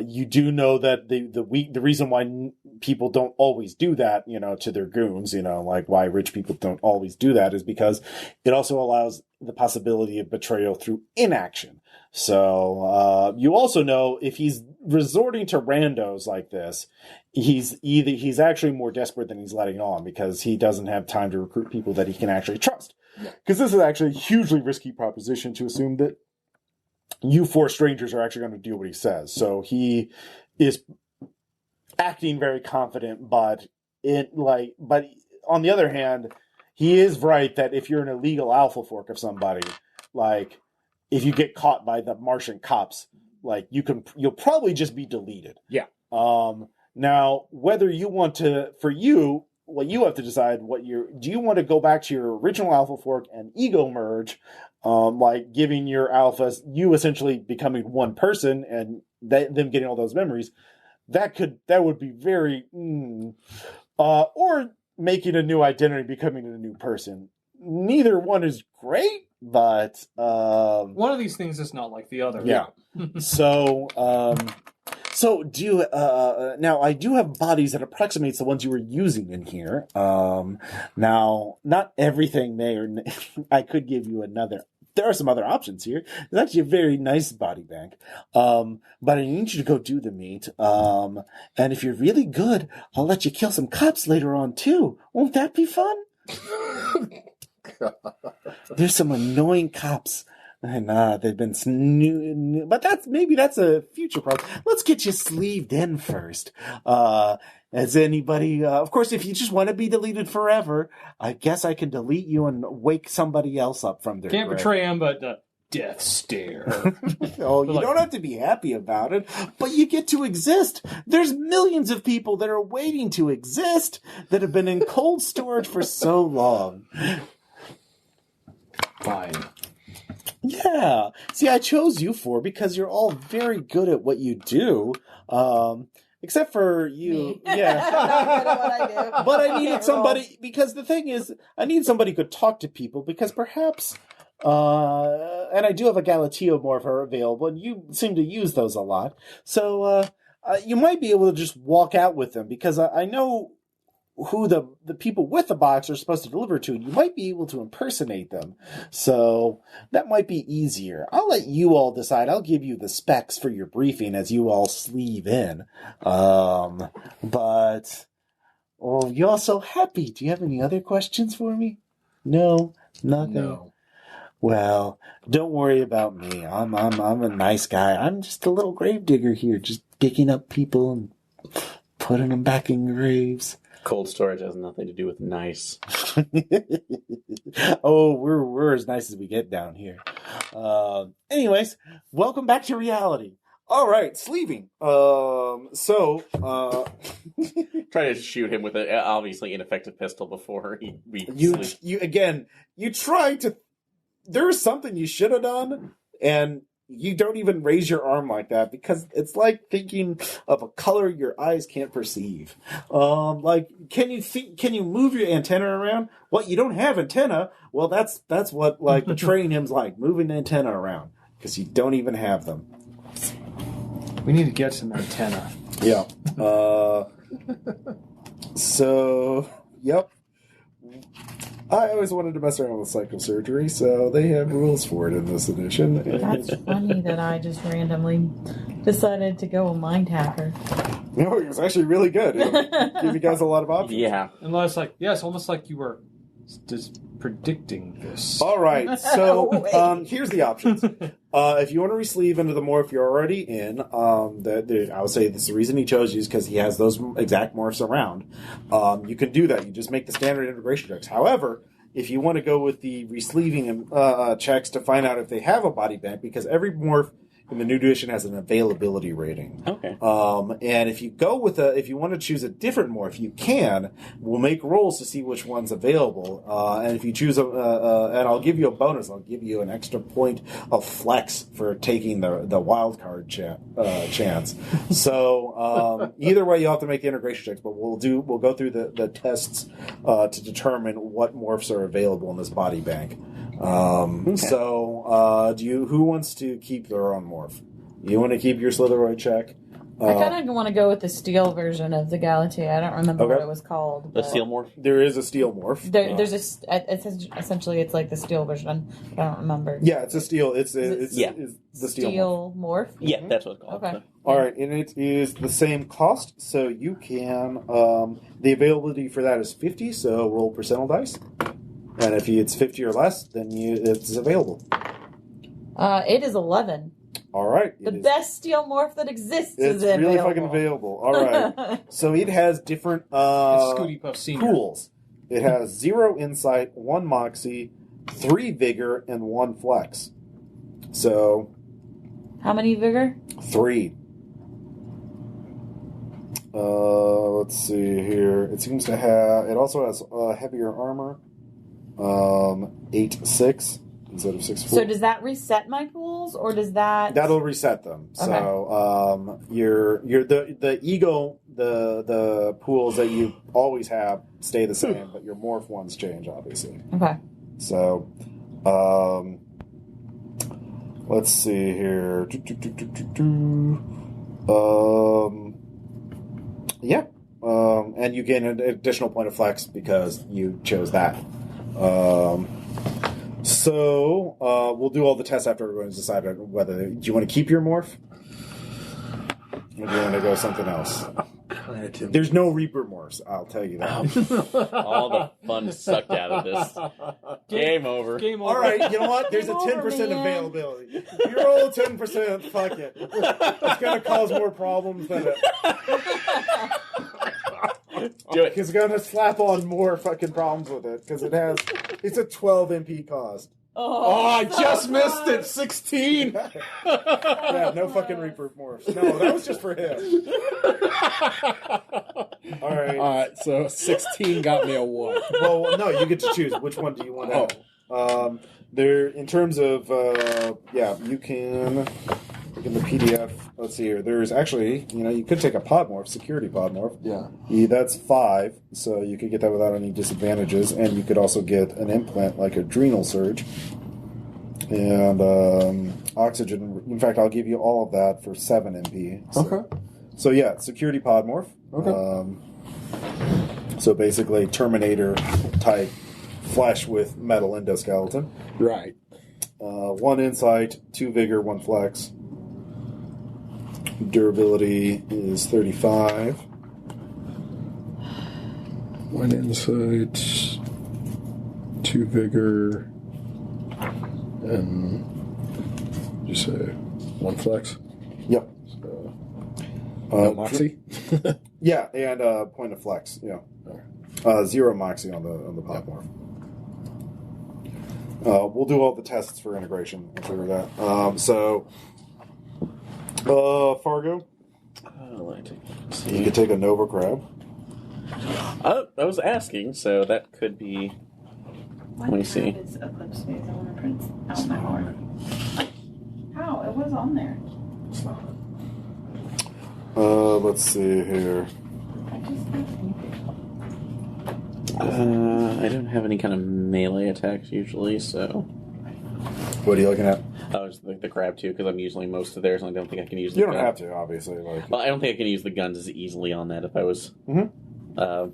you do know that the reason why people don't always do that, to their goons, like why rich people don't always do that, is because it also allows the possibility of betrayal through inaction. So you also know if he's resorting to randos like this, he's actually more desperate than he's letting on, because he doesn't have time to recruit people that he can actually trust. Because this is actually a hugely risky proposition to assume that you 4 strangers are actually going to do what he says. So he is acting very confident, but on the other hand, he is right that if you're an illegal alpha fork of somebody, like if you get caught by the Martian cops, like you'll probably just be deleted. Yeah. Now, whether you want to, for you, what you have to decide do you want to go back to your original alpha fork and ego merge, like giving your alphas, you essentially becoming one person and them getting all those memories. That would be very, or making a new identity, becoming a new person. Neither one is great, but one of these things is not like the other. Yeah. So do you, now I do have bodies that approximates the ones you were using in here. Now not everything I could give you another. There are some other options here. It's actually a very nice body bank. But I need you to go do the meet. And if you're really good, I'll let you kill some cops later on too. Won't that be fun? There's some annoying cops. And they've been but that's a future problem. Let's get you sleeved in first. As anybody, of course, if you just want to be deleted forever, I guess I can delete you and wake somebody else up from their Can't grave. betray him, but death stare. Oh, you don't have to be happy about it, but you get to exist. There's millions of people that are waiting to exist that have been in cold storage for so long. Fine. Yeah. See, I chose you 4 because you're all very good at what you do. Except for you. Me. Yeah. I'm good at what I do. But I needed somebody, because the thing is, I need somebody who could talk to people, because perhaps, and I do have a Galateomorph available, and you seem to use those a lot. So, you might be able to just walk out with them, because I know who the people with the box are supposed to deliver to, and you might be able to impersonate them. So that might be easier. I'll let you all decide. I'll give you the specs for your briefing as you all sleeve in. But you're all so happy. Do you have any other questions for me? No, nothing. No. Well, don't worry about me. I'm a nice guy. I'm just a little gravedigger here, just digging up people and putting them back in graves. Cold storage has nothing to do with nice. Oh, we're as nice as we get down here. Anyways, welcome back to reality. All right, sleeving. Try to shoot him with an obviously ineffective pistol before you try to. There's something you should have done, and you don't even raise your arm like that, because it's like thinking of a color your eyes can't perceive. Like, can you move your antenna around? Well, you don't have antenna. Well, that's what like betraying him's like, moving the antenna around, because you don't even have them. We need to get some antenna. Yeah. So, yep. I always wanted to mess around with psychosurgery, so they have rules for it in this edition. That's funny that I just randomly decided to go a mind hacker. No, it was actually really good. It'll give you guys a lot of options. Yeah. Unless, it's almost like you were just predicting this. All right, so here's the options. If you want to resleeve into the morph you're already in, I would say this is the reason he chose you is because he has those exact morphs around. You can do that. You just make the standard integration checks. However, if you want to go with the resleeving checks to find out if they have a body bank, because every morph in the new edition has an availability rating. Okay. And if you go with if you want to choose a different morph, you can. We'll make rolls to see which one's available. And if you choose and I'll give you a bonus. I'll give you an extra point of flex for taking the wild card chance. So either way, you'll have to make the integration checks. But we'll go through the tests to determine what morphs are available in this body bank. Okay. So, who wants to keep their own morph? You want to keep your Slitheroid check? I kind of want to go with the steel version of the Galatea. I don't remember what it was called. The steel morph? There is a steel morph. There's essentially it's like the steel version. I don't remember. Yeah, it's a steel. It's the steel morph. Yeah, that's what it's called. Okay. So. All right, and it is the same cost, so you can. The availability for that is 50. So roll percentile dice. And if it's 50 or less, then it's available. It is 11. All right. The best steel morph that exists It's is available. really fucking available. All right. So it has different Scooty Puff Senior. pools. It has 0 insight, 1 moxie, 3 vigor, and 1 flex. So... How many vigor? 3. Let's see here. It seems to have... It also has heavier armor. 8/6 instead of 6/4. So does that reset my pools, or does that... That'll reset them. Okay. So the ego, the pools that you always have stay the same, but your morph ones change, obviously. Okay. So, let's see here. Yeah. And you gain an additional point of flex because you chose that. So, we'll do all the tests after everyone's decided whether... Do you want to keep your morph? Or do you want to go something else? There's no Reaper morphs, I'll tell you that. All the fun sucked out of this. Game over. Game over. All right, you know what? There's a Game over, 10% man. availability. If you roll 10%, fuck it. It's going to cause more problems than it... Do it. It's going to slap on more fucking problems with it, because it's a 12 MP cost. Oh, I just missed it. 16. Yeah, no fucking Reaper morphs. No, that was just for him. All right. All right, so 16 got me a 1. Well, no, you get to choose. Which one do you want to have? There, in terms of, you can... Look in the PDF. Let's see here. There's actually, you could take a pod morph, security pod morph. Yeah. That's 5, so you could get that without any disadvantages. And you could also get an implant like Adrenal Surge. And oxygen. In fact, I'll give you all of that for 7 MP. So, Okay. So yeah, security pod morph. Okay. So basically Terminator type flesh with metal endoskeleton. Right. 1 insight, 2 vigor, 1 flex. Durability is 35. 1 insight, 2 vigor, and you say 1 flex? Yep. So, no moxie? Yeah, and point of flex. Yeah. 0 moxie on the pod morph. We'll do all the tests for integration and figure that. Fargo, you could take a Nova Crab. I was asking, so that could be... Let me see. Is Eclipse phase? I want to print out my more. How? It was on there. It's not. Let's see here. I just think I don't have any kind of melee attacks usually, so... What are you looking at? I was the crab too, because I'm using most of theirs, and I don't think I can use the You don't gun. have to, obviously. Well, I don't think I can use the guns as easily on that if I was... No,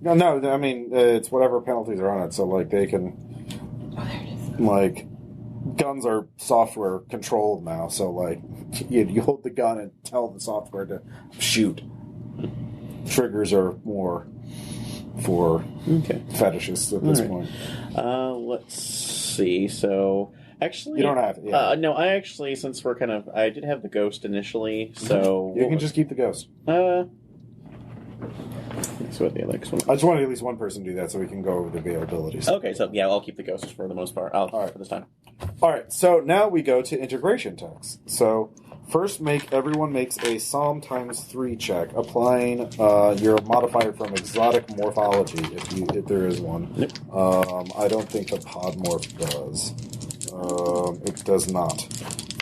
I mean, it's whatever penalties are on it, so, they can... Oh, there it is. Guns are software controlled now, so, you hold the gun and tell the software to shoot. Triggers are more for fetishists at this point. Let's see, so... Actually... You don't have to, yeah. No, I actually, since we're kind of... I did have the ghost initially, so... You can just keep the ghost. That's what the other one. I just wanted at least one person to do that so we can go over the availabilities. Okay, so yeah, I'll keep the ghosts for the most part. All right. For this time. All right, so now we go to integration tests. So first, everyone makes a Psalm ×3 check, applying your modifier from exotic morphology, if there is one. Yep. I don't think the pod morph does. It does not.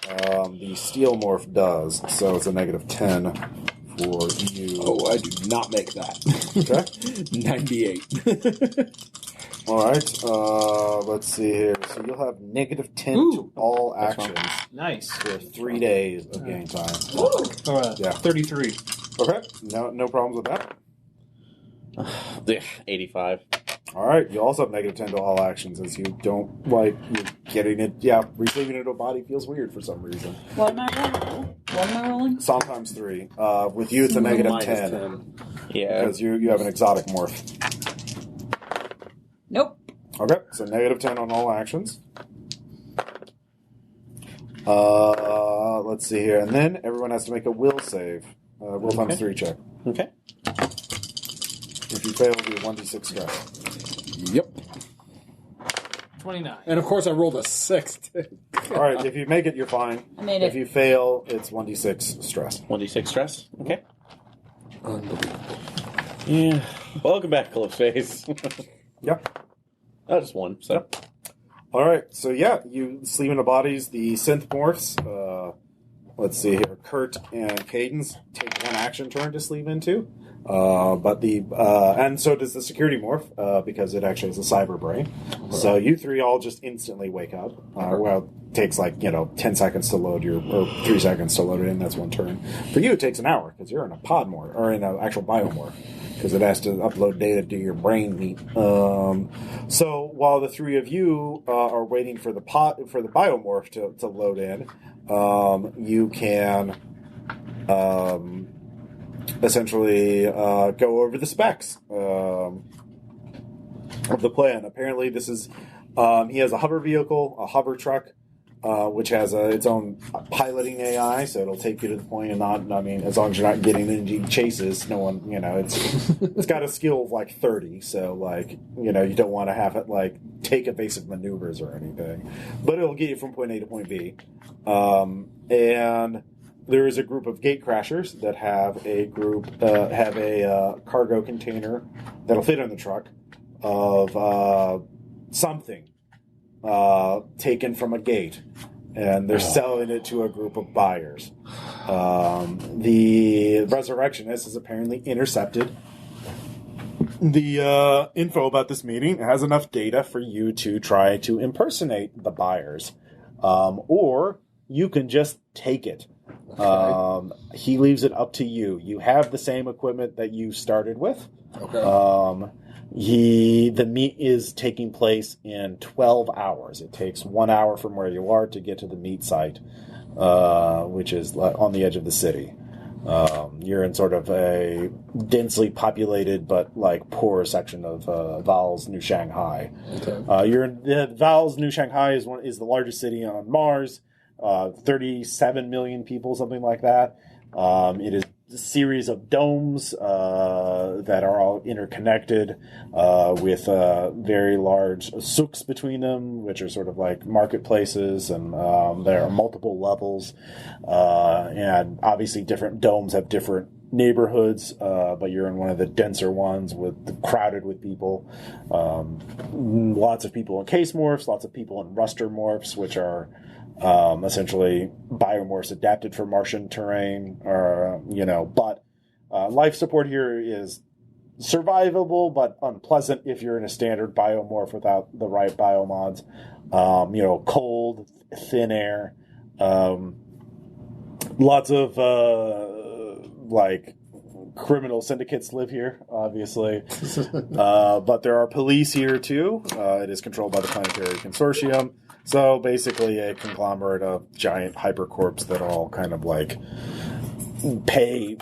The steel morph does, so it's a -10 for you. Oh, I do not make that. Okay. 98. All right. Let's see here. So you'll have -10 to all actions Nice. for 3 days of game time. All right. Yeah. 33. Okay. No problems with that. 85. All right. You also have -10 to all actions, as you don't like you're getting it. Yeah, receiving it into a body feels weird for some reason. What am I rolling? Psalm ×3. With you, it's a -10 Yeah. because you have an exotic morph. Nope. Okay, so -10 on all actions. Let's see here. And then everyone has to make a will save. Will times 3 check. Okay. If you fail, it'll be 1d6 stress. Yep. 29. And of course, I rolled a 6. All right, if you make it, you're fine. I made it. If you fail, it's 1d6 stress. 1d6 stress. Okay. Unbelievable. Yeah. Welcome back, Eclipse. Yep. Oh, just one. So. All right, so yeah, you sleep in the bodies. The synth morphs. Let's see here. Kurt and Cadence take one action turn to sleep into. And so does the security morph, because it actually is a cyber brain. So you three all just instantly wake up. Well, it takes 10 seconds to load or 3 seconds to load it in. That's one turn. For you, it takes an hour because you're in a pod morph, or in an actual biomorph, because it has to upload data to your brain meat. So while the three of you are waiting for the biomorph to load in, you can essentially go over the specs of the plan. Apparently, this is he has a hover vehicle, a hover truck, which has its own piloting AI, so it'll take you to the point and as long as you're not getting into chases, no one, it's got a skill of 30, so you don't want to have it take evasive maneuvers or anything, but it'll get you from point A to point B, and there is a group of gate crashers that have a cargo container that'll fit in the truck of something taken from a gate, and they're selling it to a group of buyers. The Resurrectionist has apparently intercepted the info about this meeting. It has enough data for you to try to impersonate the buyers, or you can just take it. He leaves it up to you. You have the same equipment that you started with. Okay. The meet is taking place in 12 hours. It takes 1 hour from where you are to get to the meet site, which is on the edge of the city. You're in sort of a densely populated but poor section of Val's New Shanghai. Okay. You're in Val's New Shanghai is the largest city on Mars. 37 million people, something like that. It is a series of domes that are all interconnected with very large souks between them, which are sort of like marketplaces, and there are multiple levels. And obviously different domes have different neighborhoods, but you're in one of the denser ones crowded with people. Lots of people in case morphs, lots of people in ruster morphs, which are essentially biomorphs adapted for Martian terrain, but life support here is survivable but unpleasant if you're in a standard biomorph without the right biomods. Cold, thin air, lots of criminal syndicates live here, obviously. But there are police here too. It is controlled by the Planetary Consortium. So basically a conglomerate of giant hypercorps that all kind of pay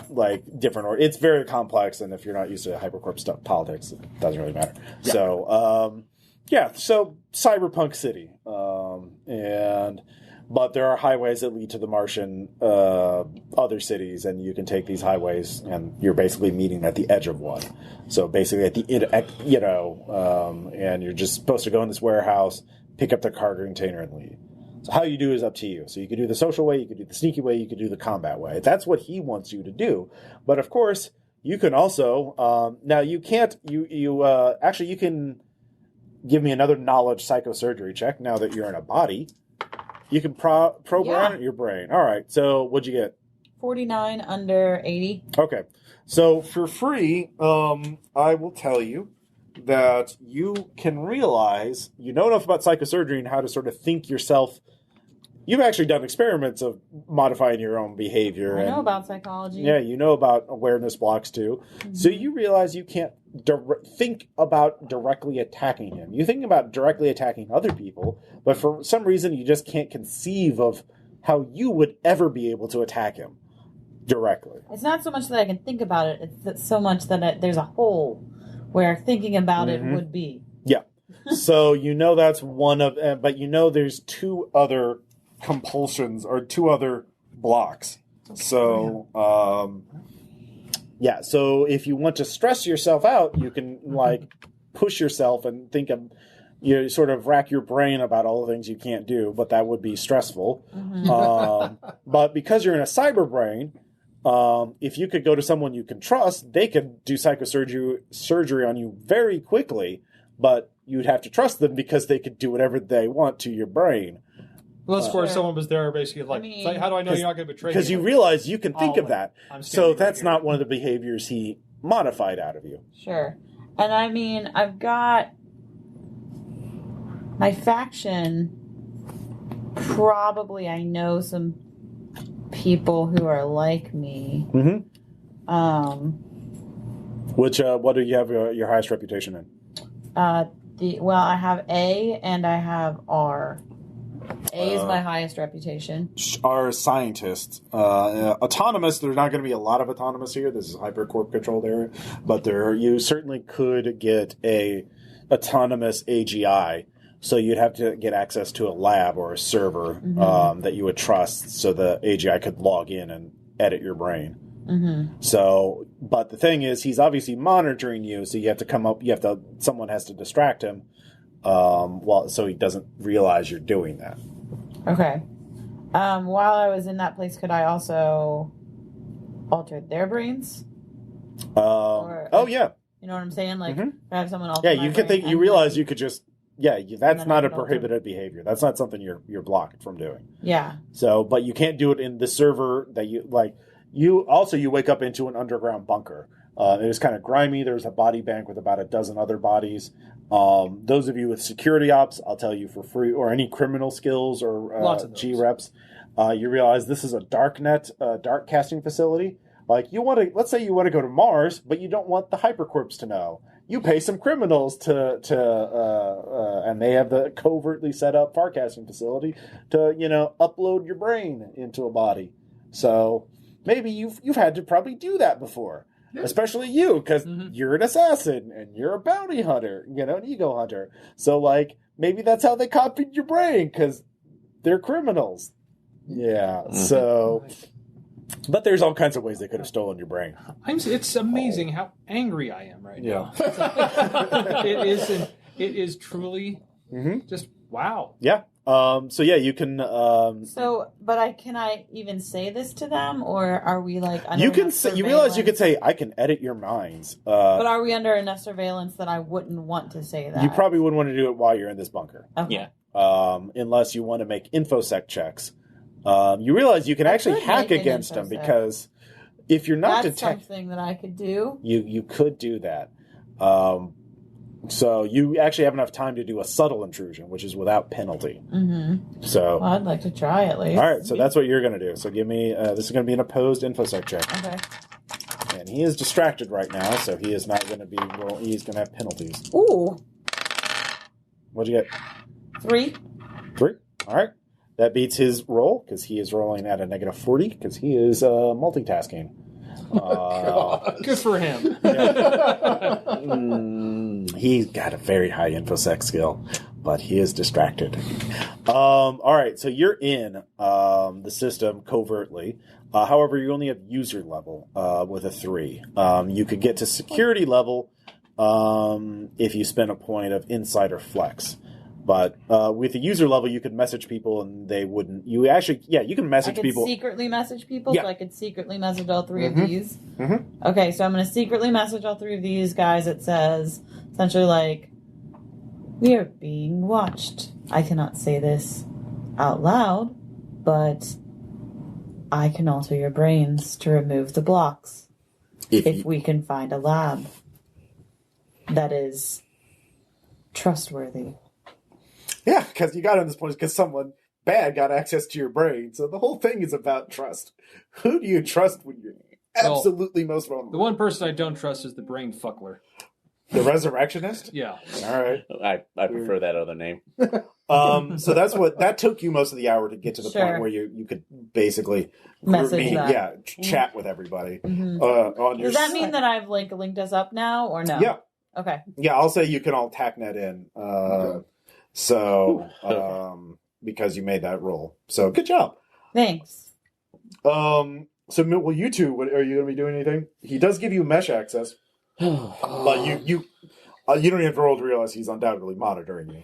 different it's very complex, and if you're not used to hypercorp stuff, politics, it doesn't really matter. Yeah. So cyberpunk city. But there are highways that lead to the Martian other cities, and you can take these highways, and you're basically meeting at the edge of one. So basically at the and you're just supposed to go in this warehouse, pick up the cargo container, and leave. So how you do is up to you. So you could do the social way, you could do the sneaky way, you could do the combat way. That's what he wants you to do. But of course, you can also now you can't actually you can give me another knowledge psychosurgery check now that you're in a body. You can program your brain. All right. So what'd you get? 49 under 80. Okay. So for free, I will tell you that you can realize you know enough about psychosurgery and how to sort of think yourself. You've actually done experiments of modifying your own behavior. I know about psychology. Yeah, you know about awareness blocks too. Mm-hmm. So you realize you can't think about directly attacking him. You think about directly attacking other people, but for some reason you just can't conceive of how you would ever be able to attack him directly. It's not so much that I can think about it, it's so much that there's a hole where thinking about it would be. Yeah. So that's one of, but there's two other compulsions are 2 other blocks. So, so if you want to stress yourself out, you can, like, push yourself and think of, you sort of rack your brain about all the things you can't do, but that would be stressful. But because you're in a cyber brain, if you could go to someone you can trust, they could do psychosurgery on you very quickly, but you'd have to trust them because they could do whatever they want to your brain. Well, that's where someone was there basically like, how do I know you're not going to betray me? Because you realize you can think of that. So that's not one of the behaviors he modified out of you. Sure. And I mean, I've got my faction. Probably I know some people who are like me. Which, what do you have your highest reputation in? I have A and I have R. A is my highest reputation. R is scientists. Autonomous, there's not going to be a lot of autonomous here. This is a hypercorp controlled area. But you certainly could get a autonomous AGI. So you'd have to get access to a lab or a server that you would trust so the AGI could log in and edit your brain. So, but the thing is, he's obviously monitoring you, so you have to someone has to distract him, so he doesn't realize you're doing that. Okay. While I was in that place, could I also alter their brains? Yeah. You know what I'm saying? Like, have someone alter you can think. You realize you could just. That's not a prohibited behavior. That's not something you're blocked from doing. Yeah. So, but you can't do it in the server that you like. You wake up into an underground bunker. It was kind of grimy. There was a body bank with about a dozen other bodies. Those of you with security ops, I'll tell you for free, or any criminal skills or G-reps, you realize this is a dark casting facility. Like let's say you want to go to Mars, but you don't want the hypercorps to know. You pay some criminals and they have the covertly set up forecasting facility to, upload your brain into a body. So maybe you've had to probably do that before, especially you, because you're an assassin and you're a bounty hunter, an ego hunter. So maybe that's how they copied your brain, because they're criminals. Yeah. So, but there's all kinds of ways they could have stolen your brain. It's amazing how angry I am right now. It is truly just wow. Yeah. You can. Can I even say this to them, or are we under you can enough say, you realize you could say, I can edit your minds. But are we under enough surveillance that I wouldn't want to say that? You probably wouldn't want to do it while you're in this bunker. Okay. Yeah. Unless you want to make infosec checks. You realize you can actually hack against them, because if you're not detected, that's something that I could do. You could do that. So you actually have enough time to do a subtle intrusion, which is without penalty. So I'd like to try at least. All right, so that's what you're going to do. So give me this is going to be an opposed infosec check. Okay. And he is distracted right now, so he is not going to be. He's going to have penalties. Ooh. What'd you get? 3. 3. All right. That beats his roll, because he is rolling at a negative 40, because he is multitasking. Good for him. He's got a very high infosec skill, but he is distracted. All right, so you're in the system covertly. However, you only have user level with a 3. You could get to security level if you spend a point of insight or flex. But with the user level, you could message people and they wouldn't. You can message people. Secretly message people, Yeah. so I could secretly message all 3 of these. Okay, so I'm going to secretly message all 3 of these guys. It says essentially we are being watched. I cannot say this out loud, but I can alter your brains to remove the blocks if we can find a lab that is trustworthy. Yeah, because you got on this point because someone bad got access to your brain. So the whole thing is about trust. Who do you trust when you're absolutely most vulnerable? The one person I don't trust is the brain fuckler. The Resurrectionist? Yeah. All right. I prefer that other name. So that took you most of the hour to get to the point where you could basically chat with everybody. Does that mean that I've linked us up now or no? Yeah. Okay. Yeah, I'll say you can all TACnet in. So because you made that roll. So good job. Thanks. So, well, you two, are you going to be doing anything? He does give you mesh access, but you don't even have to roll to realize he's undoubtedly monitoring you.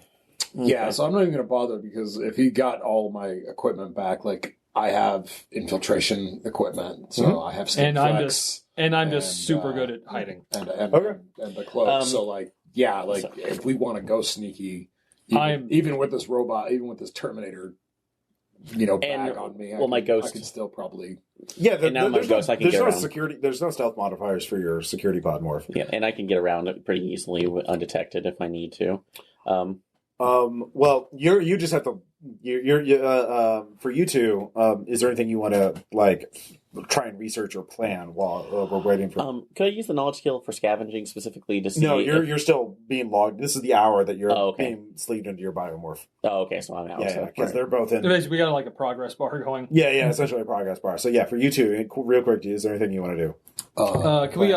Yeah, so I'm not even going to bother because if he got all my equipment back, like I have infiltration equipment, so I have skin flex, and I'm just super good at hiding and the cloak. So like, yeah, like if we want to go sneaky, even with this robot, even with this Terminator, bag on me, my ghost, I can still probably. Yeah, there's no security. There's no stealth modifiers for your security pod morph. Yeah, and I can get around it pretty easily undetected if I need to. Well, you just have to. For you two, is there anything you want to try and research or plan while we're waiting for? Could I use the knowledge skill for scavenging specifically to see? No, you're still being logged. This is the hour that you're being sleeved into your biomorph. Oh, okay, so I'm out. Yeah, because they're both in. We got a progress bar going. Yeah, essentially a progress bar. So yeah, for you two, real quick, is there anything you want to do? Can we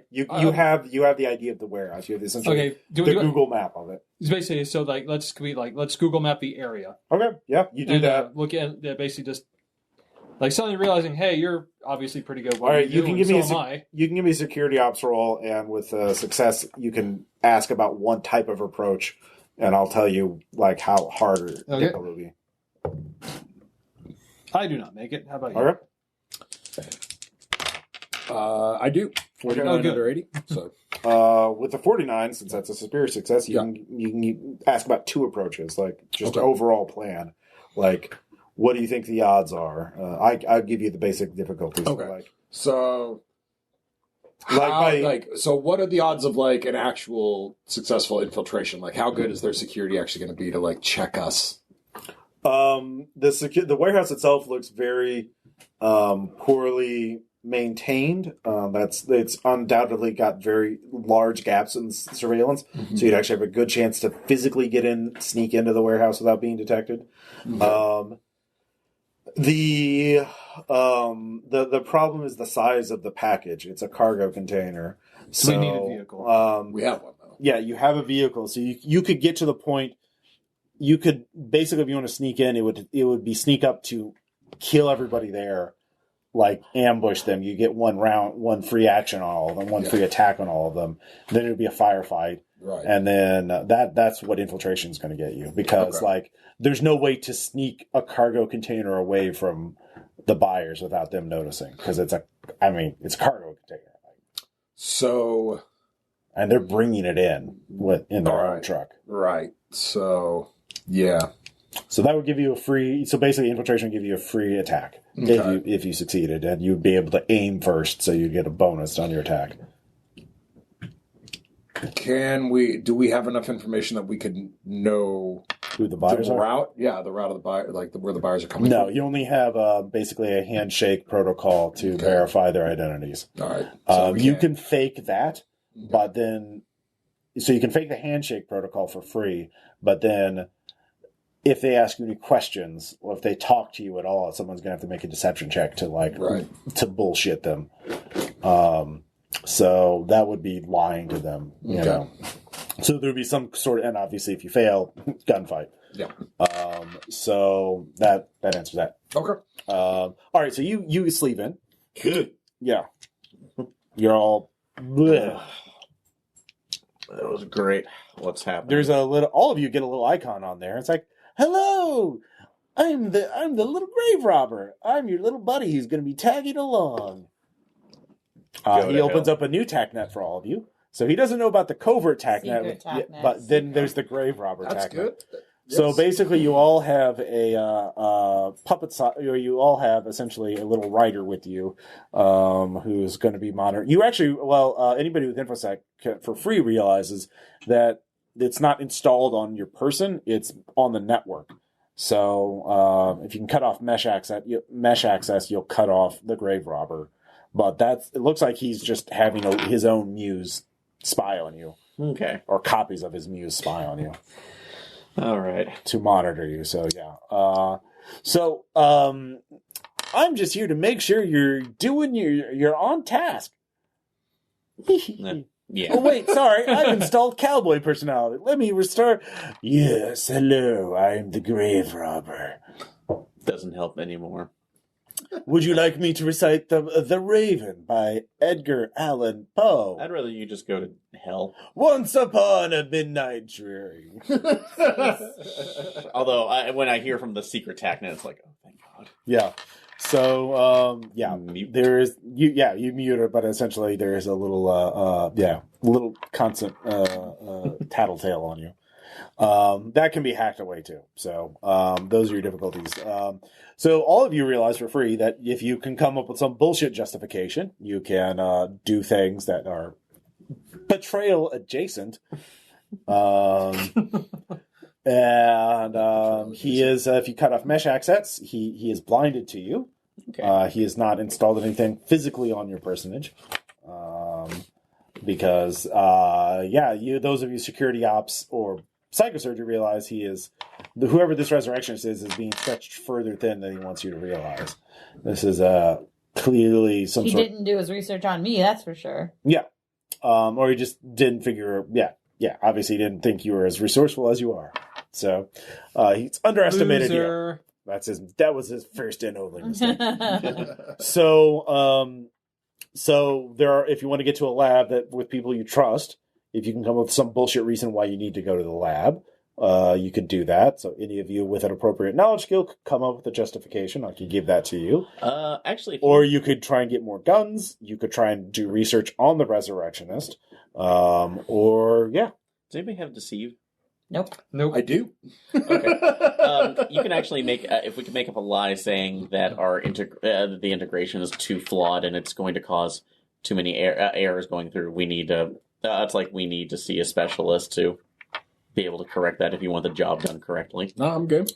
you have the idea of the warehouse. You have essentially Google map of it. It's basically so let's Google map the area. Okay, yeah, you do that. Look at basically just suddenly realizing, hey, you're obviously pretty good. All right, you can give me a security ops roll, and with success, you can ask about one type of approach, and I'll tell you how hard it will be. I do not make it. How about you? Okay. I do 49 under 80. So with the 49, since that's a superior success, you can ask about two approaches, overall plan, what do you think the odds are? I'll give you the basic difficulties. Okay. So what are the odds of an actual successful infiltration? How good is their security actually going to be to check us? The warehouse itself looks very poorly maintained. It's undoubtedly got very large gaps in surveillance, so you'd actually have a good chance to physically sneak into the warehouse without being detected. The problem is the size of the package. It's a cargo container, so we need a vehicle. We have one though. Yeah, you have a vehicle, so you could get to the point. You could basically, if you want to sneak in, it would be sneak up to kill everybody there. Ambush them. You get one free action on all of them, one free attack on all of them. Then it would be a firefight. Right. And then that's what infiltration is going to get you. Because, there's no way to sneak a cargo container away from the buyers without them noticing. Because it's a cargo container. So... And they're bringing it in their own truck. Right. So, yeah. So that would give you so basically infiltration would give you a free attack if you succeeded, and you'd be able to aim first, so you'd get a bonus on your attack. Do we have enough information that we could know who the buyers the are? Route? Yeah, the route of the buyer, where the buyers are coming from. No, you only have basically a handshake protocol to verify their identities. All right. So you can fake that, but then... So you can fake the handshake protocol for free, but then... If they ask you any questions, or if they talk to you at all, someone's going to have to make a deception check to to bullshit them. So that would be lying to them, you know. So there would be some sort of, and obviously if you fail, gunfight. Yeah. So that answers that. Okay. All right. So you sleep in. Good. Yeah. You're all. Bleh. That was great. What's happening? There's all of you get a little icon on there. It's like, hello, I'm the little grave robber. I'm your little buddy who's going to be tagging along. He opens up a new TACnet for all of you. So he doesn't know about the covert TACnet, but then there's the grave robber TACnet. That's good. Yes. So basically, you all have a puppet, or you all have essentially a little writer with you, who's going to be monitoring. You actually, anybody with InfoSec for free realizes that it's not installed on your person; it's on the network. So if you can cut off mesh access, you'll cut off the grave robber. But it looks like he's just having his own muse spy on you, or copies of his muse spy on you. All right. To monitor you, so yeah. I'm just here to make sure you're doing you're on task. Yeah. Oh, wait, sorry. I've installed cowboy personality. Let me restart. Yes, hello. I am the grave robber. Doesn't help anymore. Would you like me to recite the Raven by Edgar Allan Poe? I'd rather you just go to hell. Once upon a midnight dream. Although, when I hear from the secret TACnet, it's like, oh, thank God. Yeah. So, Mute. there is, you mute it, but essentially there is a little, little constant, tattletale on you. That can be hacked away too. So, those are your difficulties. So all of you realize for free that if you can come up with some bullshit justification, you can, do things that are betrayal adjacent. He is, if you cut off mesh access, he is blinded to you. Okay. He has not installed anything physically on your personage. Because, those of you security ops or psychosurgery realize he is, whoever this resurrectionist is being stretched further thin than he wants you to realize. This is clearly some He sort didn't do his research on me, that's for sure. Yeah. Or he just didn't figure, obviously he didn't think you were as resourceful as you are. So, he's underestimated you. That was his first and only mistake. So there are, if you want to get to a lab that with people you trust, if you can come up with some bullshit reason why you need to go to the lab, you could do that. So any of you with an appropriate knowledge skill could come up with a justification. I could give that to you. Actually, or you could try and get more guns. You could try and do research on the Resurrectionist. Does anybody have Deceive? Nope. I do. Okay. You can actually make, if we can make up a lie saying that the integration is too flawed and it's going to cause too many errors going through, we need to see a specialist to be able to correct that if you want the job done correctly. No, I'm good.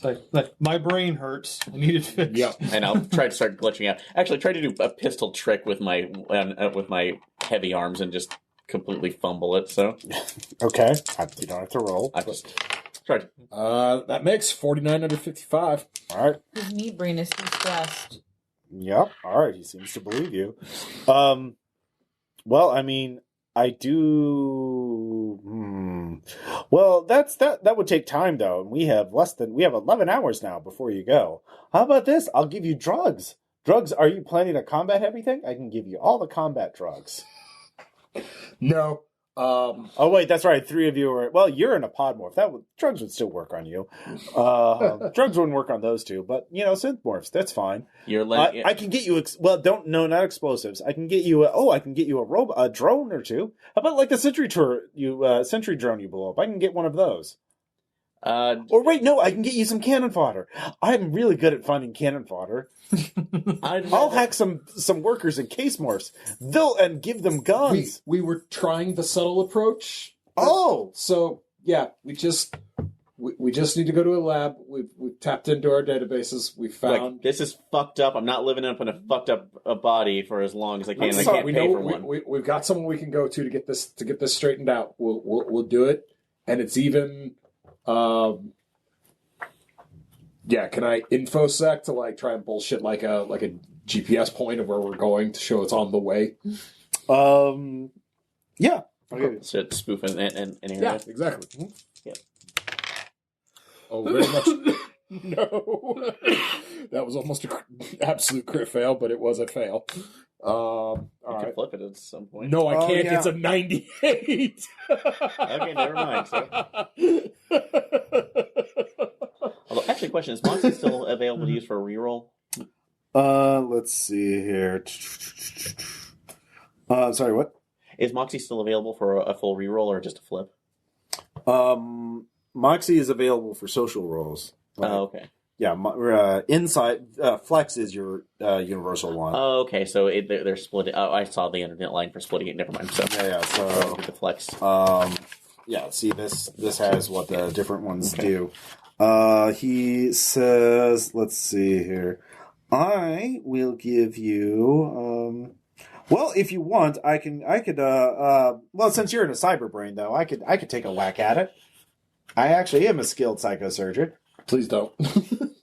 Like my brain hurts. I need it fixed. Yeah. And I'll try to start glitching out. Actually, try to do a pistol trick with my heavy arms and just completely fumble it. So okay, you don't have to roll. I just tried. That makes 49 under 55. All right. His meat brain is too stressed. Yep. All right. He seems to believe you. Well, I mean, I do. Well, that would take time though, and we have 11 hours now before you go. How about this? I'll give you drugs. Drugs. Are you planning to combat everything? I can give you all the combat drugs. No. Oh wait, that's right. 3 of you are. Well, you're in a podmorph. Drugs would still work on you. Drugs wouldn't work on those two, but synth morphs. That's fine. I can get you. Not explosives. I can get you. I can get you a drone or two. How about like the sentry drone you blow up? I can get one of those. Or wait, no, I can get you some cannon fodder. I'm really good at finding cannon fodder. I'll hack some workers in case morphs. And give them guns. We were trying the subtle approach. Oh, so yeah, we just need to go to a lab. We've tapped into our databases. We found this is fucked up. I'm not living up in a fucked up body for as long as I can. I can't pay for one. We've got someone we can go to get this straightened out. We'll do it, and it's even. Can I infosec to try and bullshit like a GPS point of where we're going to show it's on the way? Yeah. Okay. So it's spoof and yeah, exactly. Mm-hmm. Yeah. Oh, very much. No, that was almost an absolute crit fail, but it was a fail. You can flip it at some point. No, I can't. Yeah. It's a 98. Okay, never mind. Although, actually, question is Moxie still available to use for a reroll? Let's see here. Sorry, what? Is Moxie still available for a full reroll or just a flip? Moxie is available for social rolls. Okay. Yeah, inside Flex is your universal one. Oh, okay. So they're split. Oh, I saw the internet line for splitting it. Never mind. So yeah. So the Flex. See this has what the different ones do. He says, let's see here. I will give you. Well, if you want, I could. Well, since you're in a cyber brain, though, I could take a whack at it. I actually am a skilled psychosurgeon. Please don't.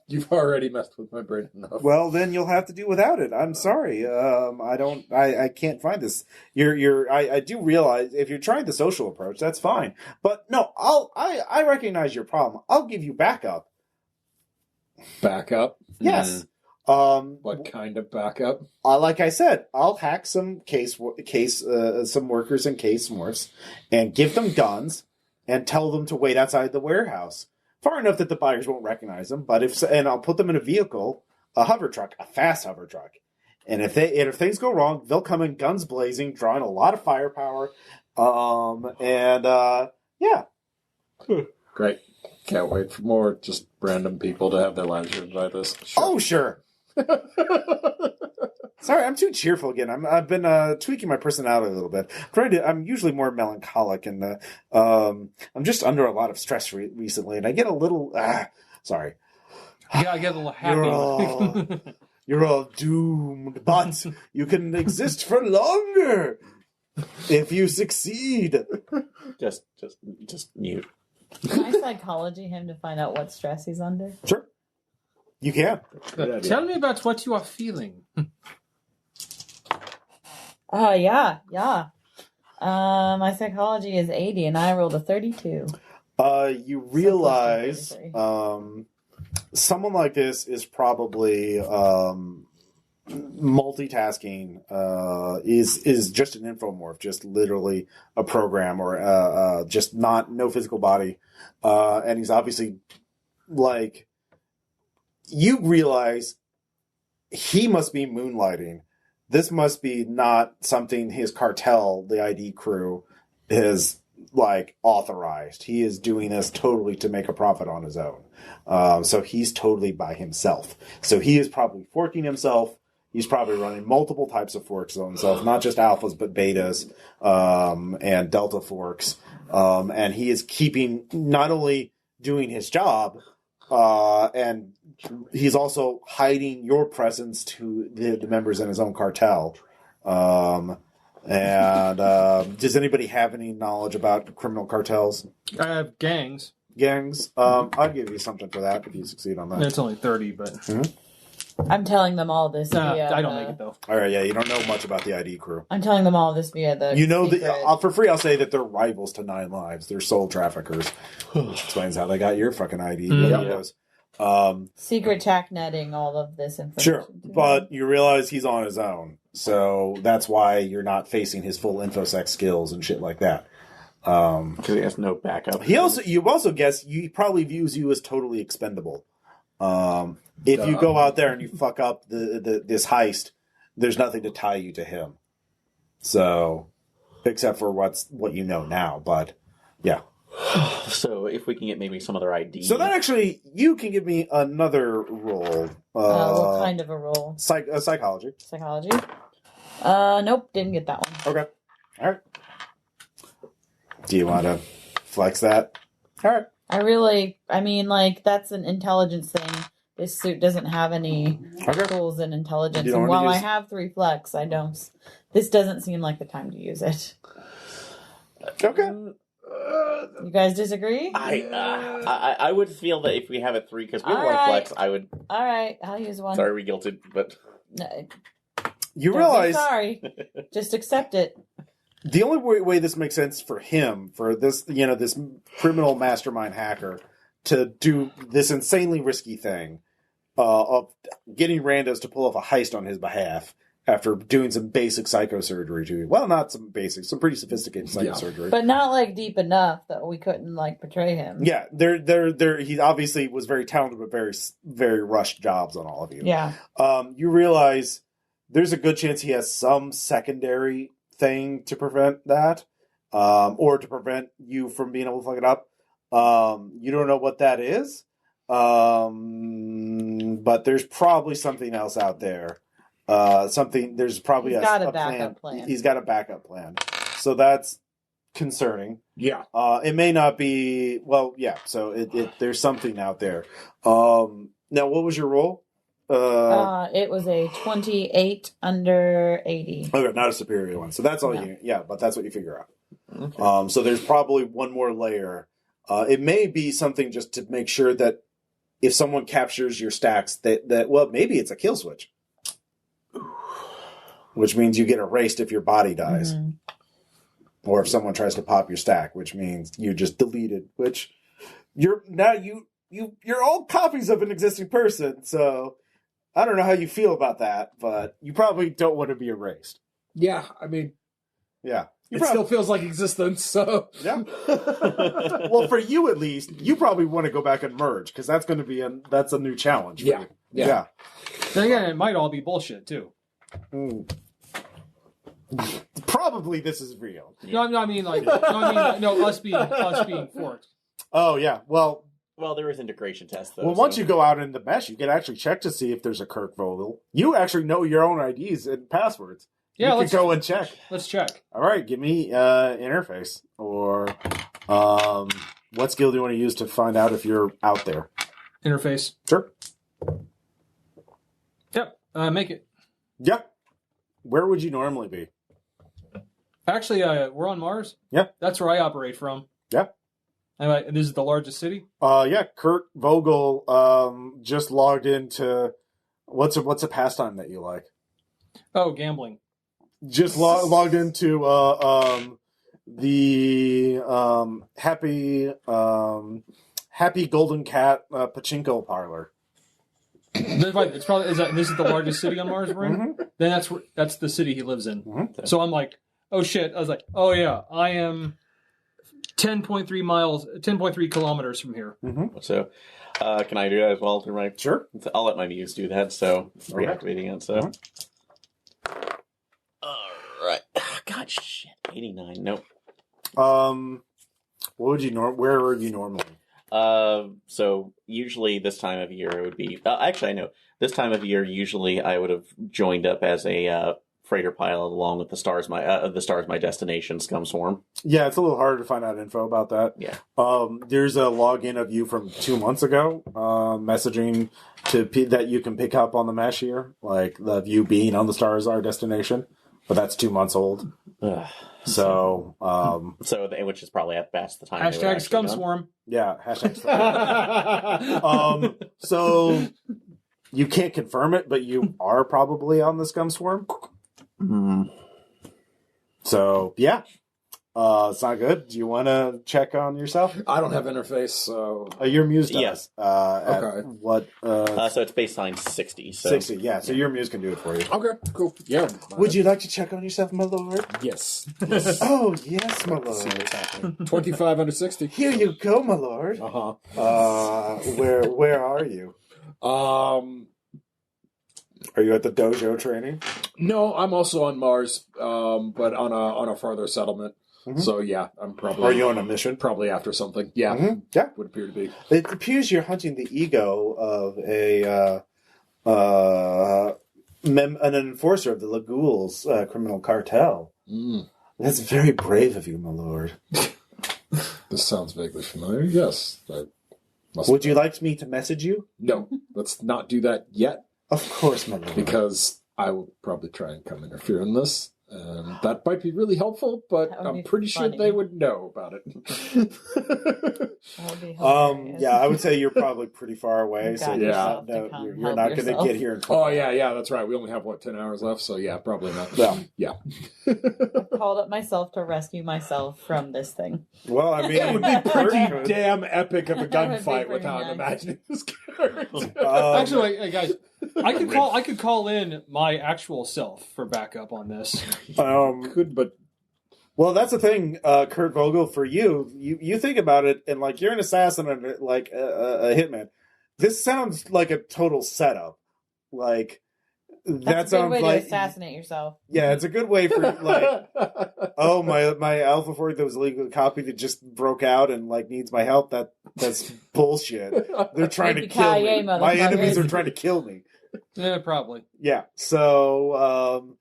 You've already messed with my brain enough. Well, then you'll have to do without it. I'm sorry. I can't find this. I do realize if you're trying the social approach, that's fine. But no, I recognize your problem. I'll give you backup. Backup? Yes. What kind of backup? Like I said, I'll hack some some workers in case morphs and give them guns and tell them to wait outside the warehouse. Far enough that the buyers won't recognize them, and I'll put them in a vehicle, a hover truck, a fast hover truck. And if things go wrong, they'll come in guns blazing, drawing a lot of firepower. Yeah. Great. Can't wait for more just random people to have their lives ruined by this. Sure. Oh, sure. Sorry, I'm too cheerful again. I've been tweaking my personality a little bit. I'm usually more melancholic, and I'm just under a lot of stress recently, and I get a little. Sorry. Yeah, I get a little happy. You're all doomed, but you can exist for longer if you succeed. Just mute. Can I psychology him to find out what stress he's under? Sure. You can. Tell me about what you are feeling. Yeah. My psychology is 80 and I rolled a 32. You realize someone like this is probably multitasking, is just an infomorph, just literally a program or just no physical body. And he's obviously like, you realize he must be moonlighting. This must be not something his cartel, the ID crew, is like authorized. He is doing this totally to make a profit on his own. So he's totally by himself. So he is probably forking himself. He's probably running multiple types of forks on himself, not just alphas, but betas, and delta forks. And he is not only doing his job, and he's also hiding your presence to the members in his own cartel. Does anybody have any knowledge about criminal cartels? I have gangs. I'll give you something for that if you succeed on that. It's only 30, but... Mm-hmm. I'm telling them all this via I don't make it, though. All right, yeah, you don't know much about the ID crew. I'm telling them all this via the for free, I'll say that they're rivals to 9 Lives. They're soul traffickers, which explains how they got your fucking ID. secret track netting all of this information. Sure, but you realize he's on his own, so that's why you're not facing his full infosec skills and shit like that. Because he has no backup. You also guess he probably views you as totally expendable. If you go out there and you fuck up this heist, there's nothing to tie you to him. So, except for what you know now, but yeah. So if we can get maybe some other ID. So that actually, you can give me another roll. What kind of a roll? Psychology. Psychology? Nope, didn't get that one. Okay. All right. Do you want to flex that? All right. That's an intelligence thing. This suit doesn't have any tools in intelligence. And while I have 3 flex, this doesn't seem like the time to use it. Okay. You guys disagree? I would feel that if we have a 3, because we have All 1 right. flex, I would... All right, I'll use 1. Sorry, we guilted, but... No, You don't realize... be sorry. Just accept it. The only way this makes sense for him, for this, this criminal mastermind hacker, to do this insanely risky thing of getting randos to pull off a heist on his behalf after doing some basic psychosurgery to you. Well, not some basic, some pretty sophisticated psychosurgery. But not deep enough that we couldn't betray him. Yeah, he obviously was very talented, but very, very rushed jobs on all of you. Yeah. You realize there's a good chance he has some secondary thing to prevent that, or to prevent you from being able to fuck it up. You don't know what that is, but there's probably something else out there. There's probably He's got a backup plan. He's got a backup plan, so that's concerning. Yeah. It may not be. Well, yeah. So there's something out there. Now, what was your roll? It was a 28 under 80. Okay, not a superior one. So that's all but that's what you figure out. Okay. So there's probably one more layer. It may be something just to make sure that if someone captures your stacks, that well, maybe it's a kill switch. Which means you get erased if your body dies. Mm-hmm. Or if someone tries to pop your stack, which means you're just deleted, which you're all copies of an existing person, so I don't know how you feel about that, but you probably don't want to be erased. Yeah, I mean, Yeah. still feels like existence, so... Yeah. Well, for you at least, you probably want to go back and merge, because that's going to be that's a new challenge for you. Yeah. Then again, it might all be bullshit too. Mm. Probably this is real. No, I mean us being forked. Oh, yeah. Well, there is integration tests, though. Well, once you go out in the mesh, you can actually check to see if there's a Kurt Vogel. You actually know your own IDs and passwords. Yeah, you can go and check. Let's check. All right, give me interface. Or what skill do you want to use to find out if you're out there? Interface. Sure. Yep. Make it. Yeah. Where would you normally be? Actually, we're on Mars. Yeah. That's where I operate from. Yeah. Anyway, this is the largest city. Yeah. Kurt Vogel just logged into what's a pastime that you like? Oh, gambling. Just logged into the happy golden cat pachinko parlor. It's probably this is the largest city on Mars we're in. Mm-hmm. Then that's the city he lives in. Mm-hmm. So I'm like, oh shit! I was like, oh yeah, I am 10.3 kilometers from here. Mm-hmm. So, can I do that as well? Sure. I'll let my muse do that. So reactivating it. So. All right. God, shit. 89. Nope. What would you where are you normally? So usually this time of year it would be. Actually, I know this time of year. Usually, I would have joined up as a freighter pilot along with the stars. My destination, Scum Swarm. Yeah, it's a little harder to find out info about that. Yeah. There's a login of you from 2 months ago, messaging that you can pick up on the mesh here, like the you being on the stars our destination, but that's 2 months old. So, which is probably at best the time. Hashtag Scum Swarm. Yeah, hashtag. So you can't confirm it, but you are probably on the Scum Swarm. Mm. So yeah, it's not good. Do you want to check on yourself? I don't have interface, so... Your muse does. Yes. Okay. What? So it's baseline 60. So. 60. Yeah. So your muse can do it for you. Okay, cool. Yeah. Would you like to check on yourself, my lord? Yes. Oh yes, my Let's see lord. what's happening. 25 under 60. Here you go, my lord. Uh-huh. Where are you? Are you at the dojo training? No, I'm also on Mars, but on a farther settlement. Mm-hmm. So yeah, I'm probably... Are you on a mission? Probably after something. Yeah. Mm-hmm. Yeah. Would appear to be. It appears you're hunting the ego of an enforcer of the Lagoul's criminal cartel. Mm. That's very brave of you, my lord. This sounds vaguely familiar. Yes. Would you like me to message you? No, let's not do that yet. Of course, my lord. Because I will probably try and come interfere in this. That might be really helpful, but I'm pretty sure they would know about it. That would be hilarious. Yeah, I would say you're probably pretty far away, so got you're yourself not, to come you're help not going to yourself. get here in 12 Oh, yeah, that's right. We only have, 10 hours left, so yeah, probably not. Yeah. Yeah. I called up myself to rescue myself from this thing. Well, I mean, It would be pretty Kurt- damn epic of a That would be gunfight with pretty how I'm nice. imagining this character. Actually, hey, guys, I could call in my actual self for backup on this. Could, but Well, that's the thing, Kurt Vogel. For you think about it, and like you're an assassin and like a hitman. This sounds like a total setup. Like That's that a good sounds way like to assassinate yourself. yeah, it's a good way for like oh my Alpha 4 that was illegally copied that just broke out and like needs my help. That's bullshit. They're trying to kill me. Yippee-ki-yay, My enemies motherfuckers. are trying to kill me. Yeah, probably. Yeah. So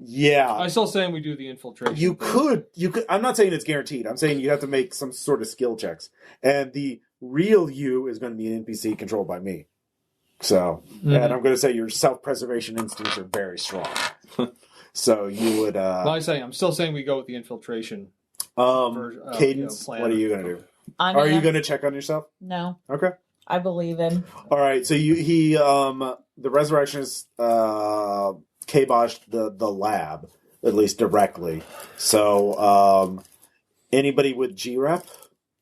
yeah. I'm still saying we do the infiltration. You thing. could. I'm not saying it's guaranteed. I'm saying you have to make some sort of skill checks, and the real you is going to be an NPC controlled by me. So, and I'm going to say your self-preservation instincts are very strong. So you would. I'm still saying we go with the infiltration. Cadence. plan. What are you going to do? I'm Are gonna- you going to check on yourself? No. Okay. I believe him. All right, so the Resurrectionist kiboshed the lab, at least directly. So, anybody with G-Rep?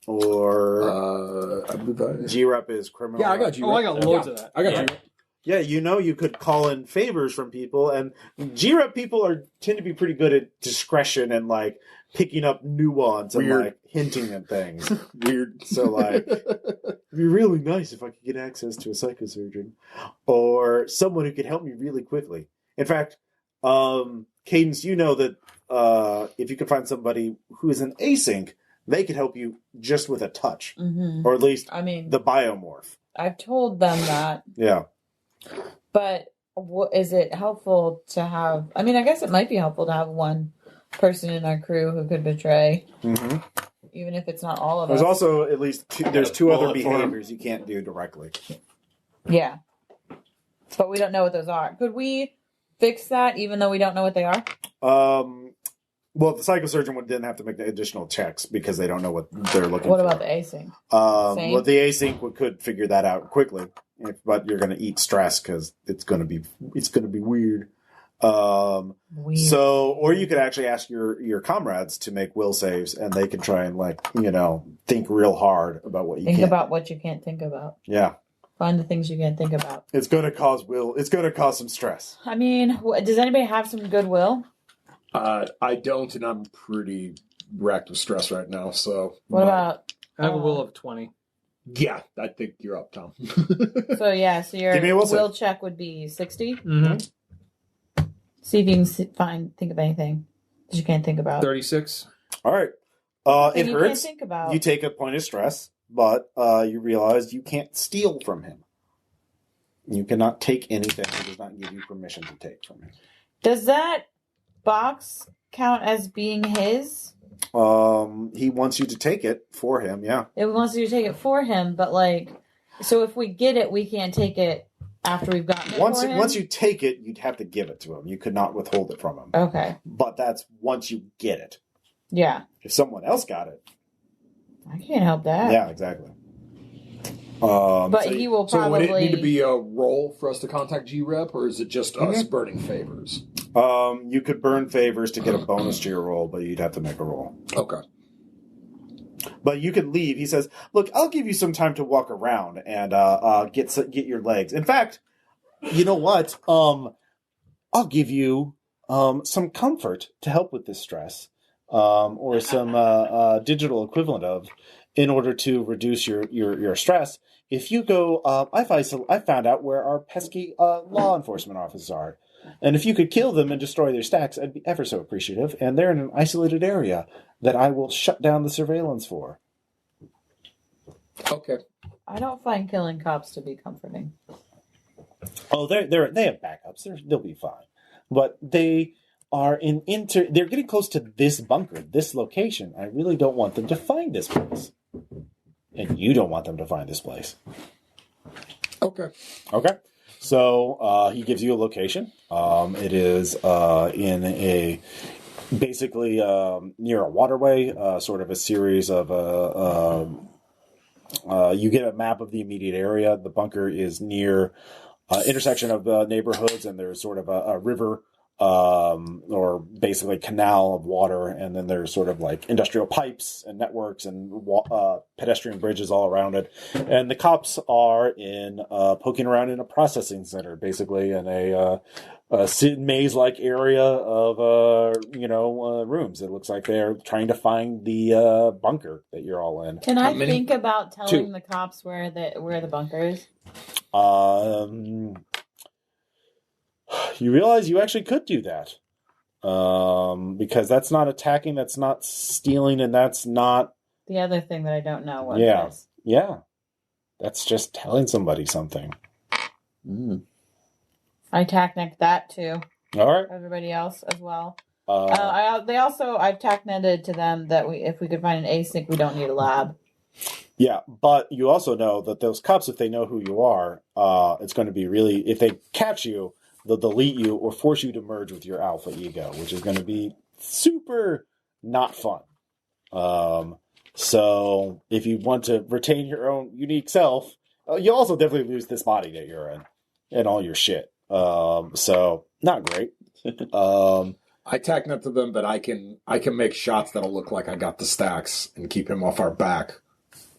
Or I believe that. G-Rep is criminal. Yeah, I got G-Rep. Oh, I got loads of that. I got Yeah. G-Rep. Yeah, you could call in favors from people, and G-Rep people tend to be pretty good at discretion and like picking up nuance and Weird. like hinting at things. Weird. So like, it'd be really nice if I could get access to a psychosurgeon or someone who could help me really quickly. In fact, Cadence, you know that if you could find somebody who is an async, they could help you just with a touch, or at least I mean, the biomorph. I've told them that, Yeah. but is it helpful to have? I mean, I guess it might be helpful to have one person in our crew who could betray, Mm-hmm. even if it's not all of There's us. also at least there's two other Bullet for him. behaviors you can't do directly. Yeah, but we don't know what those are. Could we fix that, even though we don't know what they are? Well, the psychosurgeon didn't have to make the additional checks because they don't know what they're looking What for. about the async? Same? Well, the async could figure that out quickly, but you're going to eat stress because it's going to be weird. Weird. So, or you could actually ask your comrades to make will saves, and they can try and think real hard about what you Think can't. about what you can't think about. Yeah, Find the things you can't think about. it's going to cause It's going to cause some stress. I mean, does anybody have some goodwill? I don't, and I'm pretty racked with stress right now. So What about? I have a will of 20. Yeah, I think you're up, Tom. So your Give me a will will save. check would be 60. Mm-hmm. See if you can think of anything that you can't think about. 36. All right, Anything it you can't hurts. think about. You take a point of stress, but you realize you can't steal from him. You cannot take anything he does not give you permission to take from him. Does that box count as being his? He wants you to take it for him, yeah. It wants you to take it for him, but so if we get it, we can't take it after we've gotten it Once for him? once you take it, you'd have to give it to him. You could not withhold it from him. Okay. But that's once you get it. Yeah. If someone else got it, I can't help that. yeah, exactly. But so he will So would probably... it need to be a roll for us to contact G-Rep, or is it just us burning favors? you could burn favors to get a bonus to your roll, but you'd have to make a roll. Okay. But you can leave. He says, "Look, I'll give you some time to walk around and get your legs. In fact, you know what? I'll give you some comfort to help with this stress, or some digital equivalent of, in order to reduce your stress. If you go, I found out where our pesky law enforcement officers are. And if you could kill them and destroy their stacks, I'd be ever so appreciative. And they're in an isolated area that I will shut down the surveillance for." Okay. I don't find killing cops to be comforting. Oh, they have backups. They'll be fine. But they are they're getting close to this bunker, this location. I really don't want them to find this place. And you don't want them to find this place. Okay. Okay. So he gives you a location. It is in a basically near a waterway, sort of a series of you get a map of the immediate area. The bunker is near intersection of neighborhoods, and there's sort of a river or basically canal of water, and then there's sort of like industrial pipes and networks and pedestrian bridges all around it. And the cops are poking around in a processing center, basically in a maze-like area of rooms. It looks like they're trying to find the bunker that you're all in. Can I many? think about telling Two. the cops where the bunker is? You realize you actually could do that. Because that's not attacking, that's not stealing, and that's not... The other thing that I don't know what Yeah. it is. Yeah. That's just telling somebody something. I tacknecked that too. All right. Everybody else as well. Uh, I've tacknetted to them that if we could find an async, we don't need a lab. yeah, but you also know that those cops, if they know who you are, it's going to be really... If they catch you, they'll delete you or force you to merge with your alpha ego, which is going to be super not fun. So if you want to retain your own unique self You also definitely lose this body that you're in and all your shit. So not great. I tack net to them that I can make shots that'll look like I got the stacks and keep him off our back.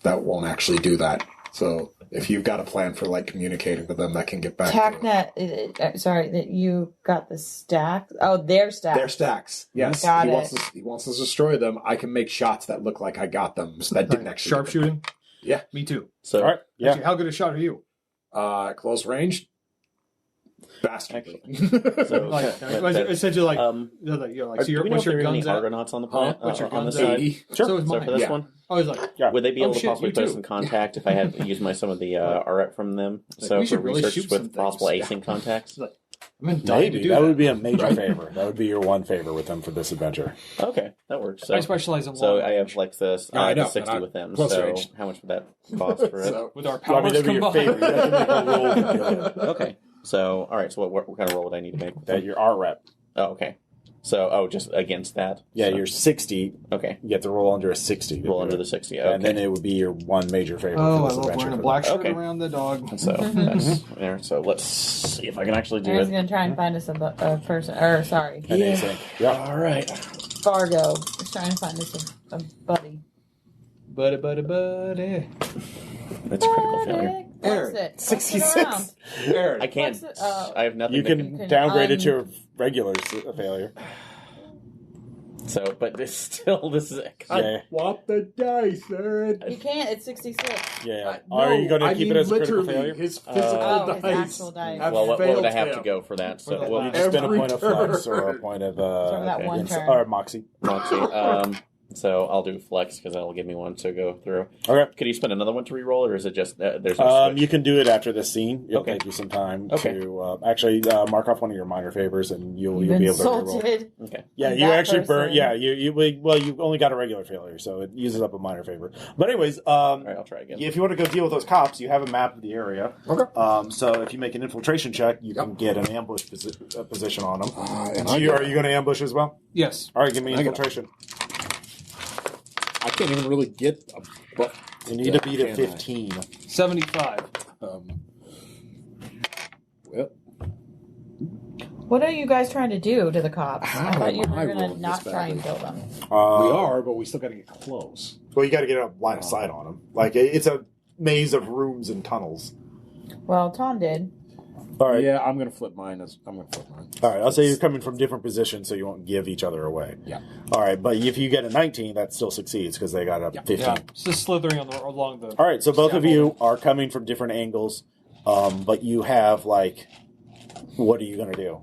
That won't actually do that. So if you've got a plan for like communicating with them, that can get back. TACnet, sorry, that you got the stacks. Oh, their stacks. Their stacks. Yes. He wants to destroy them. I can make shots that look like I got them. So that didn't actually. Sharpshooting? Yeah. Me too. So, all right. Yeah. Actually, how good a shot are you? Close range. Bastard. So, essentially, like, so what's your guns at? Argonauts on the planet? What's your on guns the at? side? Sure. So is So mine. for this one, I was like, would they be able to shit, possibly you put too. us in contact if I had used some of the RP from them? So we for should really research shoot some with possible things. async contacts. Maybe that would be a major favor. That would be your one favor with them for this adventure. Okay, that works. So, I specialize in so long I have range. like this. No, I I know, have 60 and with them. close So range. how much would that cost for it? So, With our Well, I mean, powers that'd be your combined. favor. You have to make a roll to do it. Okay. So all right. So what kind of roll would I need to make? That your R rep. Oh, okay. So just against that. Yeah, So- you're 60. okay. You have to roll under a 60. to Roll do under it. the 60. Okay. And then it would be your one major favor Oh, for I this love adventure. wearing a for black shirt Okay. around the dog. So that's there. So let's see if I can actually do Aaron's it. gonna try and find us a person. Or sorry, them. And async. Yeah. All right. Fargo is trying to find us a buddy. Buddy. That's a critical failure. Flex it. Flex it 66. around. Aaron. I can't. Flex it, I have nothing. You that can can downgrade it to a regular failure. So, but this is. Yeah. Swap the dice, Aaron. You can't. It's 66. Yeah. No, Are you going to I keep mean it as a critical literally, failure? His physical Oh, his dice. actual dice. have Well, what would I failed have to him. go for that? So, For well, the you You just spend a Every point of flex or a turn. point of for that one turn. or moxie. Moxie. So I'll do flex because that'll give me one to go through. Okay. Could you spend another one to reroll, or is it just there's no switch? You can do it after this scene. It'll Okay. take you some time Okay. to actually mark off one of your minor favors, and you'll You've be able to reroll. insulted. Okay. Yeah, That you actually burn. person. Yeah, you only got a regular failure, so it uses up a minor favor. But anyways, All right, I'll try again. if you want to go deal with those cops, you have a map of the area. Okay. So if you make an infiltration check, you can get an ambush position on them. And Are you going to ambush as well? Yes. All right, give me I got it. infiltration. I can't even really get a buff. You need to beat a Can I? 15. 75. Well, What are you guys trying to do to the cops? How I thought you am I were going to rolling not this try and badly? kill them. we are, but we still got to get close. Well, you got to get a line of sight on them. Like it's a maze of rooms and tunnels. Well, Tom did. All right. Yeah, I'm gonna flip mine. All right. I'll say you're coming from different positions, so you won't give each other away. Yeah. All right, but if you get a 19, that still succeeds because they got a 15. Yeah. It's just slithering along the. All right, so both of you are coming from different angles, but you have what are you going to do?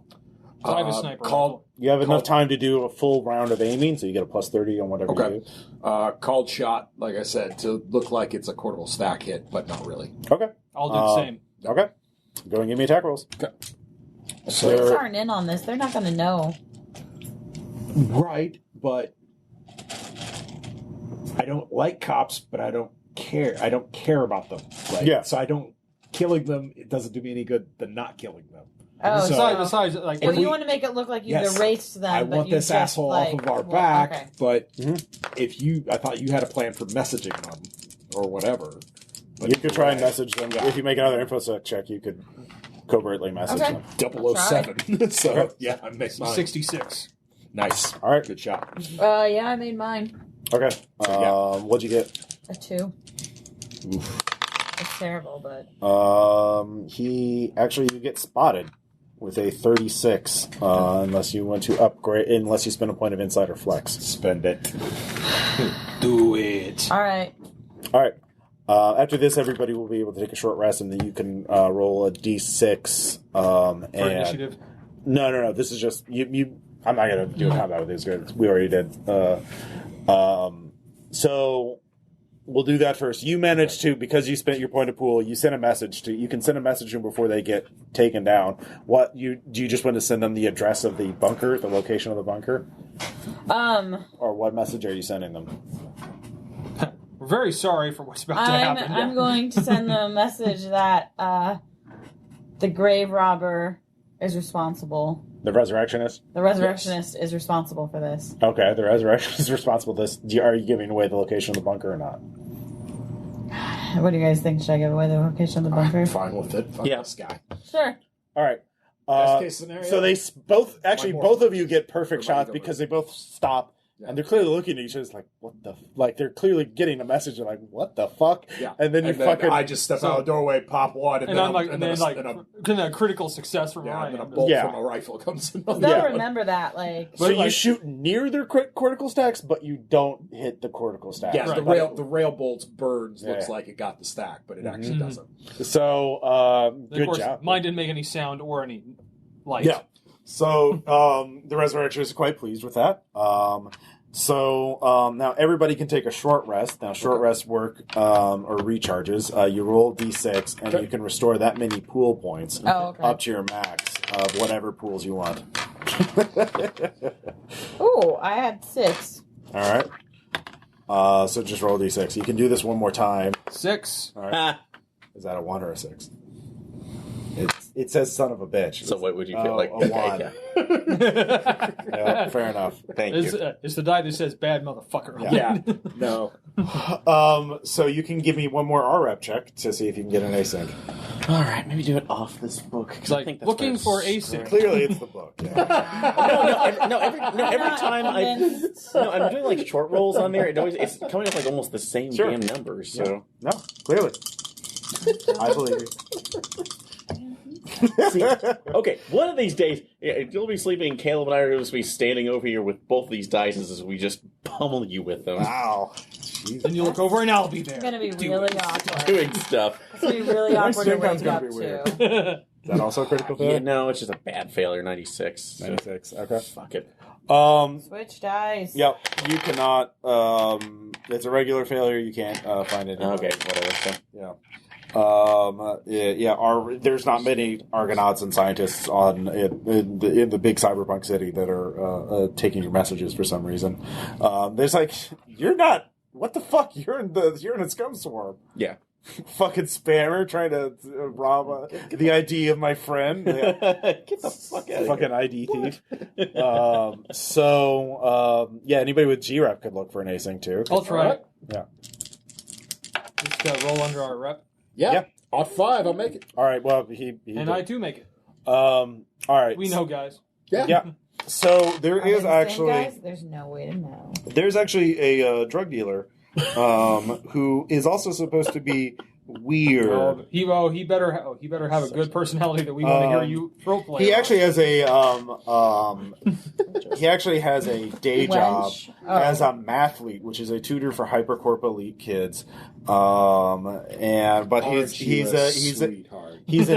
I have a sniper Called You have enough time to do a full round of aiming, so you get a plus 30 on whatever Okay. you do. called shot, like I said, to look like it's a quartable stack hit, but not really. Okay. I'll do the same. Okay. Go and give me attack rolls. Police So, aren't in on this. They're not going to know. Right, but I don't like cops, but I don't care. I don't care about them. Right? Yeah. So I don't killing them. It doesn't do me any good than not killing them. Oh, So- Besides, like, Well, If you we- want to make it look like you've Yes. erased them. I but want you this just, asshole off of our well, back, okay. but Mhm. I thought you had a plan for messaging them or whatever. But you could try and right. message them. Yeah. If you make another info check, you could covertly message Okay. them. 007. So Okay. yeah, I made mine. 66. Nice. All right. Good shot. Yeah, I made mine. Okay. yeah. What'd you get? A 2. Oof. It's terrible, but You get spotted with a 36, unless you want to upgrade, unless you spend a point of insight or flex. Spend it. Do it. all right. All right. After this, everybody will be able to take a short rest, and then you can roll a d6. For initiative. No. This is just you. I'm not gonna do a combat with these guys. We already did. So we'll do that first. You managed to, because you spent your point of pool. You sent a message to. You can send a message to them before they get taken down. Do you just want to send them the address of the bunker, the location of the bunker, or what message are you sending them? We're very sorry for what's about to happen. I'm going to send them a message that the grave robber is responsible. The Resurrectionist? The Resurrectionist is responsible for this. Okay, the Resurrectionist is responsible for this. Are you giving away the location of the bunker or not? What do you guys think? Should I give away the location of the bunker? I'm fine with it. Fuck Yeah. this guy. Sure. All right. Best case scenario. So they both of you get perfect Or shots might because they both stop. Yeah. And they're clearly looking at each other like, what the... Like, they're clearly getting a message. They're like, what the fuck? Yeah. And then I just step out the doorway, pop one, and And then I'm a critical success from yeah, and Ryan. then a bolt Yeah. from a rifle comes in. They'll Yeah. remember that, like... So But, you like- shoot near their cortical stacks, but you don't hit the cortical stacks. Yeah, Right. the rail bolts burns Yeah, looks yeah. like it got the stack, but it actually Mhm. doesn't. So, Of good course, job. mine didn't make any sound or any light. Yeah. So, the Resurrectionist is quite pleased with that. Now everybody can take a short rest. Now, short rests work, or recharges. You roll D6, and you can restore that many pool points up to your max of whatever pools you want. Oh, I had 6. All right. So just roll D6. You can do this one more time. 6. All right. Is that a 1 or a 6? It says son of a bitch. So what would you feel like? A 1. Yeah, fair enough. Thank you. It's the die that says bad motherfucker. Yeah. No. So you can give me one more RREP check to see if you can get an async. All right, maybe do it off this book. 'cause It's I like think that's looking where for it's- async. Clearly, it's the book. Yeah. Every time I'm doing like short rolls on there. It's coming up like almost the same Sure. damn numbers. So No, clearly. I believe you. See, okay, one of these days you'll be sleeping, and Caleb and I are going to be standing over here with both these dice as we just pummel you with them, Wow. Then you look over and I'll be there. It's going to be really awkward. doing stuff. It's going to be really awkward to synchron's wake gonna up be weird. to. Is that also a critical Yeah, failure? no, it's just a bad failure. 96. 96. Okay. Fuck it. Switch dice. Yep. You cannot. It's a regular failure. You can't find it. Okay, whatever. So. Yeah. There's not many Argonauts and scientists in the big cyberpunk city that are taking your messages for some reason. There's like, you're not. What the fuck? You're in a scum swarm. Yeah. Fucking spammer trying to rob the ID of my friend. Yeah. Get the fuck out of Fucking here. ID thief. Anybody with G-Rep could look for an async too. I'll try it. Yeah. Just roll under our rep. Yeah. Odd 5, I'll make it. All right. Well, he And did. I too make it. All right. We know, guys. Yeah. Yeah. So there Are they is the same actually guys? There's no way to know. there's actually a drug dealer who is also supposed to be weird. He better have a good personality that we want to hear you throw play. He on. actually has a day job Wench. as a mathlete, which is a tutor for hypercorp elite kids. But he's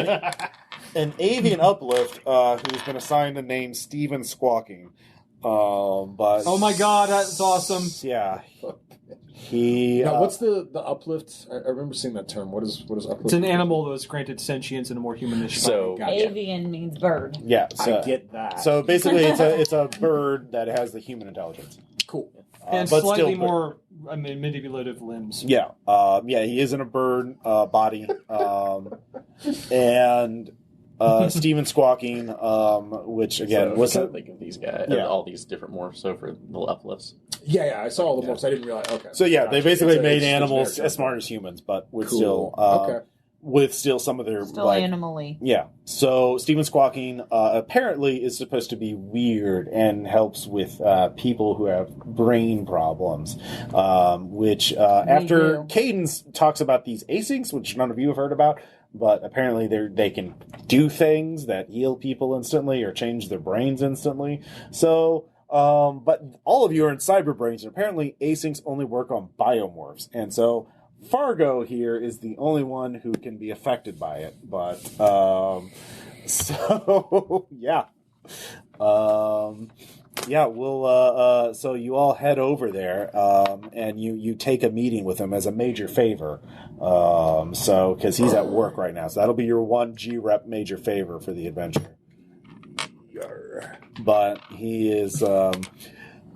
an avian uplift who's been assigned the name Steven Squawking. But Oh my god, that's awesome. yeah, he. Now, what's the uplift? I remember seeing that term. What is uplift? It's an animal that was granted sentience and a more humanish. So, Gotcha. Avian means bird. Yeah, I get that. So basically, it's a bird that has the human intelligence. Cool. and but slightly still, more manipulative limbs. Yeah, he is in a bird body, and Steven Squawking, which again so was I think of these guys, Yeah. all these different morphs over the uplifts. Yeah, I saw all the morphs. I didn't realize. Okay. so yeah, they Gotcha. basically It's a- made it's just a animals generic as smart as humans, but with Cool. Okay. still some of their Still like, animally. yeah. So Steven Squawking apparently is supposed to be weird and helps with people who have brain problems. Which after do. Cadence talks about these asyncs, which none of you have heard about, but apparently they can do things that heal people instantly or change their brains instantly. So. But all of you are in cyber brains, and apparently asyncs only work on biomorphs, and so Fargo here is the only one who can be affected by it. But so yeah, we'll so you all head over there, and you take a meeting with him as a major favor. So because he's at work right now, so that'll be your 1 G-Rep major favor for the adventure. But he is, the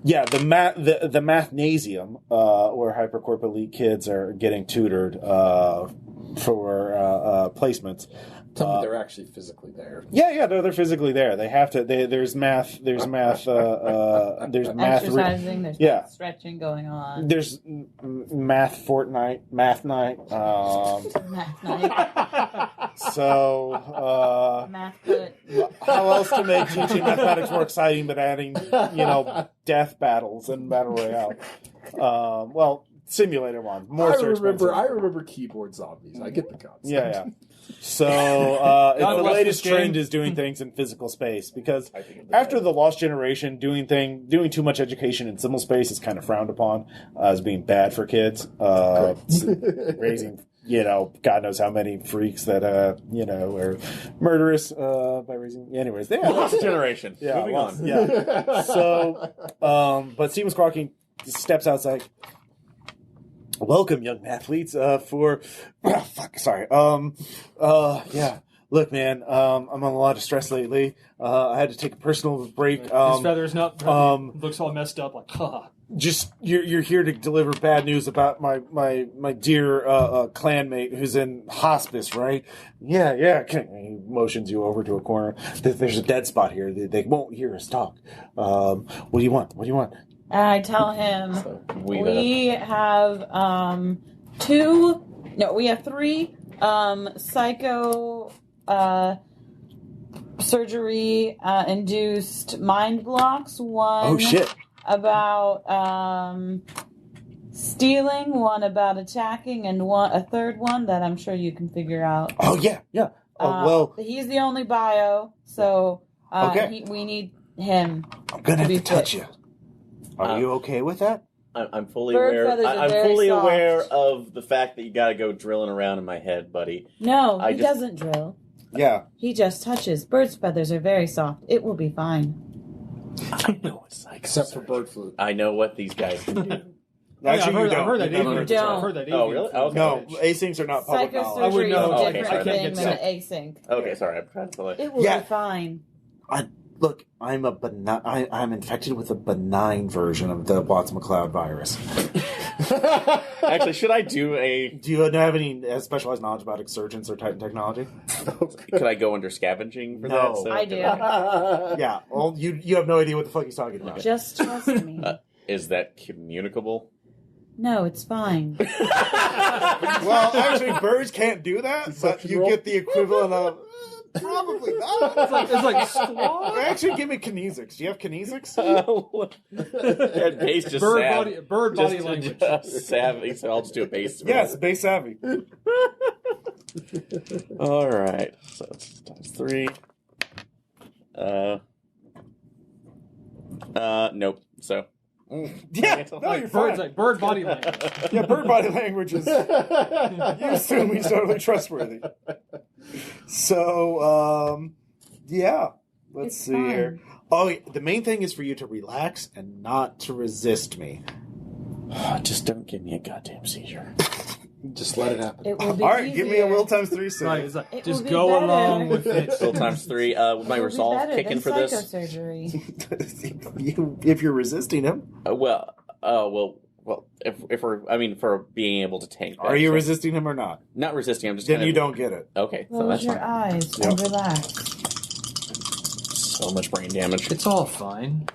mathnasium, where hypercorp elite kids are getting tutored, placements. Tell me they're actually physically there. Yeah, no, they're physically there. They have to. There's math. There's math. There's math. Exercising. There's math stretching going on. There's math fortnight, math night. Math night. So, math put. how else to make teaching mathematics more exciting than adding, death battles and battle royale? Well, simulated ones. More. I remember keyboard zombies. I get the concept. Yeah. So the latest trend is doing things in physical space, because after the Lost Generation, doing too much education in simple space is kind of frowned upon as being bad for kids. Raising, God knows how many freaks that are murderous by raising. Anyways, Lost Generation. Yeah, moving on. Yeah. So, but Steven Squawking steps outside. Welcome, young athletes, yeah. Look, man, I'm on a lot of stress lately. I had to take a personal break. His feather's not looks all messed up, like, Just, you're here to deliver bad news about my dear clanmate who's in hospice, right? Yeah. He motions you over to a corner. There's a dead spot here. They won't hear us talk. What do you want? I tell him we have three psycho surgery induced mind blocks. One Oh shit. About stealing, one about attacking, and a third one that I'm sure you can figure out. Oh yeah. Well, he's the only bio, so okay. we need him. I'm gonna have to touch fit. you. Are you okay with that? I'm fully Bird aware. feathers are I'm very fully soft. aware of the fact that you got to go drilling around in my head, buddy. No, he doesn't drill. Yeah. He just touches. Bird's feathers are very soft. It will be fine. I know it's like Except for bird flu. I know what these guys can do. Actually, I've heard that. You don't. I've heard that. Oh, really? Okay. No, asyncs are not public knowledge. I would Psychosurgery know. is a Okay, different sorry. thing than an async. Okay, sorry. I'm trying to It will be fine. Look, I'm I'm infected with a benign version of the Watts McCloud virus. Actually, should I do a... Do you have any specialized knowledge about exsurgence or Titan technology? Could I go under scavenging for No. that? So, I do. Yeah. Well, you have no idea what the fuck he's talking about. Just trust me. Is that communicable? No, it's fine. Well, actually, birds can't do that, but you get the equivalent of... Probably not. It's like squaw. Actually, give me kinesics. Do you have kinesics? Base just Bird body language. Just savvy, so I'll just do a base. Yes, base savvy. All right. So it's times 3. Nope. So. Yeah, no, you're fine. Bird body language. Yeah, bird body language is... You assume he's totally trustworthy. So, yeah. Let's see here. Oh, the main thing is for you to relax and not to resist me. Just don't give me a goddamn seizure. Just let it happen. It will be All right, easier. give me a will times 3 save. Right, it's like, It just will be go better. along with it. Still times 3. With my It will be resolve better kicking than for this. psychosurgery. If you're resisting him. Well, if we're, for being able to tank that. Are you so- resisting him or not? Not resisting, I'm just Then kind you of... don't get it. Okay, so Close that's your fine. eyes Yep. and relax. So much brain damage. It's all fine.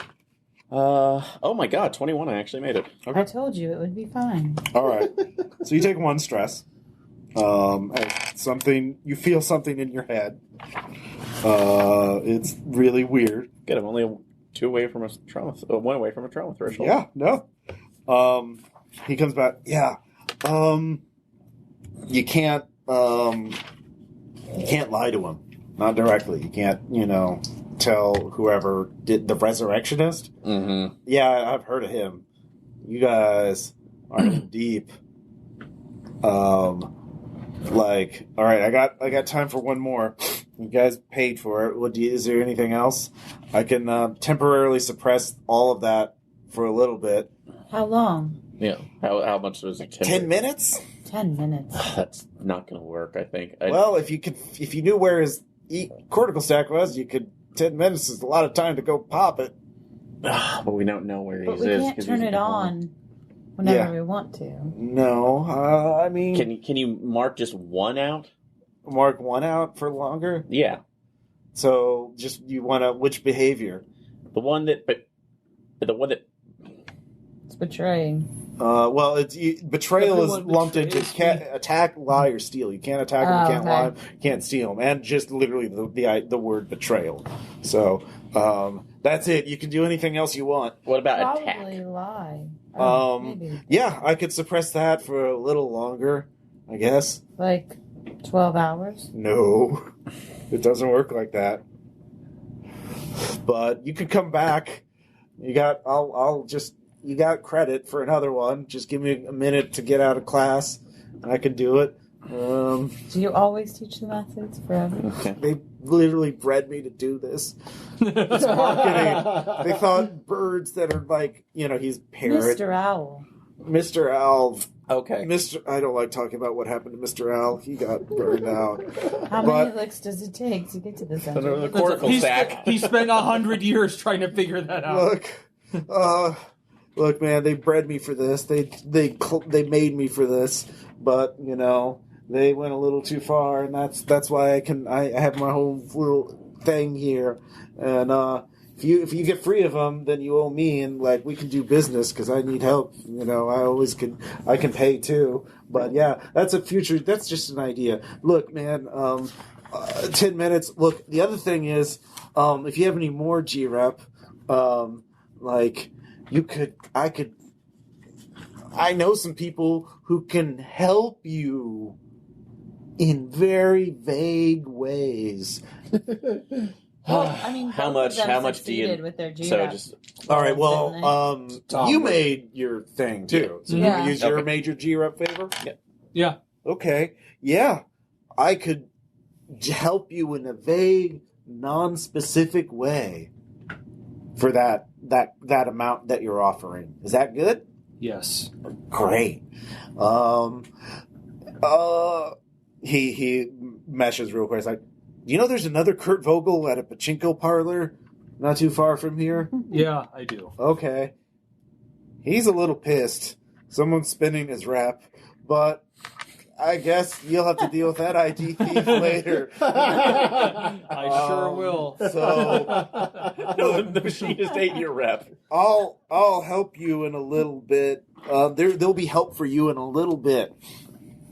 Oh my god, 21, I actually made it. I told you it would be fine. All right. So you take 1 stress. You feel something in your head. It's really weird. Good, I'm only 2 away from a trauma, 1 away from a trauma threshold. Yeah, no. He comes back. Yeah. You can't lie to him. Not directly. You can't, tell whoever did the Resurrectionist. Mm-hmm. Yeah, I've heard of him. You guys are in deep. All right, I got time for 1 more. You guys paid for it. Is there anything else? I can temporarily suppress all of that for a little bit. How long? Yeah. How much was it? 10 minutes? 10 minutes. That's not going to work, I think. Well, if you knew where his cortical stack was, you could. 10 minutes is a lot of time to go pop it. But we don't know where he But is. we can't 'cause turn he's it on. whenever we want to. No, I mean... Can you mark just one out? Mark one out for longer? Yeah. So, just, you want to... Which behavior? The one that... But the one that... It's betraying. Well, betrayal is Everyone lumped into betrays me. attack, lie, or steal. You can't attack them, you can't lie, you can't steal them, and just literally the word betrayal. So that's it. You can do anything else you want. What about Probably attack? lie. Maybe. Yeah, I could suppress that for a little longer, I guess. Like 12 hours? No, it doesn't work like that. But you could come back. You got. You got credit for another one. Just give me a minute to get out of class, and I can do it. Do you always teach the methods forever? Okay. They literally bred me to do this. It's marketing. They thought birds that are like, he's parrot. Mr. Owl. Mr. Owl. Okay. I don't like talking about what happened to Mr. Owl. He got burned out. How many licks does it take to get to the center? The cortical sack. He spent 100 years trying to figure that out. Look, man, they bred me for this. They made me for this, but they went a little too far, and that's why I have my whole little thing here. And if you get free of them, then you owe me, and we can do business because I need help. I can pay too. But yeah, that's just an idea. Look, man, 10 minutes. Look, the other thing is, if you have any more G-Rep, I know some people who can help you in very vague ways. Well, I mean, How both of much? them How much do you? succeeded with their So G-Rep. just All right, Didn't well, Tom, you right? made your thing too. So Yeah. you use your Okay. major G-Rep favor? Yeah. Okay. Yeah. I could help you in a vague, non-specific way for that amount that you're offering. Is that good? Yes. Great. He meshes real quick. He's like, do you know there's another Kurt Vogel at a pachinko parlor not too far from here? Yeah, I do. Okay. He's a little pissed. Someone's spinning his rep, but I guess you'll have to deal with that ID thief later. I sure will. So no, the machinist ate your rep. I'll help you in a little bit. There'll be help for you in a little bit.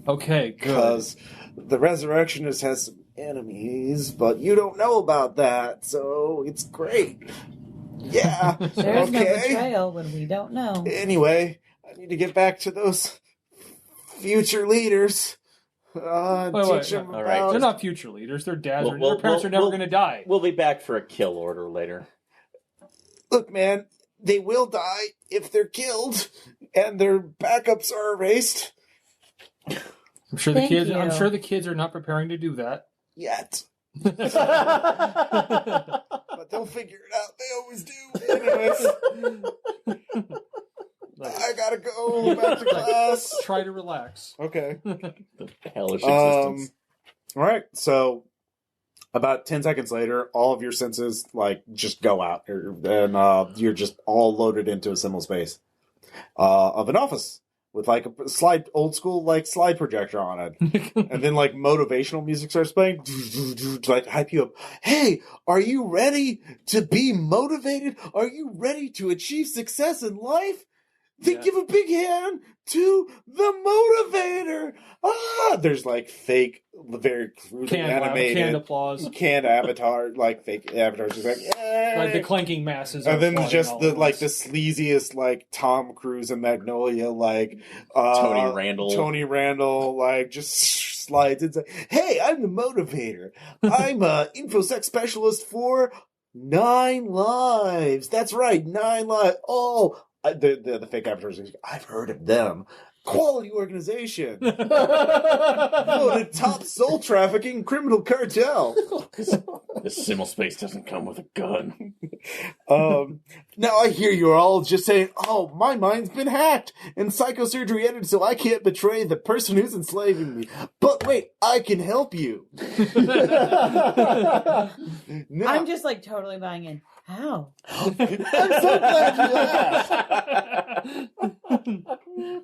Okay, good. Because the Resurrectionist has some enemies, but you don't know about that, so it's great. Yeah. There's no betrayal when we don't know. Anyway, I need to get back to those future leaders. Wait, Teach them all right. about... They're not future leaders. Their dads Well, are. Their parents are never going to die. We'll be back for a kill order later. Look, man, they will die if they're killed, and their backups are erased. I'm sure Thank you. I'm sure the kids are not preparing to do that. Yet. But they'll figure it out. They always do. Anyways, I gotta go back to class. Try to relax. Okay. The hellish existence. All right. So about 10 seconds later, all of your senses just go out, and you're just all loaded into a simple space of an office with a old school slide projector on it, and then motivational music starts playing, to hype you up. Hey, are you ready to be motivated? Are you ready to achieve success in life? Then give a big hand to the motivator. There's fake, very crudely animated, canned applause. canned avatar, fake avatars, just The clanking masses. and are then applauding just all the at once. the sleaziest Tom Cruise and Magnolia Tony Randall, just slides and says, "Hey, I'm the motivator. I'm a infosec specialist for 9 Lives. That's right, 9 Lives. Oh." The fake avatars, I've heard of them. Quality organization. Voted top soul trafficking criminal cartel. This simul space doesn't come with a gun. Now I hear you're all just saying, oh, my mind's been hacked and psychosurgery edited so I can't betray the person who's enslaving me. But wait, I can help you. No. I'm just totally buying in. How? I'm so glad you asked.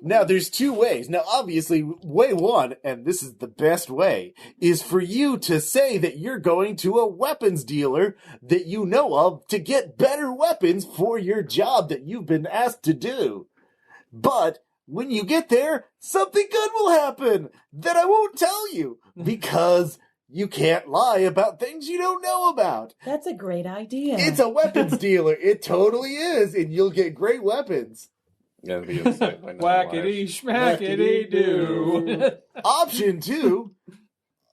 Now, there's two ways. Now, obviously, way one, and this is the best way, is for you to say that you're going to a weapons dealer that you know of to get better weapons for your job that you've been asked to do. But when you get there, something good will happen that I won't tell you because you can't lie about things you don't know about. That's a great idea. It's a weapons dealer. It totally is, and you'll get great weapons. Whackity schmackity doo. Option 2,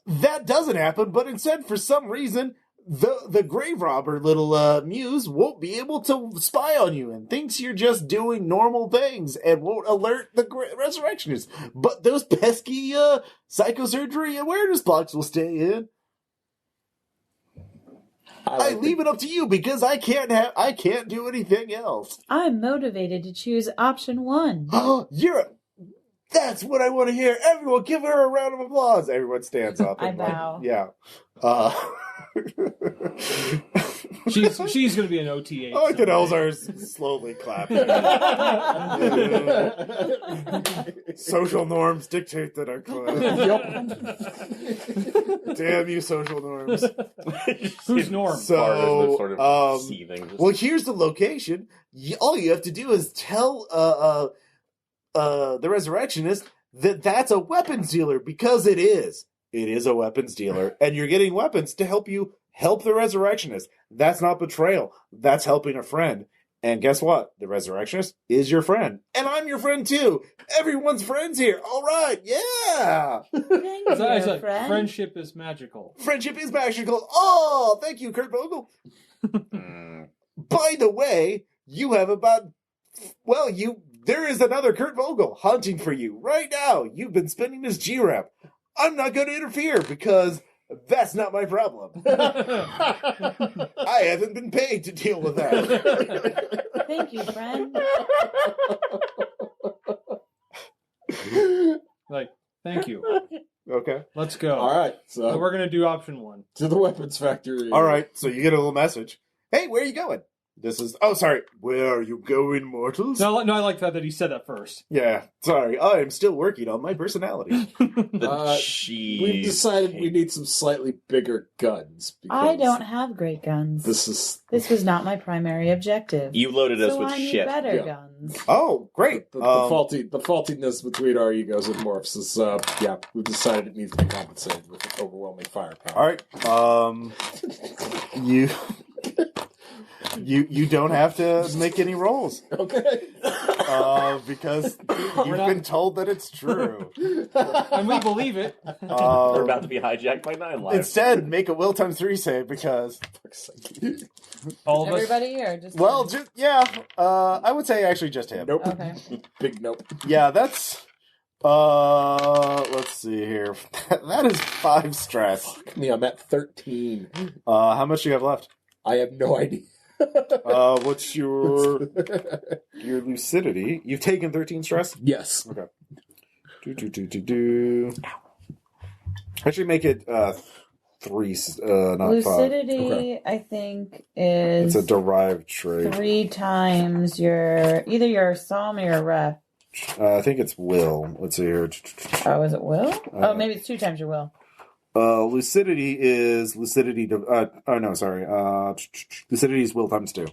that doesn't happen, but instead, for some reason, the grave robber little muse won't be able to spy on you and thinks you're just doing normal things and won't alert the resurrectionists. But those pesky psychosurgery awareness blocks will stay in. I leave it up to you because I can't do anything else. I'm motivated to choose option 1. That's what I want to hear. Everyone, give her a round of applause. Everyone stands up. I bow. Yeah. She's going to be an OTA. I like that Elezar's slowly clapping. Social norms dictate that I clap. Yep. Damn you, social norms. Who's norm? So, sort of seething. well, here's the location. All you have to do is tell the Resurrectionist that that's a weapons dealer because it is. It is a weapons dealer, and you're getting weapons to help you help the Resurrectionist. That's not betrayal. That's helping a friend. And guess what? The Resurrectionist is your friend. And I'm your friend, too. Everyone's friends here. All right. Yeah. Thank you, friend. Friendship is magical. Friendship is magical. Oh, thank you, Kurt Vogel. By the way, you have about... Well, there is another Kurt Vogel hunting for you right now. You've been spending this G-Rep. I'm not going to interfere because that's not my problem. I haven't been paid to deal with that. Thank you, friend. Thank you. Okay. Let's go. All right, so we're going to do option 1. to the weapons factory. All right, so you get a little message. Hey, where are you going? This is... Oh, sorry. Where are you going, mortals? No, I like that he said that first. Yeah, sorry. I am still working on my personality. We've decided we need some slightly bigger guns. I don't have great guns. This was not my primary objective. You loaded us with I need shit. better guns. Oh, great. The faultiness between our egos and morphs is, we've decided it needs to be compensated with overwhelming firepower. All right. You don't have to make any rolls. Okay. Because you've been told that it's true. And we believe it. We're about to be hijacked by 9 lives. Instead, make a will times 3 save because... All of us. Everybody here, just I would say actually just him. Nope. Okay. Big nope. Yeah, that's... let's see here. That is 5 stress. Fuck me, I'm at 13. How much do you have left? I have no idea. What's your lucidity? You've taken 13 stress? Yes. Okay. Actually, make it 3, not Lucidity, 5. Okay. I think, is It's a derived trait. 3 times either your psalm or your rep. I think it's will. Let's see here. Oh, is it will? Maybe it's 2 times your will. Lucidity is lucidity. Lucidity is will times 2.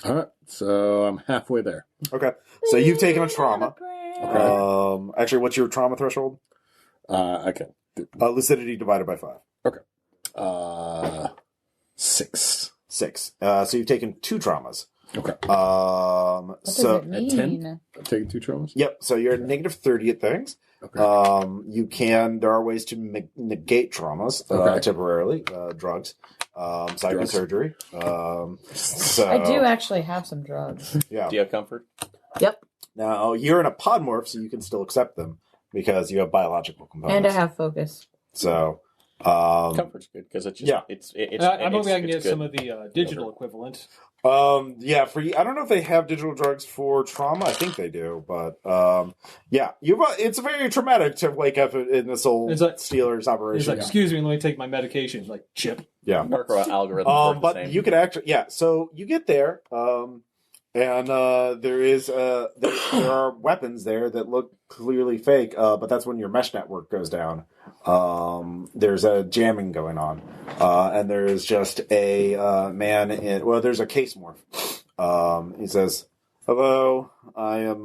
All right, so I'm halfway there. Okay, so you've taken a trauma. Okay. Actually, what's your trauma threshold? Okay. Lucidity divided by 5. Okay. 6. 6. So you've taken 2 traumas. Okay. What does it mean? 10? I'm taking 2 traumas? Yep. So you're at negative 30 at things. Okay. There are ways to negate traumas temporarily. Drugs, psychosurgery. So I do actually have some drugs. Yeah. Do you have comfort? Yep. Now you're in a podmorph, so you can still accept them because you have biological components. And I have focus. So Comfort's good because it's just I'm hoping I can get good. some of the digital equivalent. Yeah, I don't know if they have digital drugs for trauma. I think they do, but yeah, it's very traumatic to wake up in this old Steelers operation. He's like, excuse me, let me take my medication. He's like, chip. Yeah, Narco algorithms. But you could actually, so you get there, and there are weapons there that look clearly fake, but that's when your mesh network goes down. There's a jamming going on, and there's just a man there's a case morph. He says, "Hello, I am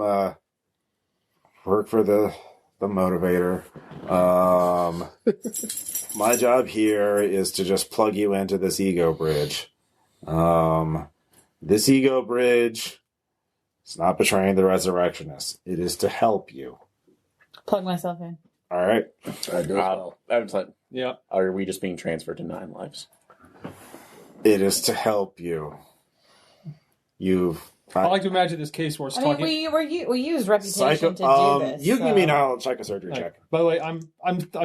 work for the motivator. My job here is to just plug you into this ego bridge. This ego bridge is not betraying the Resurrectionist. It is to help you." Plug myself in. All right. Yeah. Are we just being transferred to 9 lives? It is to help you. I like to imagine this case where it's talking. We use reputation to do this. You give me a knowledge psychosurgery check. By the way, I'm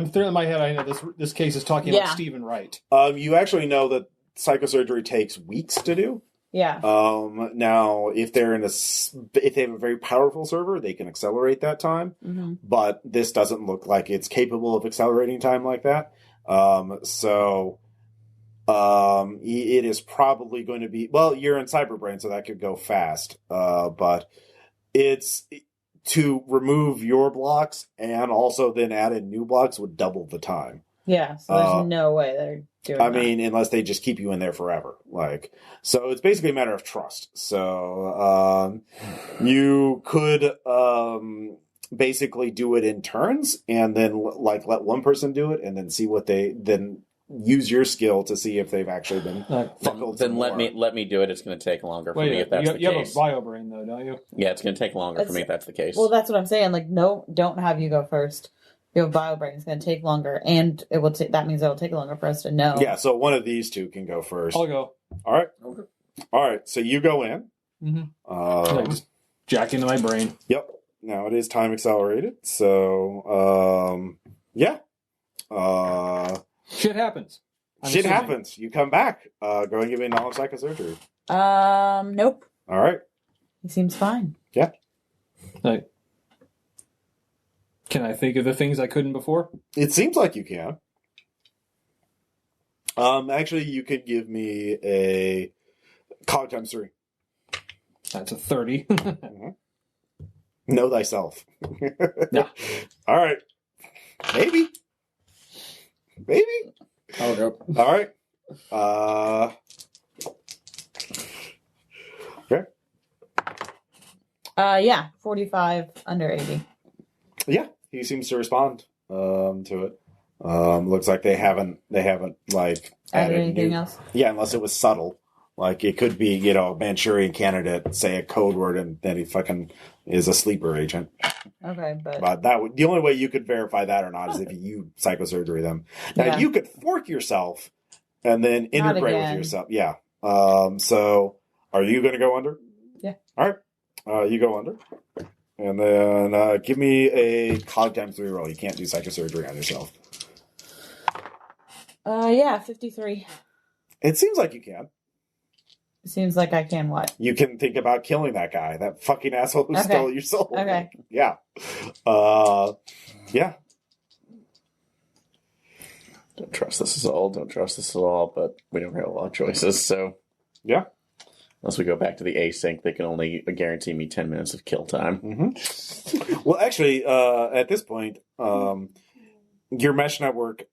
throwing in my head. I know this case is talking about Stephen Wright. You actually know that psychosurgery takes weeks to do. Yeah. Now, if they have a very powerful server, they can accelerate that time. Mm-hmm. But this doesn't look like it's capable of accelerating time like that. It is probably going to be, you're in Cyberbrain, so that could go fast. But it's to remove your blocks and also then add in new blocks would double the time. Yeah. So there's no way they're doing that. mean, unless they just keep you in there forever. So it's basically a matter of trust. So, you could, basically do it in turns and then let one person do it and then see what then use your skill to see if they've actually been fuckled. Then let me do it. It's going to take longer for me if that's the case. You have a bio brain though, don't you? Yeah, it's going to take longer for me if that's the case. Well, that's what I'm saying. No, don't have you go first. Your bio brain is going to take longer, and it will. That means it will take longer for us to know. Yeah, so one of these two can go first. I'll go. All right. Okay. All right. So you go in. Mm-hmm. Just jack into my brain. Yep. Now it is time accelerated. So yeah. Shit happens. Shit happens. You come back. Go and give me a knowledge psychosurgery. Nope. All right. He seems fine. Yeah. Can I think of the things I couldn't before? It seems like you can. Actually, you could give me a cog times 3. That's a 30. Mm-hmm. Know thyself. No. All right. Maybe. I'll go. All right. Okay. Yeah, 45 under 80. Yeah, he seems to respond to it. Looks like they haven't added anything else. Yeah, unless it was subtle. It could be, Manchurian Candidate, say a code word, and then he fucking is a sleeper agent. Okay, but the only way you could verify that or not is if you psychosurgery them. Now you could fork yourself and then integrate with yourself. Yeah. So are you going to go under? Yeah. All right. You go under. And then give me a cog times 3 roll. You can't do psychosurgery on yourself. Yeah, 53. It seems like you can. It seems like I can what? You can think about killing that guy, that fucking asshole who stole your soul. Okay. Yeah. Yeah. Don't trust this at all, but we don't have a lot of choices, so... Yeah. Unless we go back to the async, they can only guarantee me 10 minutes of kill time. Mm-hmm. Well, actually, at this point, your mesh network...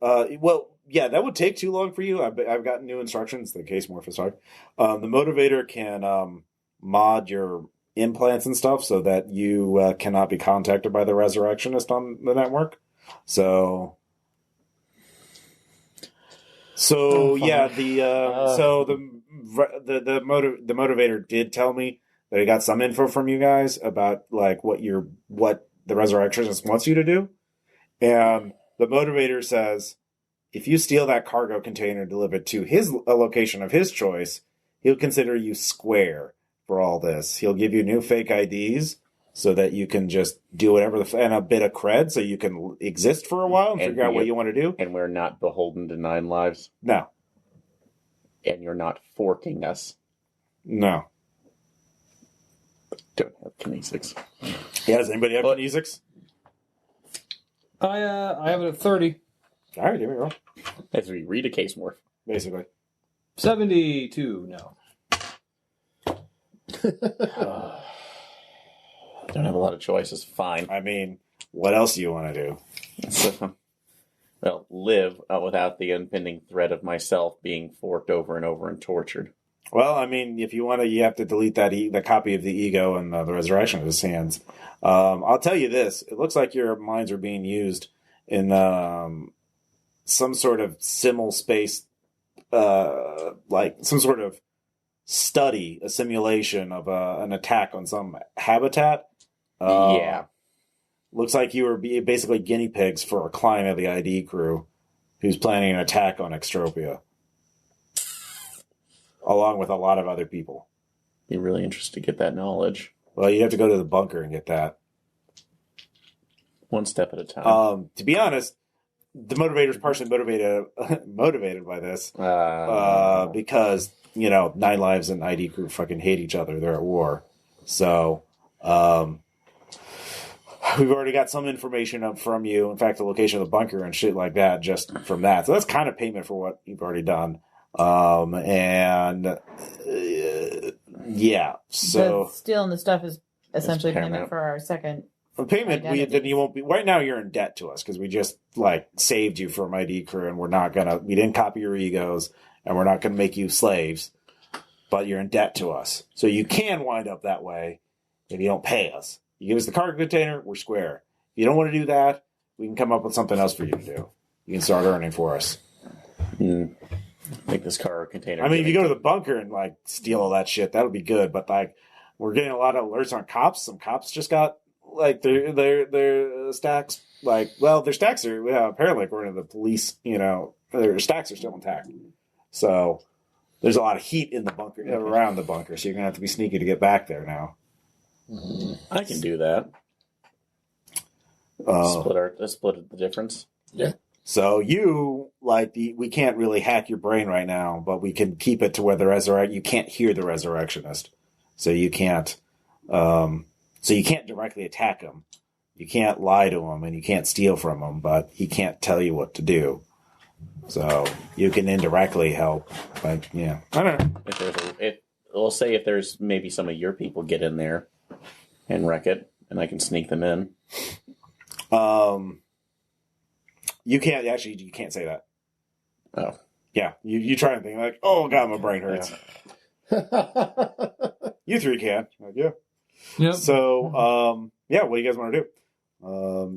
yeah, that would take too long for you. I've gotten new instructions. The case morph is hard. The motivator can mod your implants and stuff so that you cannot be contacted by the Resurrectionist on the network. So yeah, the motivator did tell me that he got some info from you guys about what the Resurrectionist wants you to do, and the motivator says, if you steal that cargo container and deliver it to a location of his choice, he'll consider you square for all this. He'll give you new fake IDs, so that you can just do whatever and a bit of cred so you can exist for a while and figure out what you want to do. And we're not beholden to 9 lives. No. And you're not forking us. No. Don't have kinesics. Yeah, does anybody have kinesics? I have it at 30. All right, here we go. As we read a case morph. Basically. 72, no. Don't have a lot of choices. Fine. I mean, what else do you want to do? So, well, live without the impending threat of myself being forked over and over and tortured. Well, I mean, if you want to, you have to delete that the copy of the ego and the Resurrectionist hands. I'll tell you this. It looks like your minds are being used in some sort of simul space, like some sort of study, a simulation of an attack on some habitat. Yeah. Looks like you were basically guinea pigs for a client of the ID crew who's planning an attack on Extropia. Along with a lot of other people. Be really interested to get that knowledge. Well, you have to go to the bunker and get that. One step at a time. To be honest, the motivator's partially motivated by this. Because, 9 lives and ID crew fucking hate each other. They're at war. So, we've already got some information up from you. In fact, the location of the bunker and shit like that just from that. So that's kind of payment for what you've already done. Yeah, so... But stealing the stuff is essentially paramount. payment for our second... For payment, identity. then you won't be... Right now, you're in debt to us, because we just, saved you from ID crew, and we're not gonna... We didn't copy your egos, and we're not gonna make you slaves, but you're in debt to us. So you can wind up that way if you don't pay us. You give us the cargo container, we're square. If you don't want to do that, we can come up with something else for you to do. You can start earning for us. Make this car container. I mean, if you go to the bunker and steal all that shit, that would be good. But we're getting a lot of alerts on cops. Some cops just got their stacks. Their stacks are apparently according to the police. Their stacks are still intact. So there's a lot of heat in the bunker around the bunker. So you're gonna have to be sneaky to get back there now. I can do that. Split the difference. Yeah. So we can't really hack your brain right now, but we can keep it to where you can't hear the Resurrectionist. So you can't directly attack him. You can't lie to him and you can't steal from him, but he can't tell you what to do. So you can indirectly help. But yeah, I don't know. We'll say if there's maybe some of your people get in there and wreck it, and I can sneak them in. You can't say that. Oh. Yeah, you try and think oh god, my brain hurts. Yeah. You three can. Yeah. Yep. So, what do you guys want to do?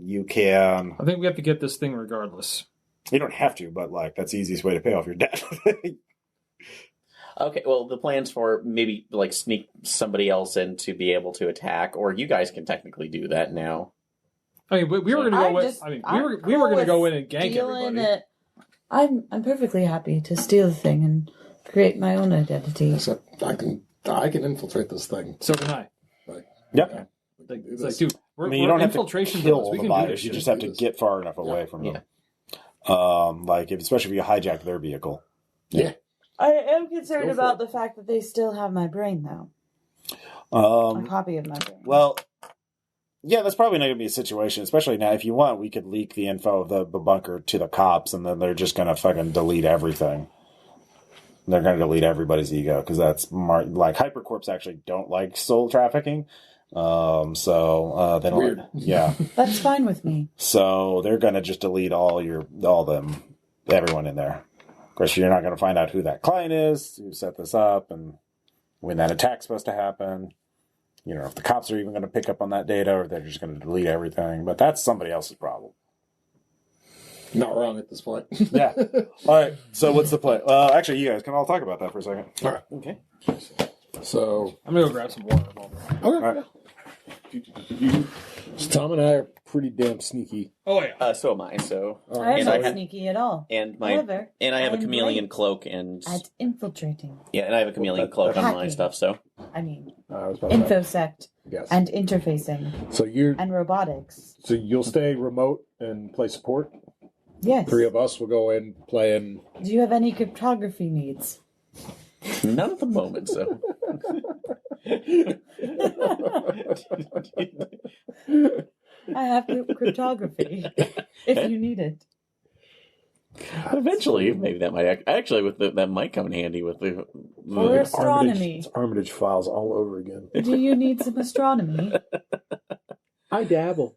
You can... I think we have to get this thing regardless. You don't have to, but that's the easiest way to pay off your debt. Okay, well, the plan's for maybe sneak somebody else in to be able to attack, or you guys can technically do that now. I mean, we were going to go in. We were going to go in and gank everybody. I'm perfectly happy to steal the thing and create my own identity. Except I can infiltrate this thing. So can I. Yep. It's dude, you don't have to infiltration kill bullets. We the can do buyers. this You shit. just have to get far enough away from them. Especially if you hijack their vehicle. Yeah. I am concerned about the fact that they still have my brain, though. A copy of my brain. Well, yeah, that's probably not going to be a situation, especially now. If you want, we could leak the info of the bunker to the cops, and then they're just going to fucking delete everything. They're going to delete everybody's ego, because that's Hypercorps actually don't like soul trafficking. They don't. Weird. Yeah. That's fine with me. So they're going to just delete everyone in there. Of course, you're not going to find out who that client is, who set this up, and when that attack's supposed to happen. If the cops are even going to pick up on that data, or they're just going to delete everything. But that's somebody else's problem. Not wrong at this point. Yeah. All right. So what's the play? Actually, you guys can all talk about that for a second. All right. Okay. So I'm going to go grab some water. okay. All right. So Tom and I are pretty damn sneaky. Oh yeah. So am I. So I'm and not I sneaky at all. and However, I have a I'm chameleon great cloak and at infiltrating. and I have a chameleon cloak on my Hacking. stuff. So I mean, I was about to say. infosect Yes. and interfacing So and robotics. so you'll stay remote and play support. Yes. 3 of us will go in play in. Do you have any cryptography needs? none at the moment. So I have cryptography if you need it. eventually, maybe that might actually that might come in handy with the. Or astronomy. It's Armitage files all over again. Do you need some astronomy? I dabble.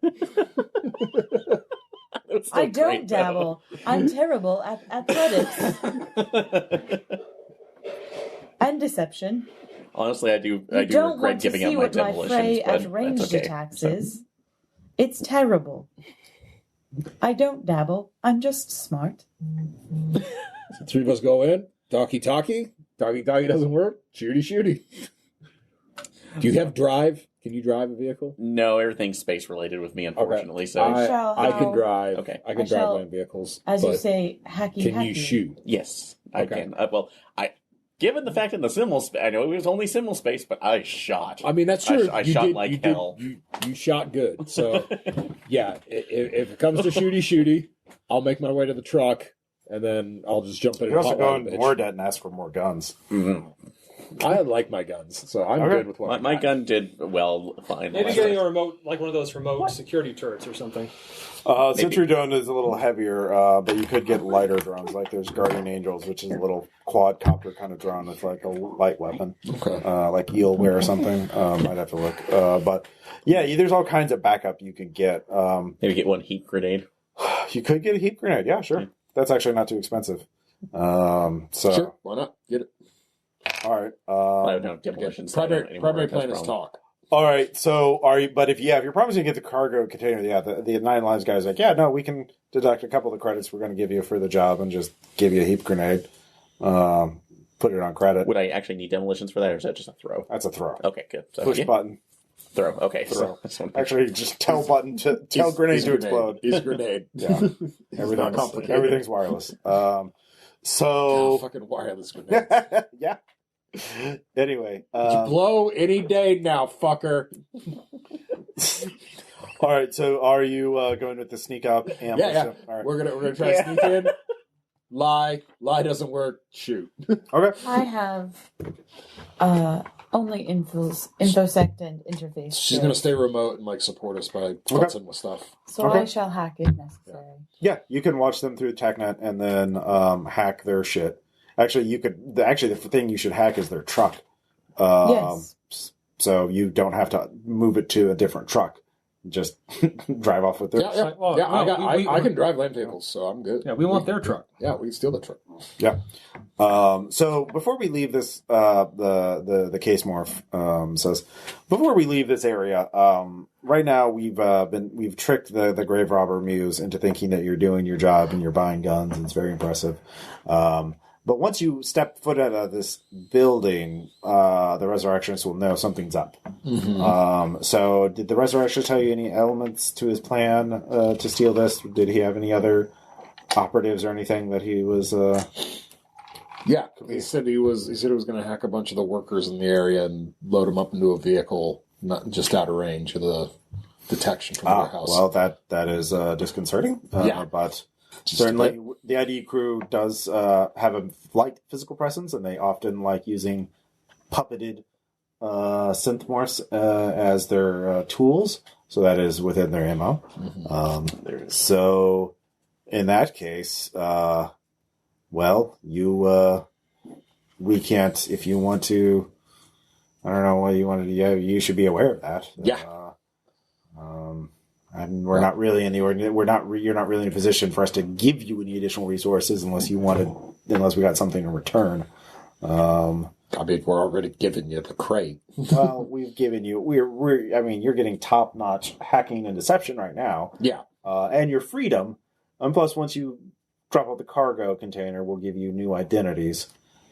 I don't dabble. I'm terrible at athletics and deception. Honestly, I do You don't regret want to giving see up my what my demolitions, fray but at ranged that's okay. attacks is. It's terrible. I don't dabble. I'm just smart. So 3 of us go in. Talkie talkie. Talkie talkie doesn't work. Shooty shooty. Do you have drive? Can you drive a vehicle? No, everything's space related with me, unfortunately. So I can drive. Okay. I can I drive shall- land vehicles. As you but say, hacky can hacky. you shoot? yes, I Okay. can. Given the fact in the simul space, I know it was only simul space, but I shot. I mean, that's true. I shot like hell. You shot good. So, yeah, if it comes to shooty, I'll make my way to the truck, and then I'll just jump in You and also hotline go in the bitch. Mordet and ask for more guns. Mhm. I like my guns, so I'm Okay. good with what My I got. gun did well. Fine. Maybe getting a remote, like one of those remote security turrets or something. Sentry drone is a little heavier, but you could get lighter drones. Like there's Guardian Angels, which is a little quadcopter kind of drone. It's like a light weapon, Okay. like eelware or something. I'd have to look. But yeah, there's all kinds of backup you can get. Maybe get one heat grenade. You could get a heat grenade. Yeah, sure. That's actually not too expensive. So Sure, why not? Get it. all right. I don't know demolitions. Primary plan is talk. All right. So are you? But if you're promising to get the cargo container, yeah, the Nine Lives guy's like, yeah, no, we can deduct a couple of the credits we're going to give you for the job and just give you a heat grenade. Put it on credit. Would I actually need demolitions for that, or is that just a throw? That's a throw. Okay, good. So, Push yeah, button. throw. Okay, Throw. so Actually, just tell button to tell grenade to explode. Is grenade. Yeah, not complicated. Everything's wireless. Oh, So fucking wireless grenade. yeah. Anyway, You blow any day now, fucker. all right. So, are you going with the sneak up? Yeah. All right. We're gonna try to sneak in. Lie doesn't work. Shoot. Okay. I have only infosect and interface. She's gonna stay remote and like support us by futzing with stuff. So Okay. I shall hack if necessary. Yeah, you can watch them through TechNet and then hack their shit. Actually, you could. Actually, the thing you should hack is their truck. Yes. So you don't have to move it to a different truck. Just drive off with it. Yeah. Well, I no, I can drive land vehicles, so I'm good. Yeah, we want their truck. Yeah, we can steal the truck. Yeah. So before we leave this, the case morph says, before we leave this area, right now we've tricked the grave robber muse into thinking that you're doing your job and you're buying guns. And it's very impressive. But once you step foot out of this building, the Resurrectionist will know something's up. Mm-hmm. So did the Resurrectionist tell you any elements to his plan to steal this? Did he have any other operatives or anything that he was? Yeah, he said he was going to hack a bunch of the workers in the area and load them up into a vehicle, not just out of range of the detection from their house. Well, that is disconcerting. Yeah. But Just certainly the ID crew does have a light physical presence, and they often like using puppeted synth morphs as their tools. So that is within their MO. Mm-hmm. So in that case, well, we can't. If you want to, I don't know what you want to do. You should be aware of that. Yeah. And we're not really in the you're not really in a position for us to give you any additional resources unless we got something in return. I mean, we're already giving you the crate. Well, we've given you you're getting top notch hacking and deception right now. Yeah. And your freedom. And plus, once you drop out the cargo container, we'll give you new identities.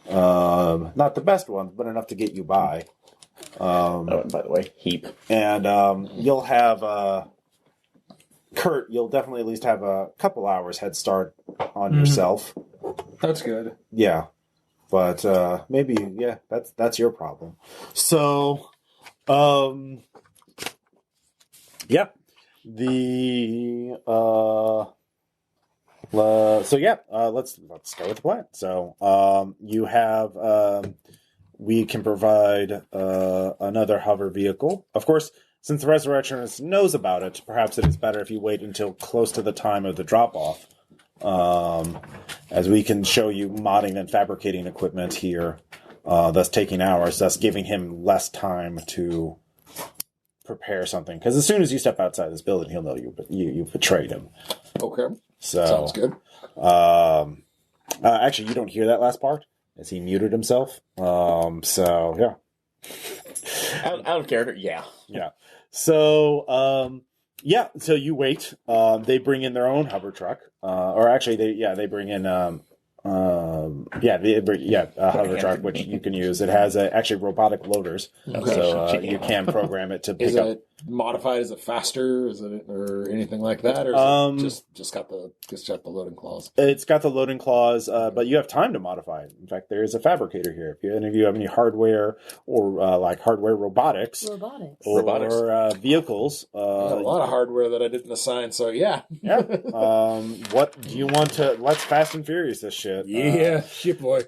Not the best ones, but enough to get you by. And by the way, heap. And you'll have Kurt. You'll definitely at least have a couple hours head start on yourself. That's good. Yeah, but maybe that's your problem. So, yeah, let's go with the plan. So, you have we can provide another hover vehicle. Of course, since the Resurrectionist knows about it, perhaps it is better if you wait until close to the time of the drop-off, as we can show you modding and fabricating equipment here, thus taking hours, thus giving him less time to prepare something. Because as soon as you step outside this building, he'll know you betrayed him. Okay. So sounds good. Actually, you don't hear that last part, as he muted himself. So, yeah. Out of character, yeah. Yeah. So, so you wait. They bring in their own hover truck. Or actually, they bring in, a hover truck, which you can use. It has actually robotic loaders. Okay. So you can program it to pick up. Is it modified? Is it faster? Is it or anything like that? Or is it just got the loading clause? It's got the loading clause, but you have time to modify it. In fact, there is a fabricator here. If any of you have any hardware or like hardware robotics or vehicles, I got a lot of hardware that I didn't assign. So yeah. What do you want to? Let's Fast and Furious this shit. Yeah, shit, boy.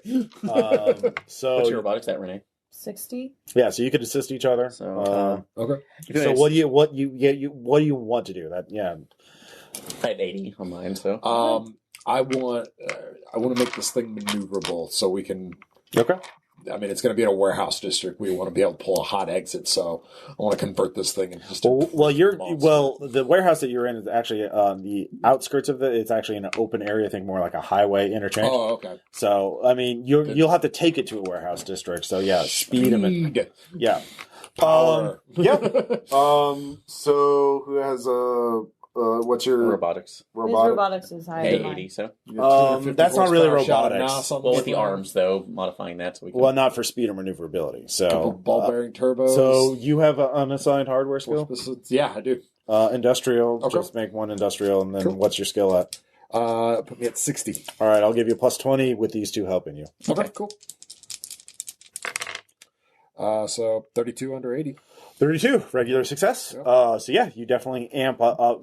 So What's your robotics at, Renee? 60. Yeah, so you could assist each other. So, Okay. So what do you want to do? That I had 80 on mine, so. I want to make this thing maneuverable so we can. Okay. I mean, it's going to be in a warehouse district. We want to be able to pull a hot exit, so I want to convert this thing into just. The warehouse that you're in is actually on the outskirts of it. It's actually in an open area. I think more like a highway interchange. Oh, okay. So I mean, you'll have to take it to a warehouse district. So yeah, speed them in. Yeah. Power. So who has what's your robotics? His robotics is higher than 80, mine. so. That's not really robotics. Well, with the arms, though, modifying that so we can... Well, not for speed or maneuverability. So couple ball bearing turbos. So you have an unassigned hardware skill? Yeah, I do. Industrial. Okay. Just make one industrial, and then what's your skill at? Put me at 60. All right, I'll give you a plus 20 with these two helping you. Okay, cool. So 32 under 80. 32, regular success. Yep. So yeah, you definitely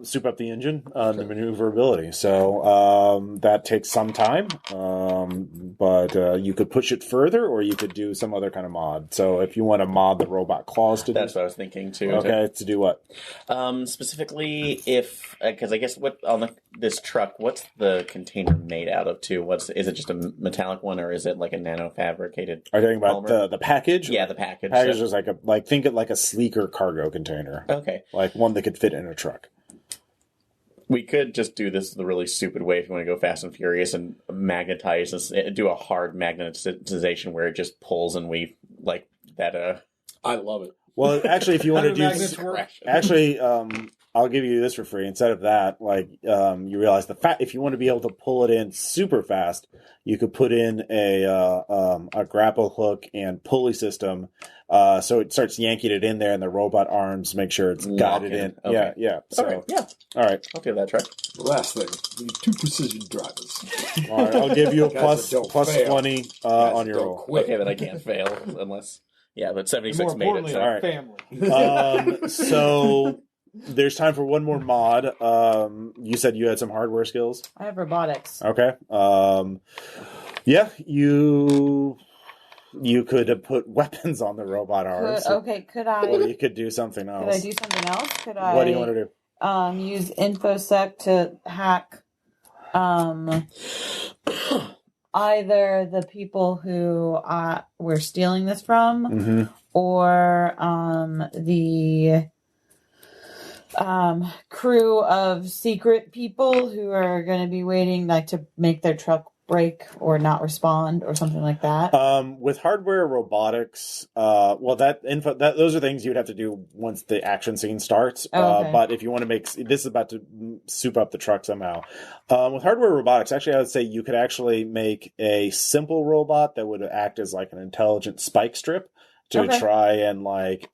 soup up the engine, the maneuverability. So that takes some time, but you could push it further, or you could do some other kind of mod. So if you want to mod the robot claws to That's what I was thinking too. Okay, to do what? Specifically, because I guess this truck, what's the container made out of too? Is it just a metallic one, or is it like a nano-fabricated? Are you talking about the package? Yeah, the package. Package is think it like a sleeker cargo container. Okay. Like one that could fit in a truck. We could just do this the really stupid way if you want to go fast and furious and magnetize this, do a hard magnetization where it just pulls and we like that. I love it. Well, actually, if you want to do, magnets I'll give you this for free. Instead of that, you realize if you want to be able to pull it in super fast, you could put in a grapple hook and pulley system, so it starts yanking it in there, and the robot arms make sure it's got it in. Okay. Yeah. So, okay, yeah. All right. I'll give that a try. Last thing, we need 2 precision drivers. All right. I'll give you a Guys that plus don't fail. 20 on your roll. Quit. Okay, then I can't fail unless. Yeah, but 76 More made it. importantly, So. our family. So there's time for one more mod. You said you had some hardware skills. I have robotics. Okay. Yeah, you could have put weapons on the robot arms. Could I? Or you could do something else. Could I do something else? Could I? What do you want to do? Use InfoSec to hack either the people who we're stealing this from, or the crew of secret people who are going to be waiting, to make their truck break or not respond or something like that. With hardware robotics, those are things you'd have to do once the action scene starts. Okay. But if you want to this is about to soup up the truck somehow. With hardware robotics, actually, I would say you could actually make a simple robot that would act as like an intelligent spike strip. to Okay. try and like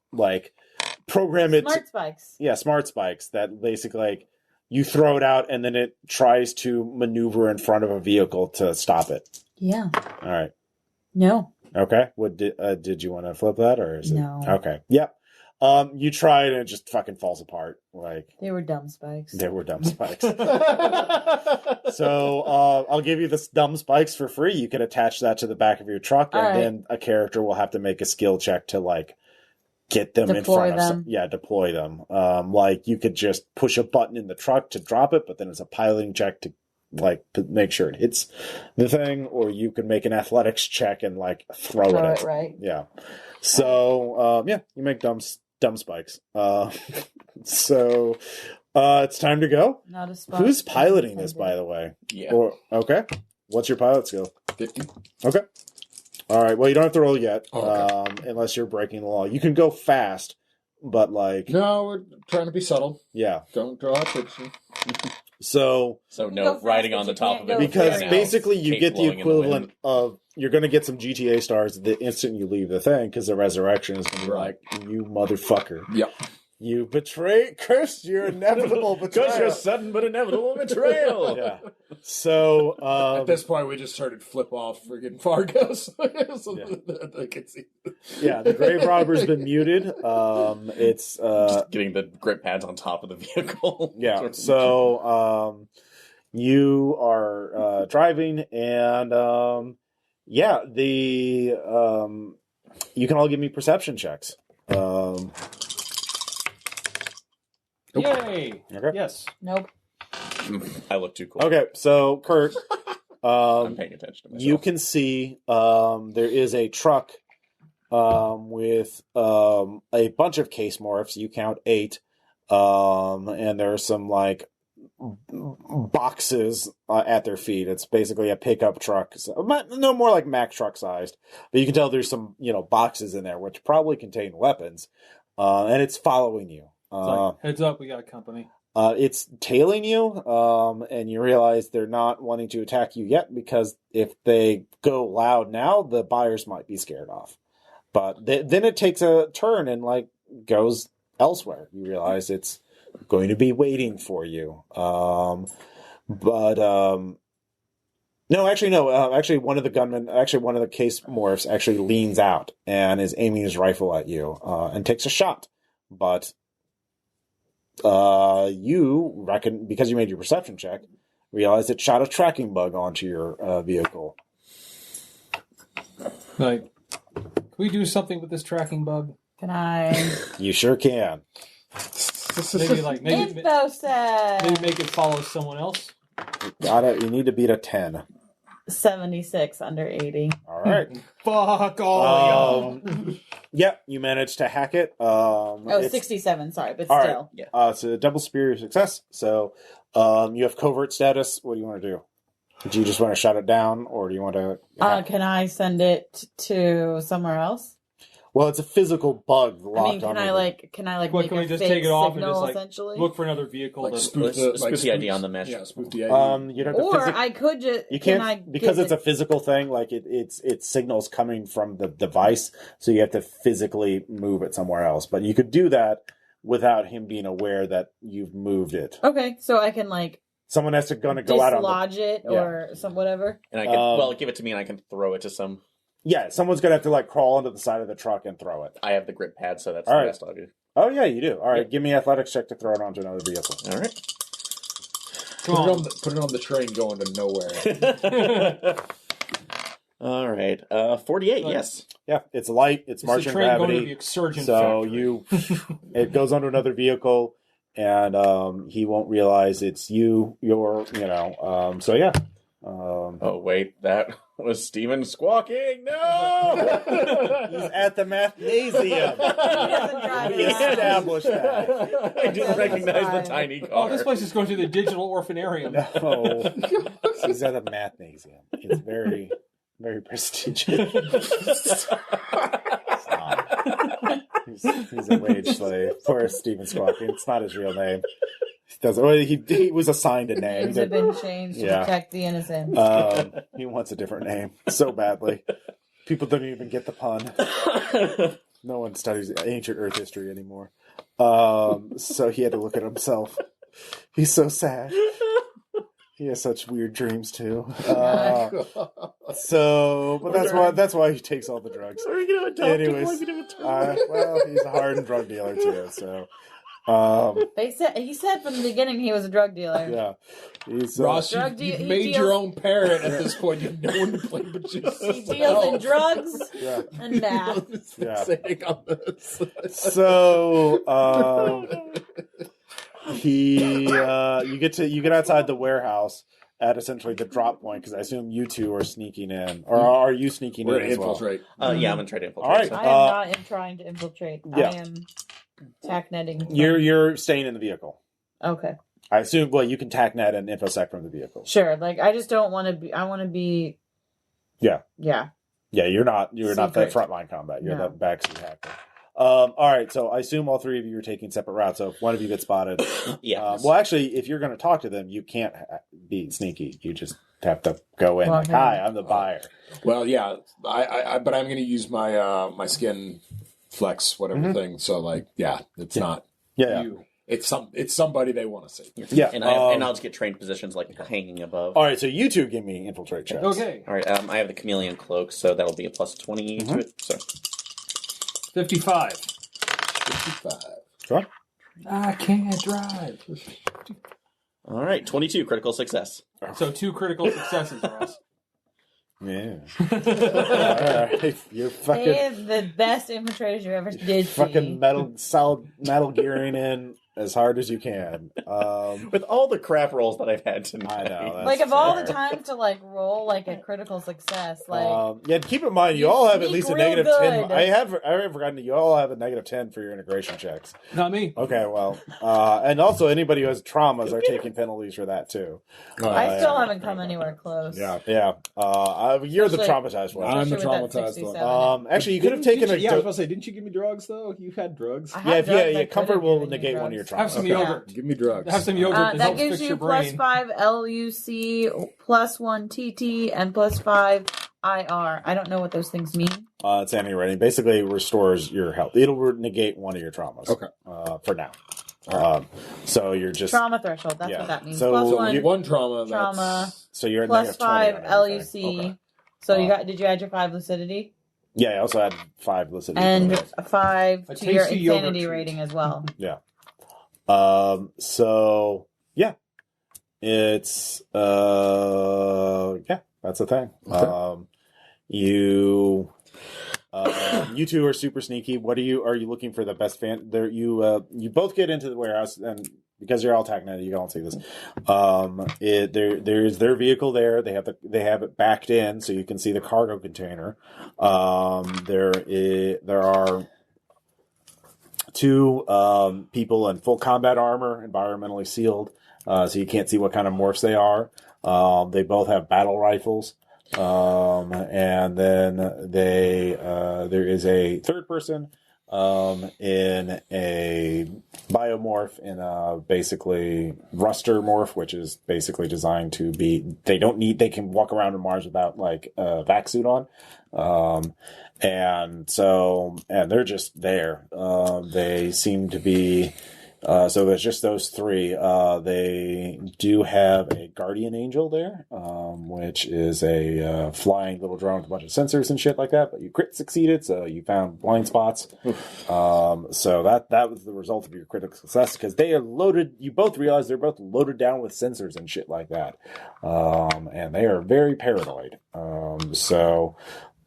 program it. Smart spikes. Yeah, smart spikes that basically like you throw it out and then it tries to maneuver in front of a vehicle to stop it. Yeah. All right. No. Okay. What did you want to flip that or is it No. okay? Yep. You try it and it just fucking falls apart. Like They were dumb spikes. they were dumb spikes. So I'll give you the dumb spikes for free. You can attach that to the back of your truck, and All right. then a character will have to make a skill check to like get them in Deploy front of them. deploy them. Like you could just push a button in the truck to drop it, but then it's a piloting check to like make sure it hits the thing, or you can make an athletics check and like throw it. right. Yeah. So you make dumb spikes. So it's time to go. Not a spike. Who's piloting this, by the way? Yeah. Or okay, what's your pilot skill? 50. Okay. All right. Well, you don't have to roll yet, Okay. unless you're breaking the law. You can go fast, but like, No, we're trying to be subtle. yeah. Don't draw attention. So So Go no fast, riding but on the you top can't of it. go because fast. basically you Cape get the blowing in equivalent wind. of you're going to get some GTA stars the instant you leave the thing because the resurrection is going to be Right. like, you motherfucker, Yep. you cursed your inevitable betrayal. sudden but inevitable betrayal. Yeah. So At this point, we just started flip off friggin' Fargo so Yeah. that they could see. yeah, the grave robber's been muted. It's Just getting the grip pads on top of the vehicle. yeah. So you are driving, and you can all give me perception checks. Yay! Okay. Yes. Nope. I look too cool. Okay, so Kurt, I'm paying attention to myself. you can see there is a truck with a bunch of case morphs. You count 8, and there are some like boxes at their feet. It's basically a pickup truck, no more like Mack truck sized, but you can tell there's some boxes in there which probably contain weapons, and it's following you. It's like, heads up, we got company. It's tailing you, and you realize they're not wanting to attack you yet because if they go loud now, the buyers might be scared off. But then it takes a turn and like goes elsewhere. You realize it's going to be waiting for you. No, actually, one of the gunmen, one of the case morphs, actually leans out and is aiming his rifle at you and takes a shot, but. You reckon because you made your perception check, realize it shot a tracking bug onto your vehicle. Like, can we do something with this tracking bug? Can I? You sure can. Maybe Info set. make it follow someone else. You need to beat a 10. 76 under 80. All right. Fuck all y'all. Yep, you managed to hack it. Oh, 67, sorry, but all still. right. It's a double superior success. So you have covert status. What do you want to do? Do you just want to shut it down, or do you want to? Can I send it to somewhere else? Well, it's a physical bug locked I mean, on. can I What, make can a we just fake take it off and signal, just like essentially? look for another vehicle? Like to, spoof spoof the ID spoof- on the mesh. Yeah, spoof the ID. You'd have to Or I could just. You can can't I because get it's a physical thing. Like it signals coming from the device, so you have to physically move it somewhere else. But you could do that without him being aware that you've moved it. Okay, so I can like Someone has to go out on dislodge it or some whatever. And I can give it to me and I can throw it to some. Yeah, someone's gonna have to like crawl onto the side of the truck and throw it. I have the grip pad, so that's All the right. best I'll do. Oh yeah, you do. All right, give me an athletics check to throw it onto another vehicle. All right. Put it on the train going to nowhere. All right. 48. Yes. Yeah, it's light. It's it's a Martian train going to the gravity. Exurgent So factory. it goes onto another vehicle, and he won't realize it's you. So yeah. Oh wait, that was Steven squawking. No. He's at the mathnasium. He doesn't drive We around. established that. I didn't recognize the tiny car. Oh, this place is going to the digital orphanarium. No, he's at the mathnasium. It's very, very prestigious. He's a wage slave. Poor Stephen Squawking. It's not his real name. He was assigned a name. Names have been changed to Yeah. protect the innocent. He wants a different name so badly. People don't even get the pun. No one studies ancient Earth history anymore. So he had to look at himself. He's so sad. He has such weird dreams too. But that's why he takes all the drugs. Are you gonna adopt Anyways, him? well, he's a hardened drug dealer too. So, He said from the beginning he was a drug dealer. yeah, he's Ross, Drug you've he made deals- your own parent at this point. You have no one to blame but yourself. He deals in drugs yeah. and math. Yeah. Saying on this. So, you get outside the warehouse at essentially the drop point because I assume you two are sneaking in, or are you sneaking We're in as well? infiltrate. Yeah, I'm gonna try to infiltrate. All right. so- I am not trying to infiltrate. Yeah. I am tacknetting. You're staying in the vehicle. Okay. I assume. Well, you can tacknet and infosec from the vehicle. Sure. Like I just don't want to be. I want to be. Yeah. Yeah. Yeah, you're not the Secret. frontline combat. You're No. the backseat hacker. All right, so I assume all three of you are taking separate routes. So if one of you gets spotted, Yeah. well, actually, if you're going to talk to them, you can't be sneaky. You just have to go in like, Okay. "Hi, I'm the buyer." Well, yeah, but I'm going to use my my skin flex whatever thing. So like, yeah, it's not Yeah, you. It's somebody they want to see. yeah. And I'll just get trained positions like hanging above. All right, so you two give me infiltrate checks. Okay. All right, I have the chameleon cloak, so that'll be a plus 20 to it. So 55. 55. Sure. I can't drive. all right, 22 critical success. So 2 critical successes, Ross. Yeah. All right. You're They fucking is the best infiltrators you ever did see. fucking solid metal gearing in as hard as you can. With all the crap rolls that I've had tonight. I know. That's Like of all the fair. times to like roll like a critical success, like Yeah, keep in mind you You all have at sneak least a real negative 10. good. I have forgotten that you all have a negative 10 for your integration checks. Not me. Okay, well, and also anybody who has traumas are taking penalties for that too. I still haven't come anywhere close. Yeah. Yeah, you're the Especially- traumatized one. I'm the Especially with that traumatized 67. one. Actually, you could have taken a. Yeah, I was about to say, didn't you give me drugs though? You had drugs. I Yeah, have if drugs, I yeah, could comfort have will given you negate one of your drugs. traumas. Have some Okay. yogurt. Give me drugs. Have some yogurt that That helps gives fix you your plus brain. 5 LUC, plus 1 TT, and plus 5 IR. I don't know what those things mean. It's anti-rating. Basically, restores your health. It'll negate one of your traumas. Okay. For now. So you're just Trauma threshold. That's Yeah. what that means. So Plus you- 1 One trauma. trauma, so you're at plus negative 5 20 on everything. LUC. Okay. So you got? Did you add your 5 lucidity Yeah, I also had 5 lucidity. and points. a 5 A to your tasty yogurt insanity treat. rating as well? So yeah, it's yeah, that's the thing. Okay. You two are super sneaky. What are you looking for the best fan? There, you both get into the warehouse, and because you're all TACnet, you don't see this. There's their vehicle there. They have it backed in, so you can see the cargo container. There are 2 people in full combat armor, environmentally sealed, so you can't see what kind of morphs they are. They both have battle rifles. And then there is a third person in a biomorph in a basically Ruster morph, which is basically designed to be, they can walk around on Mars without like a vac suit on. And they're just there. They seem to be, so there's just those 3. They do have a guardian angel there, which is a flying little drone with a bunch of sensors and shit like that. But you crit succeeded, so you found blind spots. So that was the result of your critical success because they are loaded. You both realize they're both loaded down with sensors and shit like that, and they are very paranoid.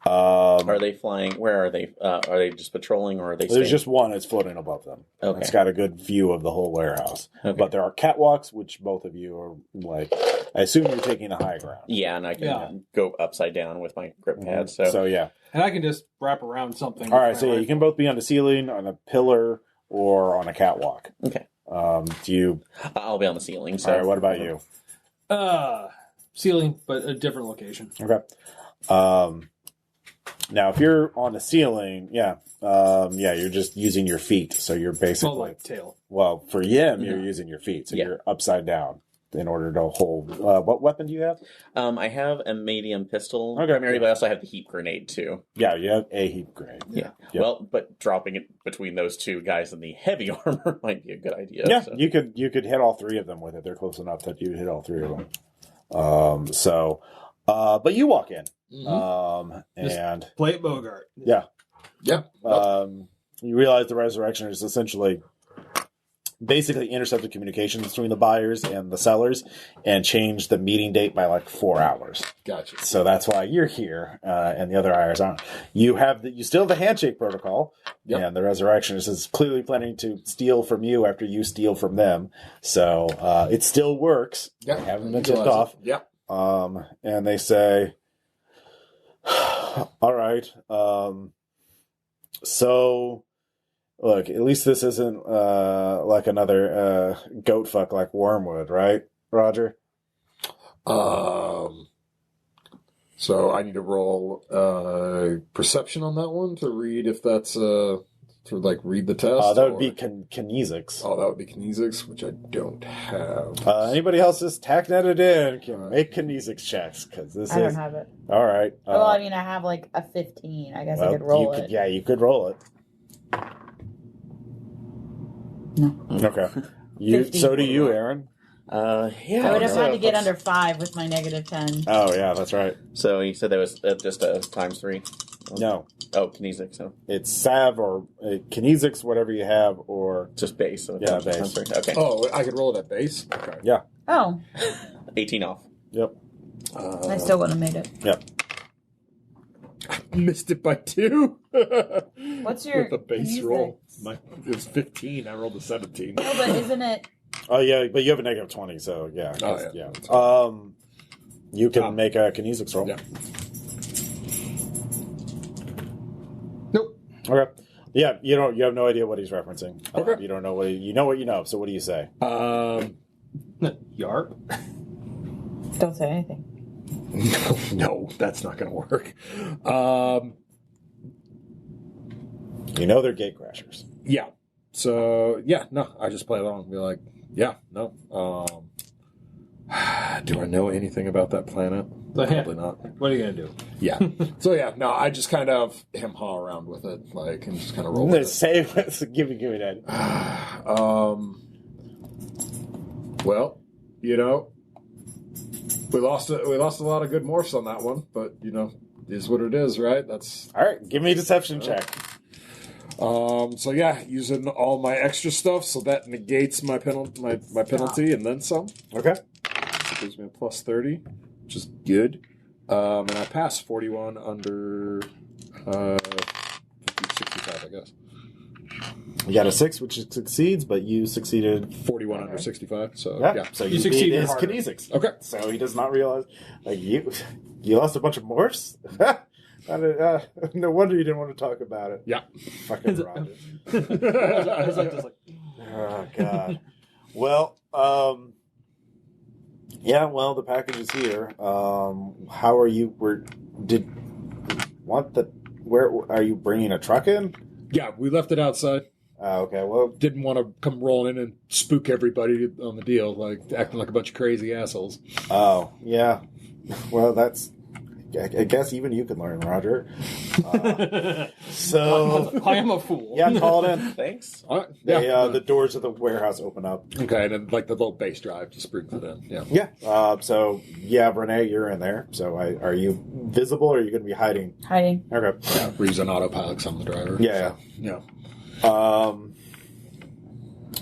Are they flying? Where are they? Are they just patrolling, or are they? There's staying? just one that's floating above them. Okay. It's got a good view of the whole warehouse. Okay. But there are catwalks, which both of you are like. I assume you're taking the high ground. Yeah, and I can Yeah. go upside down with my grip pad. So yeah. And I can just wrap around something. All right. with So my yeah, you can both be on the ceiling, on a pillar, or on a catwalk. Okay. Do you? I'll be on the ceiling. So All right. What about you? ceiling, but a different location. Okay. Now, if you're on the ceiling, you're just using your feet. So you're basically Well, like tail. well for him, you're using your feet, so Yeah. you're upside down. in order to hold. What weapon do you have? I have a medium pistol, Okay. primarily, but I also have the heat grenade too. Yeah, you have a heat grenade. Yeah. Yep. Well, but dropping it between those two guys in the heavy armor might be a good idea. Yeah, so. you could hit all three of them with it. They're close enough that you hit all three of them. But you walk in, and Play it Bogart. yeah, Yeah. you realize the Resurrectionist is essentially basically intercepted communications between the buyers and the sellers and changed the meeting date by like 4 hours. Gotcha. So that's why you're here, and the other buyers aren't. You still have the handshake protocol, and the Resurrectionist is clearly planning to steal from you after you steal from them. So it still works. Yeah. They haven't been tipped off. Yeah. And they say, all right, so look, at least this isn't like another goat fuck like Wormwood, right, Roger? So I need to roll perception on that one to read if that's to like read the test. That would be kinesics. Oh, that would be kinesics, which I don't have. Anybody else that's tack netted in can make kinesics checks because this I don't have it. all right. Well, I mean, I have like a 15. I guess I could roll it. Yeah, you could roll it. No. Okay. You. 15. So do you, Aaron. Yeah. I would have so had to get that's- under 5 with my negative 10. Oh yeah, that's right. So you said that was just a ×3? No, Oh, kinesic, so it's salve or kinesics, whatever you have, or just base. So Yeah, just base. ×3. Okay. Oh, I could roll it at base? Okay. yeah. Oh, 18 off. Yep. I still wouldn't have made it. Yep. Missed it by 2. What's your With the base kinesics? roll? It was 15. I rolled a 17. No, but isn't it? Oh yeah, but you have a negative 20, so yeah. Oh, yeah. yeah. You can make a kinesics roll. Yeah. Nope. Okay. Yeah, you have no idea what he's referencing. Okay. You don't know you know what you know. So what do you say? Yarp. Don't say anything. No, that's not going to work. You know they're gate crashers. Yeah. So, yeah, no, I just play along and be like, yeah, no. Do I know anything about that planet? Probably not. What are you gonna do? Yeah. So, yeah, no, I just kind of haw around with it, like, and just kind of roll with it. Say, give me that. Well, you know, we lost a lot of good morphs on that one, but, you know, it is what it is, right? That's All right, give me a deception check. so yeah, using all my extra stuff, so that negates my penalty and then some. Okay. So it gives me a plus 30, which is good. And I passed 41 under 65, I guess. You got a 6, which succeeds, but you succeeded. 41 under 65. So Yeah. yeah. So You you succeeded succeeded his harder. kinesics. Okay. So he does not realize, like you lost a bunch of morphs. No wonder you didn't want to talk about it. Yeah. Fucking Roger. I was like, just like, Oh God. Well, yeah. Well, the package is here. How are you? Where are you bringing a truck in? Yeah, we left it outside. Okay. Well, Didn't want to come rolling in and spook everybody on the deal, like acting like a bunch of crazy assholes. oh yeah. Well, that's. I guess even you can learn, Roger. So I am a fool. yeah, call it in. Thanks. All right. Yeah. The doors of the warehouse open up. Okay, and then like the little base drive just brings it in. Yeah. Yeah. So yeah, Renee, you're in there. So are you visible, or are you going to be hiding? Hiding. Okay. Yeah, we're using autopilot 'cause I'm the driver. Yeah. So, yeah.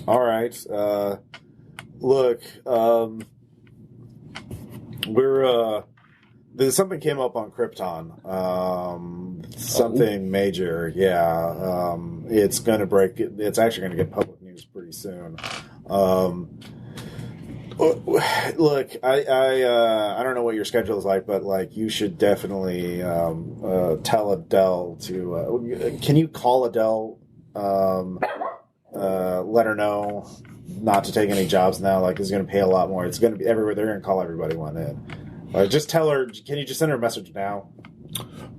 All right. Look. We're something came up on Krypton. Something major. Yeah. It's going to break. It's actually going to get public news pretty soon. Look, I don't know what your schedule is like, but like you should definitely tell Adele to. Can you call Adele? Let her know not to take any jobs now. Like, it's going to pay a lot more. It's going to be everywhere. They're going to call everybody one in. Just tell her. Can you just send her a message now?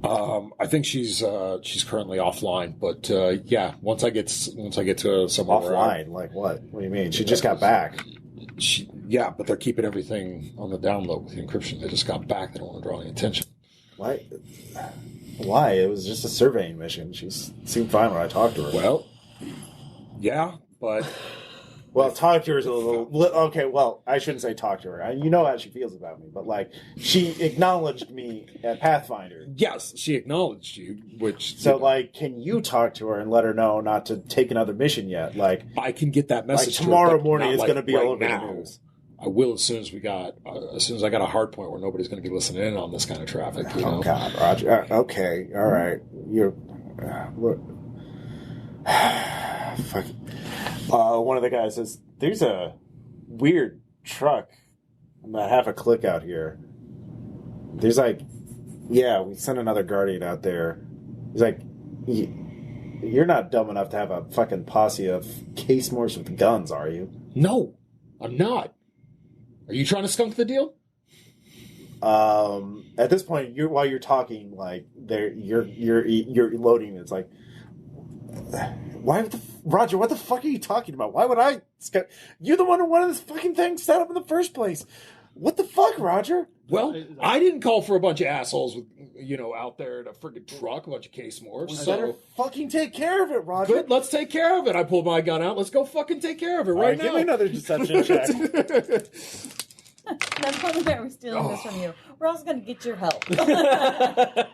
I think she's currently offline, but yeah, once I get to somewhere Offline? Like what? What do you mean? She just got back. Yeah, but they're keeping everything on the down low with the encryption. They just got back. They don't want to draw any attention. Why? Why? It was just a surveying mission. She seemed fine when I talked to her. Well, yeah, but... Well, talk to her is a little... Okay, well, I shouldn't say talk to her. You know how she feels about me, but, like, she acknowledged me at Pathfinder. Yes, she acknowledged you, which... So, like, can you talk to her and let her know not to take another mission yet? Like, I can get that message like tomorrow to her, but morning not, it's like, going to be right all over now. the news. I will as soon as I got a hard point where nobody's going to be listening in on this kind of traffic. You know? Oh, God, Roger. Okay, all right. You're... What? Fuck. One of the guys says, there's a weird truck about half a click out here. There's like, yeah, we sent another guardian out there. He's like, you're not dumb enough to have a fucking posse of case morphs with guns, are you? No, I'm not. Are you trying to skunk the deal? At this point, while you're talking, like, you're loading. It's like, Roger, what the fuck are you talking about? Why would I... You're the one who wanted this fucking thing set up in the first place. What the fuck, Roger? Well, I didn't call for a bunch of assholes with, out there in a freaking truck, a bunch of case morphs. Better fucking take care of it, Roger. Good, let's take care of it. I pulled my gun out. Let's go fucking take care of it right now. Give me another deception check. That's probably why we're stealing this from you. We're also going to get your help. Yeah.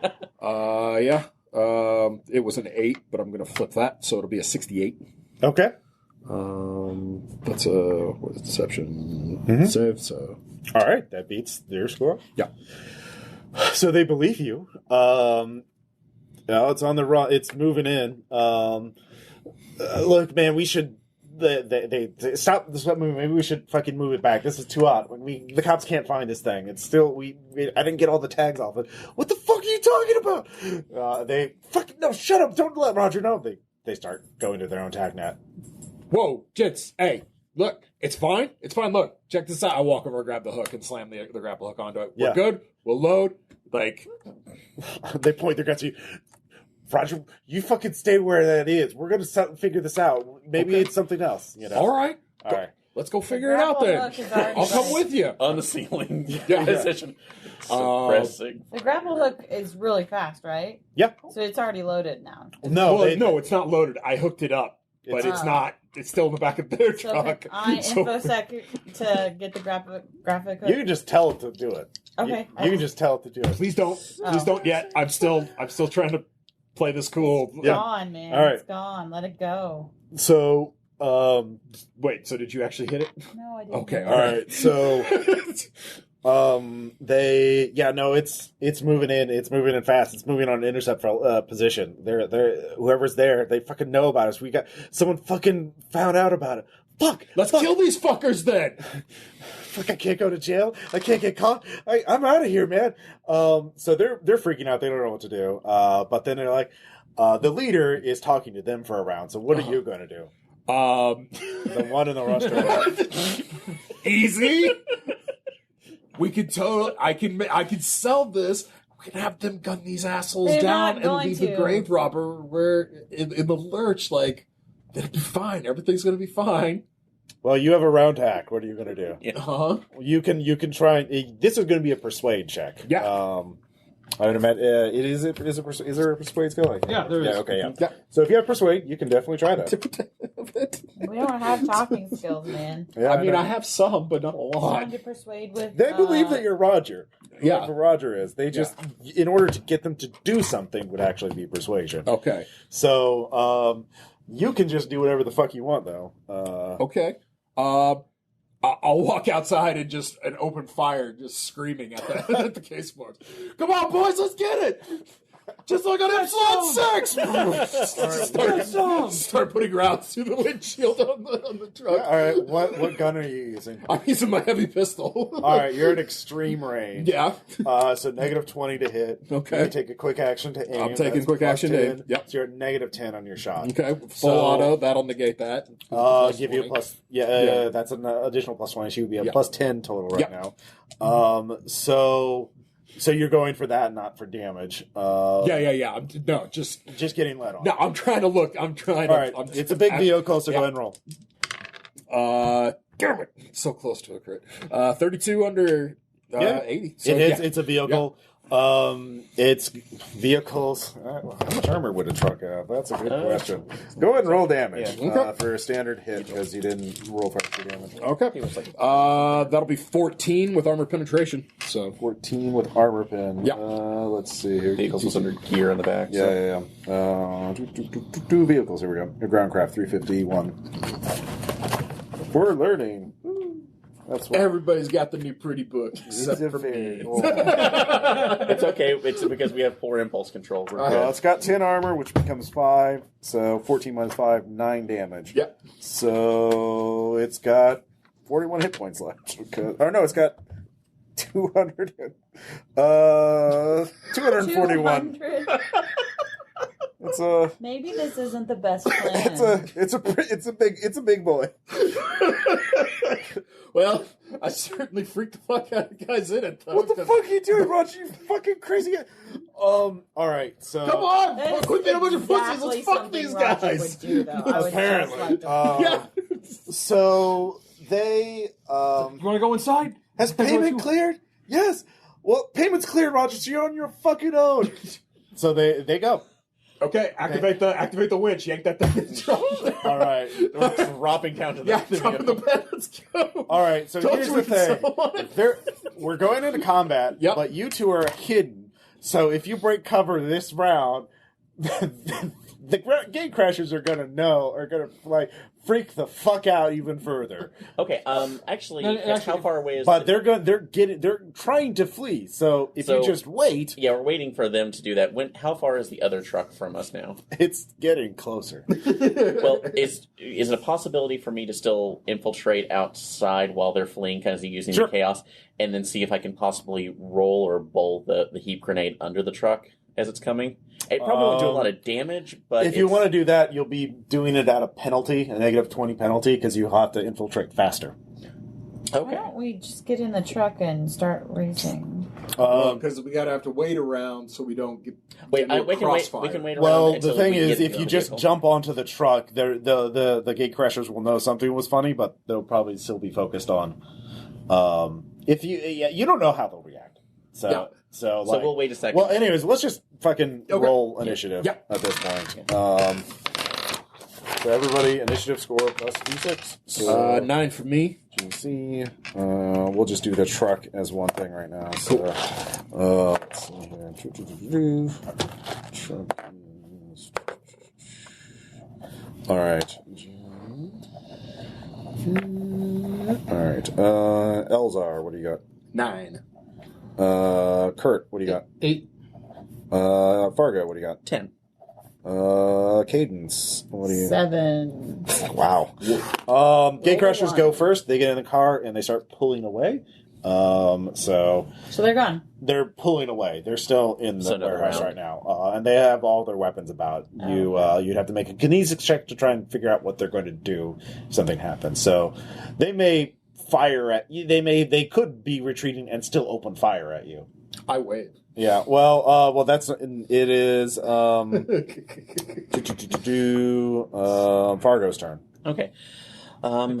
It was an 8, but I'm going to flip that, so it'll be a 68. Okay. That's what is deception save? So all right, that beats their score. Yeah. So they believe you. It's on the run. It's moving in. Look, man, we should. They stop moving. Maybe we should fucking move it back. This is too odd. The cops can't find this thing. It's still I didn't get all the tags off it. What the fuck are you talking about? They fucking no. Shut up! Don't let Roger know. They start going to their own tag net. Whoa, Jits! Hey, look, it's fine. It's fine. Look, check this out. I walk over, grab the hook, and slam the grapple hook onto it. We're good. We'll load. Like they point their guns at you. Roger, you fucking stay where that is. We're going to figure this out. Maybe it's something else. All right. All right. Let's go figure it out then. I'll come with you. On the ceiling. Position. Suppressing. The grapple hook is really fast, right? Yep. So it's already loaded now. No, it's not loaded. I hooked it up, but it's not. It's still in the back of their truck. InfoSec to get the graphic hook. You can just tell it to do it. Okay. You can just tell it to do it. Please don't. Please don't yet. I'm still trying to play this cool. It's gone, man. All right. It's gone. Let it go. So, wait. So did you actually hit it? No, I didn't. Okay. all right. So, it's moving in. It's moving in fast. It's moving on an intercept position. They're whoever's there, they fucking know about us. We got someone fucking found out about it. Fuck. Let's kill these fuckers then. Fuck, I can't go to jail. I can't get caught. I'm out of here, man. So they're freaking out. They don't know what to do. But then they're like, the leader is talking to them for a round. So what are you going to do? The one in the restaurant. Easy. We could I can sell this. We can have them gun these assholes They're down not and leave going the to. grave robber where in the lurch. Like, it'll be fine. Everything's gonna be fine. Well, you have a round hack. What are you going to do? Uh-huh. You can try. This is going to be a persuade check. Yeah. I would imagine is there a persuade skill? Yeah, there is. Yeah. Okay. Yeah. So if you have persuade, you can definitely try that. We don't have talking skills, man. Yeah, I mean, know. I have some, but not a lot. Trying to persuade with. They believe that you're Roger. Yeah. Whoever Roger is. They just, in order to get them to do something, would actually be persuasion. Okay. So you can just do whatever the fuck you want, though. Okay. I'll walk outside and just open fire, just screaming at the case board. Come on, boys, let's get it! Just like on episode 6! Start putting rounds through the windshield on the truck. All right, what gun are you using? I'm using my heavy pistol. All right, you're at extreme range. Yeah. So negative 20 to hit. Okay. You can take a quick action to aim. I'm taking That's quick plus action to 10. aim. Yep. So you're at negative 10 on your shot. Okay, full So- auto, that'll negate that. Give you a 20. plus. Yeah. That's an additional plus 20. So you'd be a Yeah. plus 10 total right Yeah. now. So you're going for that, not for damage. Yeah. No, just Just getting let off. no. I'm trying to look. I'm trying All to. right, I'm it's a big vehicle, so go ahead and roll. Damn it. So close to a crit. 32 under 80. So, it hits. It's a vehicle. It's vehicles. How much armor would a truck have? That's a good question. Go ahead and roll damage for a standard hit because you didn't roll for extra damage. Okay. That'll be 14 with armor penetration. So 14 with armor pen. Yeah. Let's see here. Vehicles was under gear on the back. Yeah. Two vehicles. Here we go. Your groundcraft 351. We're learning. That's what everybody's got the new pretty book. Except for me. It's okay. It's because we have 4 impulse control. It's got 10 armor, which becomes 5. So 14 minus 5, 9 damage. Yep. So it's got 41 hit points left. It's got 241. 200. It's a Maybe this isn't the best plan. it's a big boy. Well, I certainly freaked the fuck out of the guys in it. Though, What the fuck are you doing, Roger? You fucking crazy guy. All right, so come on, That quit is being a bunch of pussies. exactly Let's fuck something these Roger guys. would do, though. I would apparently, just like to- Yeah. so they You want to go inside? has payment cleared? Yes. Well, payment's cleared, Roger. So you're on your fucking own. So they go. Okay, activate the winch. Yank that thing. All right. We're dropping down to the Drop in the bed. Let's go. All right. So Don't here's you the thing. We're going into combat, Yep. but you two are hidden. So if you break cover this round, the gate crashers are gonna freak the fuck out even further. Okay. Actually, No, how far away is? But they're trying to flee. So if you just wait, Yeah, we're waiting for them to do that. How far is the other truck from us now? it's getting closer. Well, is it a possibility for me to still infiltrate outside while they're fleeing, kind of using Sure. the chaos, and then see if I can possibly roll or bowl the heap grenade under the truck as it's coming? It probably won't do a lot of damage, but If you want to do that, you'll be doing it at a penalty, a negative 20 penalty, because you have to infiltrate faster. Why Okay. don't we just get in the truck and start racing? Because we gotta have to wait around so we don't get Wait, into a we can wait. crossfire. We can wait. Well, around the until thing we is, get if to you the just vehicle. jump onto the truck, the gate crashers will know something was funny, but they'll probably still be focused on. You don't know how they'll react. So Yeah. so we'll wait a second. Well, anyways, let's just fucking roll initiative Yeah. at this point. So everybody, initiative score plus d6. So 9 for me. GC. We'll just do the truck as one thing right now. So, let's see here. Truck is... All right. All right. Elezar, what do you got? 9. Kurt, what do you got? 8. Fargo, what do you got? 10. Cadence, what do you? 7. Wow. Gate crashers go first. They get in the car and they start pulling away. So they're gone. they're pulling away. They're still in the warehouse right now, and they have all their weapons about. You'd have to make a kinesics check to try and figure out what they're going to do if something happens. So they may fire at you. They could be retreating and still open fire at you. I wait. Yeah. Well. That's it. Is Fargo's turn. Okay.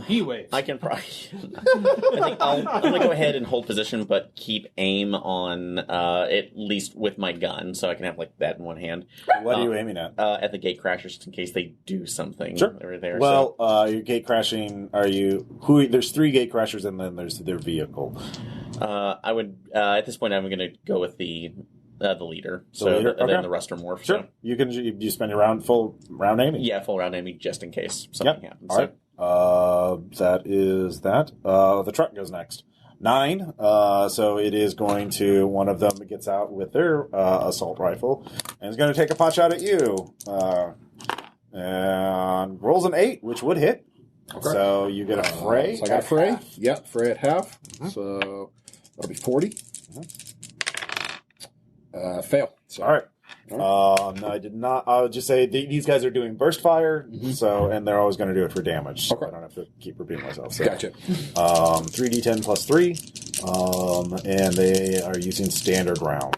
He waits. I can probably. I think I'm going to go ahead and hold position, but keep aim on at least with my gun, so I can have like that in one hand. What are you aiming at? At the gate crashers, in case they do something. Sure. Over there. Well, you're gate crashing. There's 3 gate crashers, and then there's their vehicle. I would at this point I'm going to go with the leader. The leader? And then Okay. the rest are morph. Sure. So. You spend your full round aiming. Yeah, full round aiming just in case something happens. All right. That is that. The truck goes next. 9. So it is going to, one of them gets out with their assault rifle and is going to take a pot shot at you. And rolls an 8, which would hit. Okay. So you get a fray. So I got at fray. half. Yeah, fray at half. So that'll be 40. Fail. So, All right. No, I did not. I would just say these guys are doing burst fire, and they're always going to do it for damage. So Okay. I don't have to keep repeating myself. So, Gotcha. 3d10 plus 3, and they are using standard rounds.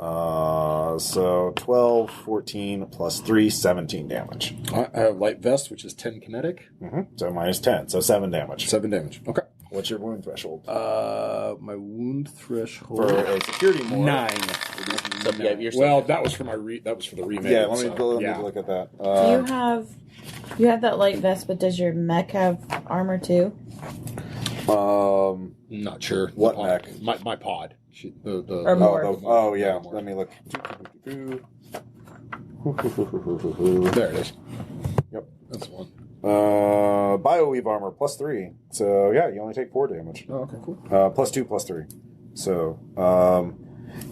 So 12, 14, plus 3, 17 damage. I have light vest, which is 10 kinetic. So minus 10, so 7 damage. 7 damage. Okay. What's your wound threshold? My wound threshold For a security morph. 9. So, yeah, you're Well, that was for that was for the remake. Yeah, let me so, look at that. You have that light vest, but does your mech have armor too? Not sure. What The pod. mech? My pod. Or more. Oh, yeah. Morph. Let me look. There it is. Yep. That's the one. Bioweave armor plus 3. So yeah, you only take 4 damage. Oh, okay, cool. Plus 2, plus 3. So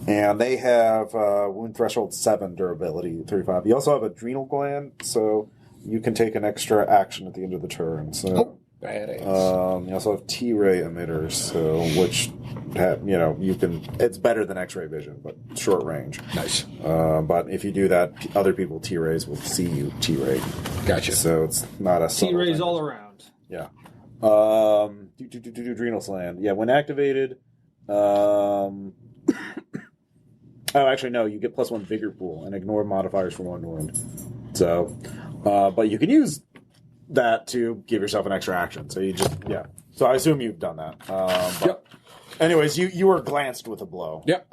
and they have wound threshold 7, durability 35. You also have adrenal gland, so you can take an extra action at the end of the turn. So badass. you also have T-ray emitters, so which you can. It's better than X-ray vision, but short range. Nice. But if you do that, other people T-rays will see you T-ray. Gotcha. So it's not a T-rays all around. Yeah. Adrenal gland. Yeah, when activated. Oh, actually, no. You get +1 vigor pool and ignore modifiers for 1 wound. So, but you can use that to give yourself an extra action. So you just So I assume you've done that. But anyways, you were glanced with a blow. Yep.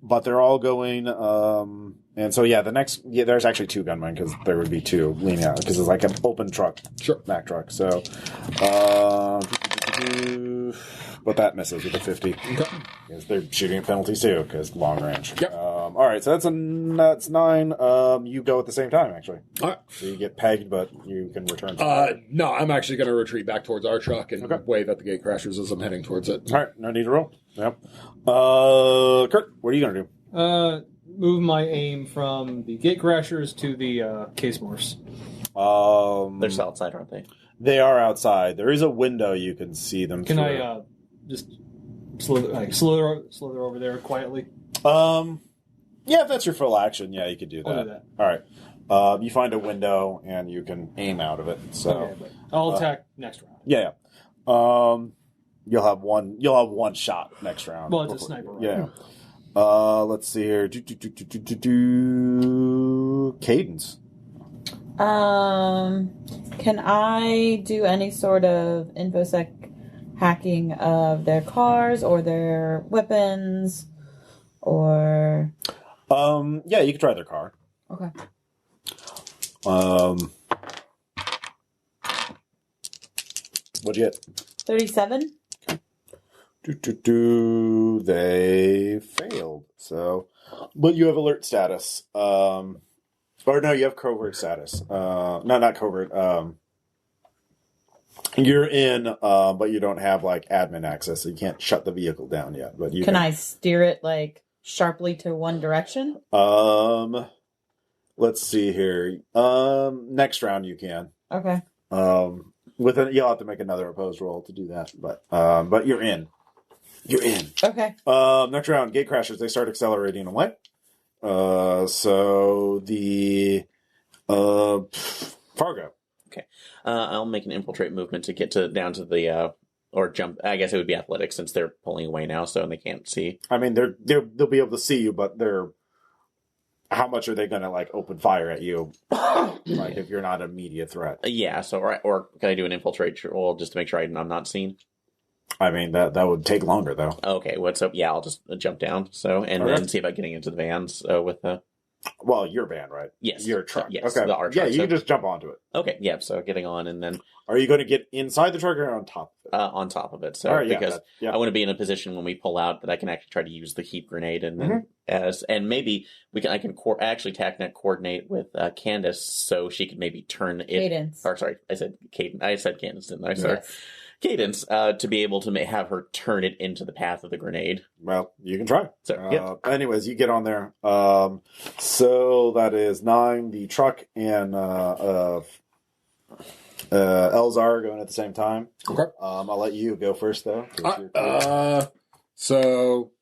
But they're all going. And so the next there's actually 2 gunmen because there would be 2 leaning out because it's like an open truck, Mack truck. So, but that misses with a 50. Okay. Because they're shooting at penalties too because long range. Yep. All right, so that's 9. You go at the same time actually. All right. So you get pegged, but you can return. No, I'm actually going to retreat back towards our truck and wave at the gate crashers as I'm heading towards it. All right, no need to roll. Yep. Kurt, what are you going to do? Move my aim from the gate crashers to the case morphs. They're still outside, aren't they? They are outside. There is a window you can see them Can through. I just slither over there quietly? Yeah, if that's your full action, you could do that. I'll do that. All right. You find a window and you can aim out of it. So Okay, but I'll attack next round. yeah. You'll have one shot next round. Well, it's a sniper round. Yeah. Let's see here. Cadence. Can I do any sort of infosec hacking of their cars or their weapons or? Yeah, you can try their car. Okay. What'd you get? 37. They failed. So, but you have alert status. Or no, you have covert status. No, not covert. You're in, but you don't have like admin access, so you can't shut the vehicle down yet. But you Can I steer it like sharply to one direction? Let's see here. Next round you can. Okay. You'll have to make another opposed roll to do that, but you're in. You're in. Okay. Next round, gate crashers. They start accelerating away. So the Fargo. Okay. I'll make an infiltrate movement to get down to the or jump. I guess it would be athletics since they're pulling away now, so they can't see. I mean, they'll be able to see you, but how much are they going to like open fire at you? Like if you're not an immediate threat. Yeah. So or can I do an infiltrate roll just to make sure I'm not seen? I mean that would take longer though. Okay. What's up? Yeah, I'll just jump down. So then see about getting into the vans with the. Well, your van, right? Yes. Your truck. Yes. Okay. Our truck, you can just jump onto it. Okay. Yeah. So getting on and then. Are you going to get inside the truck or on top of it? On top of it. So right, because I want to be in a position when we pull out that I can actually try to use the heat grenade and then and maybe I can actually TACnet coordinate with Candace so she could maybe turn it. Cadence. Or sorry, I said Cadence. I said Cadence, didn't I? Sorry. Yes. Cadence to be able to have her turn it into the path of the grenade. Well, you can try. So, anyways, you get on there. So that is 9. The truck and Elezar going at the same time. Okay. I'll let you go first, though. So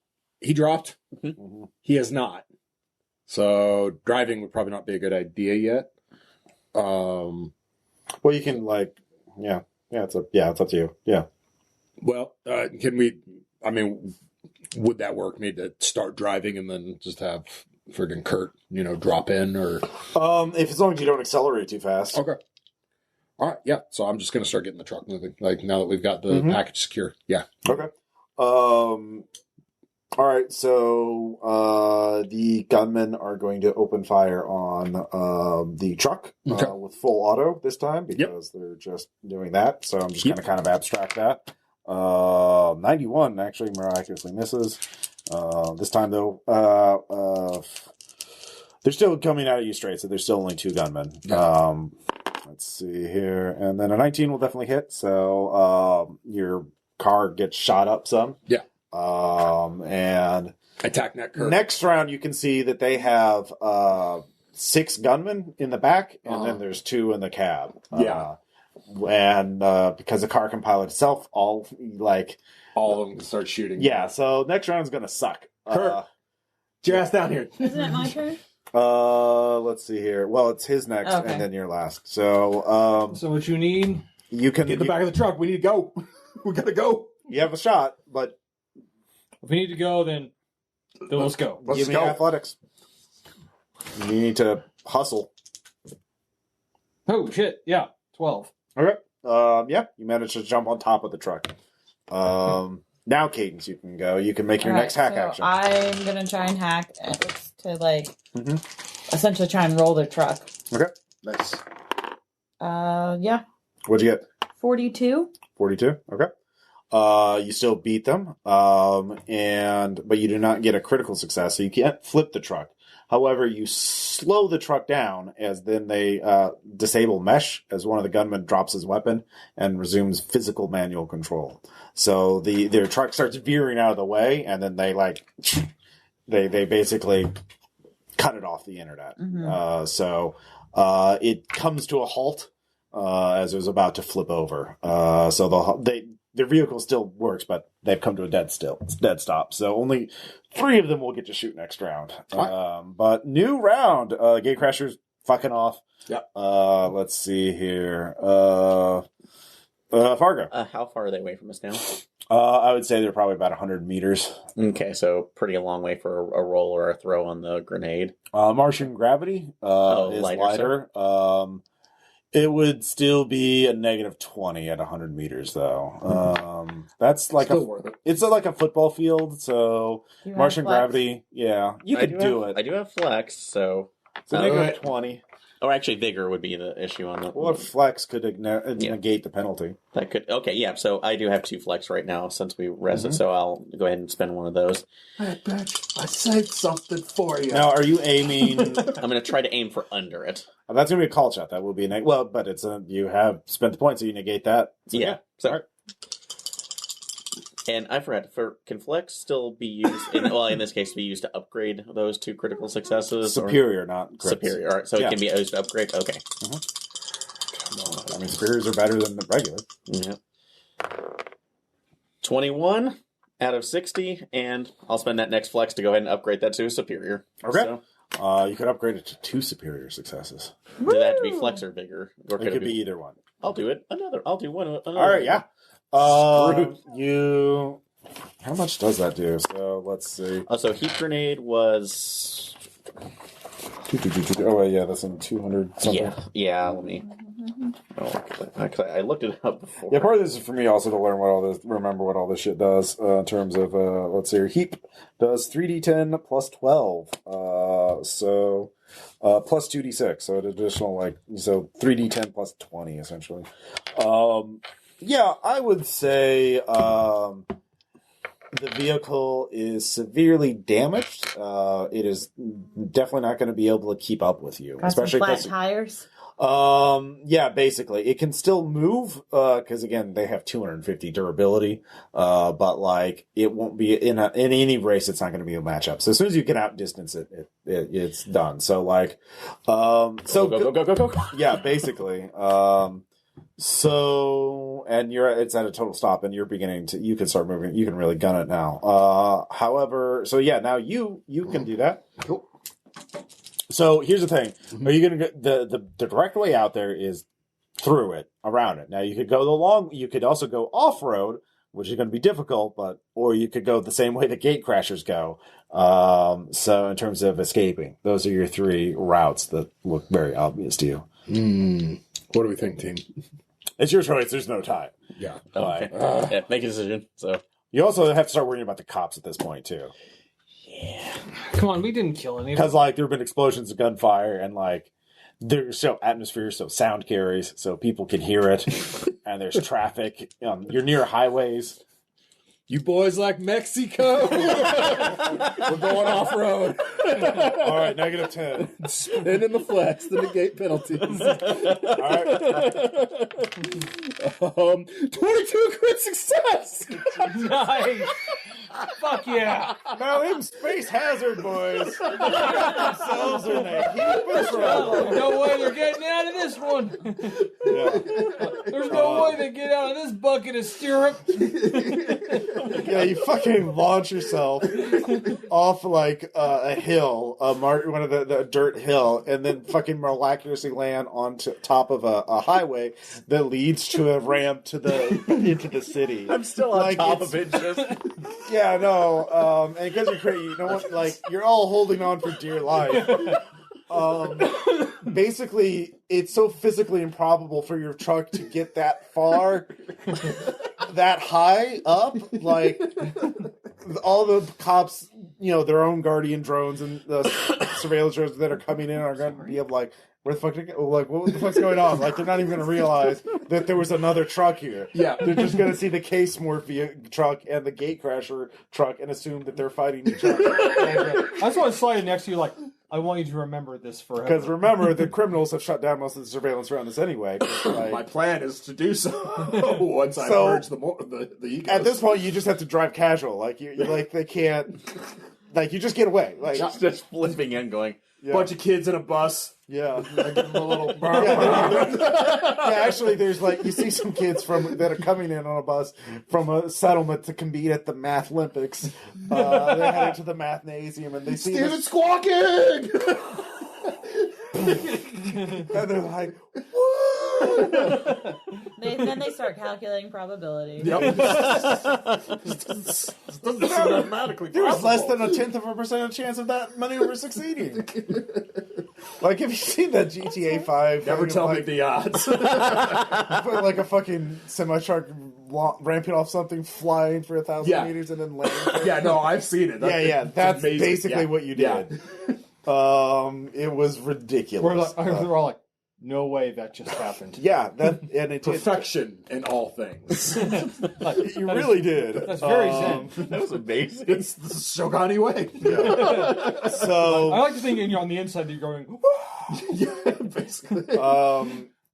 he dropped. Mm-hmm. He has not. So driving would probably not be a good idea yet. Well, you can it's up to you. Yeah. Well, can we? I mean, would that work? Maybe to start driving and then just have friggin' Kurt, drop in or. If as long as you don't accelerate too fast. Okay. All right. Yeah. So I'm just gonna start getting the truck moving. Like now that we've got the package secure. Yeah. Okay. All right, so the gunmen are going to open fire on the truck with full auto this time because they're just doing that. So I'm just going to kind of abstract that. 91 actually miraculously misses. This time, though, they're still coming at you straight, so there's still only 2 gunmen. Let's see here. And then a 19 will definitely hit, so your car gets shot up some. Yeah. And attack net Kurt. Next round, you can see that they have 6 gunmen in the back, and then there's 2 in the cab. And because the car can pilot itself, all of them start shooting. Yeah, so next round is gonna suck. Kurt, get your ass down here. Isn't it my turn? Let's see here. Well, it's his next, and then you're last. So, so what you need? You can get in the back of the truck. We need to go. We gotta go. You have a shot, but. If we need to go, then let's go. Give me athletics. You need to hustle. Oh, shit. Yeah. 12. Okay. Yeah, you managed to jump on top of the truck. Now, Cadence, you can go. You can make your next hack action. I'm going to try and hack to, essentially try and roll their truck. Okay. Nice. Yeah. What'd you get? 42. 42? Okay. You still beat them, but you do not get a critical success, so you can't flip the truck. However, you slow the truck down as then they disable mesh as one of the gunmen drops his weapon and resumes physical manual control. So their truck starts veering out of the way, and then they they basically cut it off the internet. Mm-hmm. So it comes to a halt as it was about to flip over. So their vehicle still works, but they've come to a dead stop. So only 3 of them will get to shoot next round. But new round, Gatecrasher's fucking off. Yep. Let's see here. Fargo. How far are they away from us now? I would say they're probably about 100 meters. Okay, so pretty a long way for a roll or a throw on the grenade. Martian gravity is lighter. It would still be a -20 at 100 meters, though. That's like still worth it. It's like a football field, so Martian gravity, yeah, you could do it. I do have flex, so It's a -20. Or actually, vigor would be the issue on the. Well, flex could negate the penalty. That could So I do have 2 flex right now since we rested. So I'll go ahead and spend one of those. Hey, bitch! I saved something for you. Now, are you aiming? I'm going to try to aim for under it. That's going to be a call shot. That will be but it's you have spent the point, so you negate that. So, yeah. So. All right. And I forgot, can flex still be used, in this case, be used to upgrade those 2 critical successes? Superior, not crits. Superior. All right, so it can be used to upgrade? Okay. Mm-hmm. I mean, superiors are better than the regular. Yeah. 21 out of 60, and I'll spend that next flex to go ahead and upgrade that to a superior. Okay. So, you could upgrade it to 2 superior successes. Does that have to be flex or vigor? Or it could be either one. I'll do it. I'll do one. Another all right, yeah. How much does that do? So let's see. So heat grenade was. Oh yeah, that's in 200 something. Yeah. Let me. I looked it up before. Yeah, part of this is for me also to learn remember what all this shit does in terms of let's see. Heap does 3d10 plus 12. So plus 2d6. So an additional 3d10 plus 20 essentially. Yeah, I would say the vehicle is severely damaged. It is definitely not going to be able to keep up with you. Got especially some flat tires? Yeah, basically. It can still move, because again, they have 250 durability, but it won't be in any race, it's not going to be a matchup. So as soon as you can outdistance it's done. So go. Yeah, basically. And it's at a total stop, and you can start moving. You can really gun it now. However, now you can do that. Cool. So here's the thing: are you going to get the direct way out there is through it, around it. Now you could go you could also go off road, which is going to be difficult, or you could go the same way the gate crashers go. So in terms of escaping, those are your 3 routes that look very obvious to you. What do we think, team? It's your choice. There's no time. Yeah. Okay. Yeah, make a decision. So You also have to start worrying about the cops at this point, too. Come on, we didn't kill anyone. Because, like, there have been explosions of gunfire, and, like, there's so atmosphere, so sound carries, so people can hear it, and there's traffic. You're near highways. You boys like Mexico? We're going off-road. All right, -10. Spin in the flex to negate penalties. All right. 22 crit success! Nice. Fuck yeah. Now, in Space Hazard, boys. They got themselves in a heap of trouble. No way they're getting out of this one. Yeah. There's no way they get out of this bucket of syrup. Yeah, you fucking launch yourself off like a hill, one of the dirt hill, and then fucking miraculously land on top of a highway that leads to a ramp into the city. I'm still on top of it. Just Yeah, no, and because you're crazy, you know what? Like you're all holding on for dear life. Basically, it's so physically improbable for your truck to get that far, that high up. Like all the cops, their own Guardian drones and the surveillance drones that are coming in are going to be like, where the fuck? Like, what the fuck's going on? Like, they're not even going to realize that there was another truck here. Yeah. They're just going to see the case morph truck and the gate crasher truck and assume that they're fighting each other. I just want to slide it next to you like, I want you to remember this forever. Because remember, the criminals have shut down most of the surveillance around us anyway. Like, My plan is to do so once I merge the egos. at this point, you just have to drive casual. Like they can't. Like you just get away. Like just flipping and going. yeah. Bunch of kids in a bus. Yeah. I give them a little Yeah, actually, there's you see some kids that are coming in on a bus from a settlement to compete at the Math Olympics. They're headed to the Mathnasium and they see Steven squawking! and they're like, "Woo!" Then they start calculating probability. Yep. Doesn't seem automatically There's less possible. than 1/10% chance of that maneuver succeeding. Like, have you seen that GTA 5? Never tell me the odds. Put like a fucking semi-truck ramping off something, flying for 1,000 meters, and then landing. Yeah, no, I've seen it. That's amazing. basically what you did. Yeah. It was ridiculous. We're all like, no way that just happened. Yeah, and it did. Perfection in all things. You really did. That's very zen. That was amazing. It's the Shogani way. So, I like to think on the inside that you're going, Yeah, basically.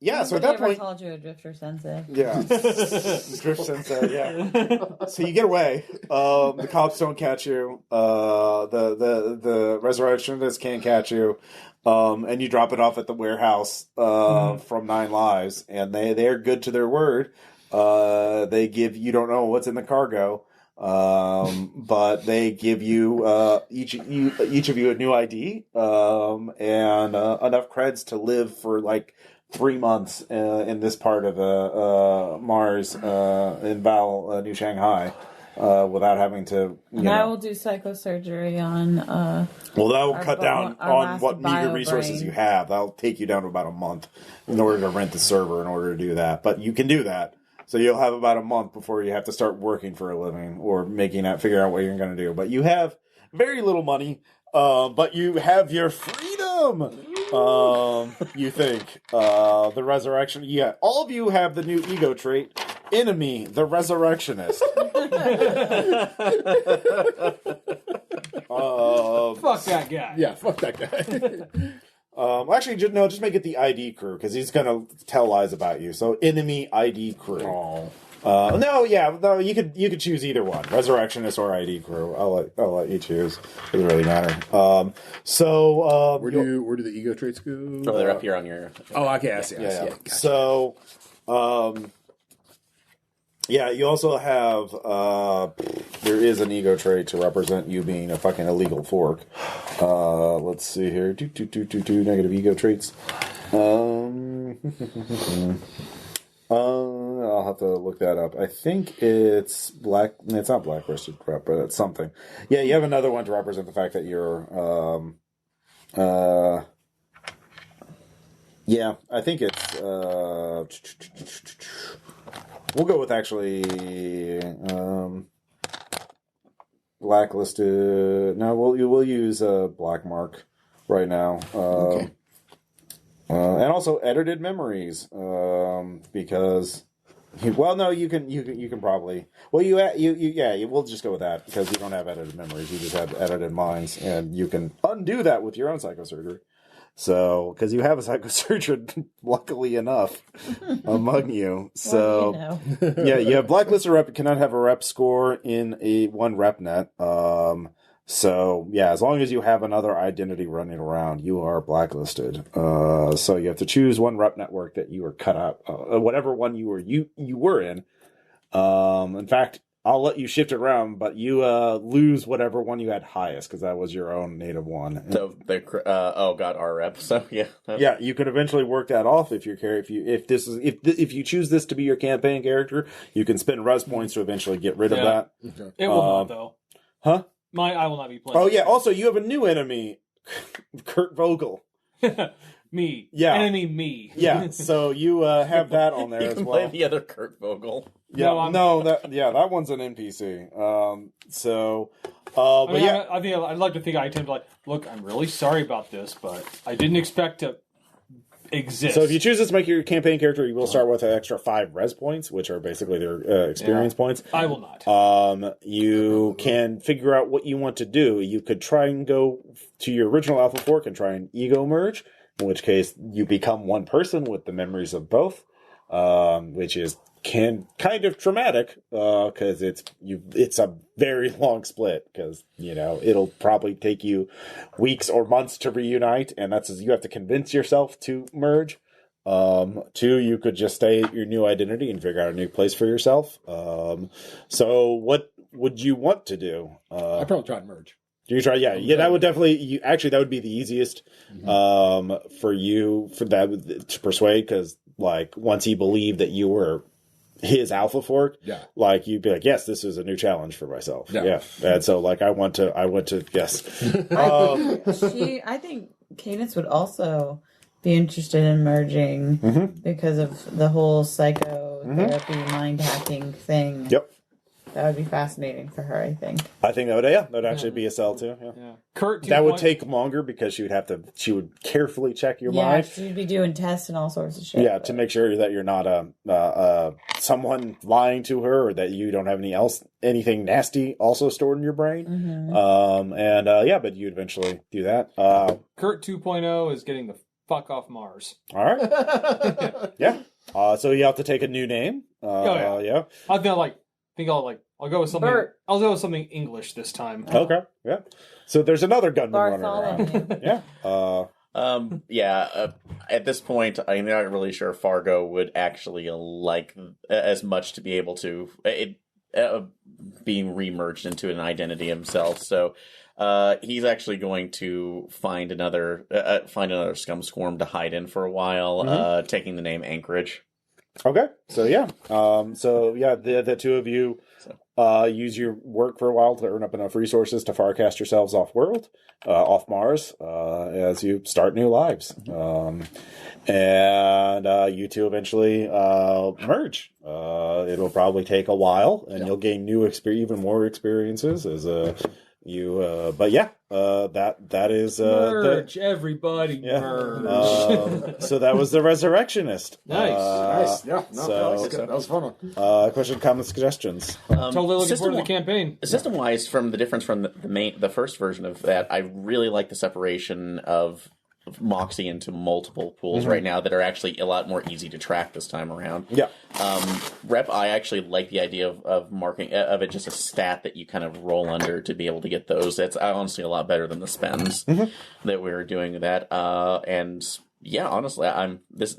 yeah. So at Nobody that ever point, called you a drifter sensei. yeah, drift sensei. Yeah. So you get away. The cops don't catch you. The resurrectionists can't catch you. And you drop it off at the warehouse from 9 Lives, and they're good to their word. They give you don't know what's in the cargo, but they give you each of you a new ID and enough creds to live for like 3 months in this part of Mars in Val, New Shanghai. Without having to, And I will do psychosurgery on. Well, that will Our cut bo- down our on last what meager bio resources brain. you have. That'll take you down to about a month in order to rent the server in order to do that. But you can do that. So you'll have about a month before you have to start working for a living or figure out what you're going to do. But you have very little money, but you have your freedom. You think the resurrection? Yeah, all of you have the new ego trait. Enemy, the Resurrectionist. fuck that guy. Yeah, fuck that guy. Actually, just make it the ID crew because he's gonna tell lies about you. So, enemy ID crew. No, you could choose either one, Resurrectionist or ID crew. I'll let you choose. It doesn't really matter. Where do the ego traits go? Oh, they're up here on your. Oh, okay, I see. yeah. Gotcha. So, yeah, you also have there is an ego trait to represent you being a fucking illegal fork. Let's see here. Negative ego traits. I'll I'll have to look that up. I think it's black. It's not blacklisted rep, but it's something. Yeah, you have another one to represent the fact that you're. Yeah, I think it's. We'll go with actually. Blacklisted. No, we'll use black mark right now. Okay. And also edited memories, because, well, no, you can probably, well, we'll just go with that because you don't have edited memories. You just have edited minds, and you can undo that with your own psychosurgery. So, because you have a psychosurgeon, luckily enough, among you. So, Well, you know. yeah, you have blacklisted rep, cannot have a rep score in a one rep net. So, yeah, as long as you have another identity running around, you are blacklisted. So you have to choose one rep network that you are cut out, whatever one you were in. In fact, I'll let you shift it around, but you lose whatever one you had highest because that was your own native one. So our rep. So yeah, yeah, you could eventually work that off if if you choose this to be your campaign character, you can spend res points to eventually get rid of that. Okay. It will not, though. Huh? I will not be playing. Oh yeah. Also, you have a new enemy, Kurt Vogel. Me. Yeah. Enemy me. Yeah. So you have that on there you as can well. play the other Kurt Vogel. Yeah. That one's an NPC. But yeah. I'd like to think I attempt look, I'm really sorry about this, but I didn't expect to exist. So if you choose this to make your campaign character, you will start with an extra 5 res points, which are basically their experience points. I will not. You can figure out what you want to do. You could try and go to your original Alpha Fork and try and ego merge, in which case you become one person with the memories of both, which is kind of traumatic because it's a very long split because it'll probably take you weeks or months to reunite, and you have to convince yourself to merge. 2, you could just stay at your new identity and figure out a new place for yourself. So what would you want to do? I'd probably try and merge. You try, yeah. That would definitely. That would be the easiest for you for that to persuade because once he believed that you were his Alpha Fork, you'd be like, yes, this is a new challenge for myself. Yeah. And so I want to yes. I think Cadence would also be interested in merging because of the whole psychotherapy mind hacking thing. Yep. That would be fascinating for her, I think. I think that would actually be a sell too. Yeah. Kurt, that would take longer because she would carefully check your mind. Yeah, she'd be doing tests and all sorts of shit. Yeah, to make sure that you're not someone lying to her or that you don't have anything nasty also stored in your brain. But you'd eventually do that. Kurt 2.0 is getting the fuck off Mars. All right. Yeah. So you have to take a new name. Yeah. I'll go with something. Bert. I'll go with something English this time. Okay. Yeah. So there's another gunman running around. Yeah. At this point, I'm not really sure Fargo would actually like as much to be able to being remerged into an identity himself. So he's actually going to find another scum squirm to hide in for a while, taking the name Anchorage. Okay, so the two of you use your work for a while to earn up enough resources to farcast yourselves off Mars, as you start new lives. And you two eventually merge. It'll probably take a while, and you'll gain even more experiences as that is merge, everybody merge. So that was the Resurrectionist. Nice. Yeah, that was fun. Question, comments, suggestions. Totally looking forward to the campaign. System wise, from the difference from the first version of that, I really like the separation of Moxie into multiple pools right now that are actually a lot more easy to track this time around. Yeah. Rep, I actually like the idea of marking of it just a stat that you kind of roll under to be able to get those. That's honestly a lot better than the spends that we were doing that. And yeah, honestly,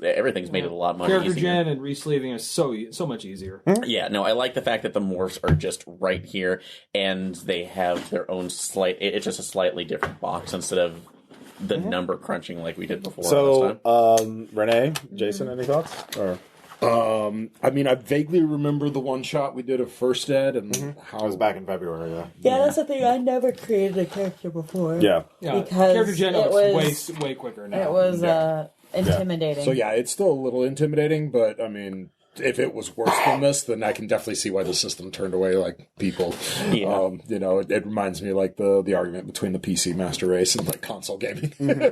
everything's made it a lot more character easier. gen and resleeving is so much easier. Yeah, no, I like the fact that the morphs are just right here and they have their own it's just a slightly different box instead of the number crunching like we did before. So, Renee, Jason, any thoughts? Or I mean, I vaguely remember the one shot we did of First Ed and how I was back in February. Yeah. Yeah, that's the thing. I never created a character before. Yeah. Yeah, Because character gen it is was- way quicker now. It was intimidating. So yeah, it's still a little intimidating, but I mean, if it was worse than this, then I can definitely see why the system turned away like people. Yeah. You know, it reminds me like the argument between the PC master race and like console gaming. Yeah,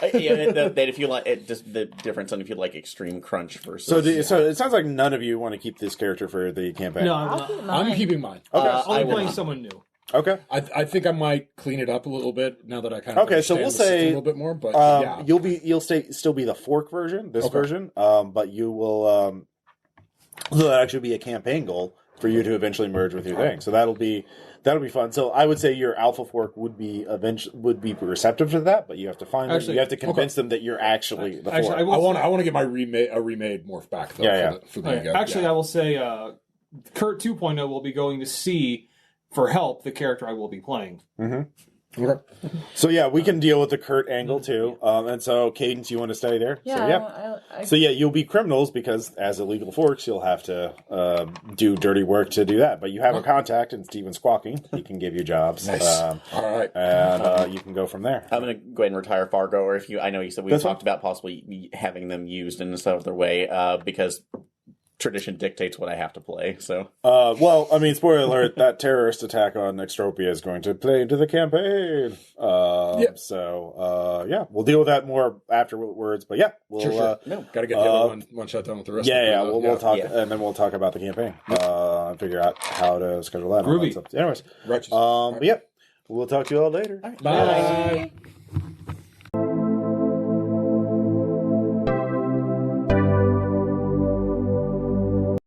that if you like it, just the difference on if you like extreme crunch versus. So it sounds like none of you want to keep this character for the campaign. No, I'll keep mine. I'm keeping mine. Okay. only I will playing not. someone new. Okay. I think I might clean it up a little bit now that I kind of Okay, so understand we'll the system say, a little bit more. But yeah, you'll still be the fork version, this Okay. version, but you will that'll actually be a campaign goal for you to eventually merge with your thing. So that'll be fun. So I would say your alpha fork would be receptive to that, but you have to find them. Actually, You have to convince them that you're actually the Actually, fork. I want to get my remade morph back though. Yeah, for the Okay, ego. actually, Yeah. I will say Kurt 2.0 will be going to see for help the character I will be playing. Okay. So yeah, we can deal with the Kurt angle too. And so Cadence, you want to stay there? Yeah. So, yeah. I So yeah, you'll be criminals because as illegal forks, you'll have to do dirty work to do that. But you have a contact in Steven Squawking. He can give you jobs. Nice. All right. And you can go from there. I'm going to go ahead and retire Fargo, or if you, I know you said we That's talked about possibly having them used in some other way, because tradition dictates what I have to play. So, Well, I mean, spoiler alert: that terrorist attack on Extropia is going to play into the campaign. So yeah, we'll deal with that more afterwards. But yeah, we'll Sure. no, Got to get the other one shot done with the rest. yeah, of the we'll talk, Yeah. and then we'll talk about the campaign and figure out how to schedule that. and all that Groovy. stuff. Anyways, Righteous. but yeah, we'll talk to you all later. Bye.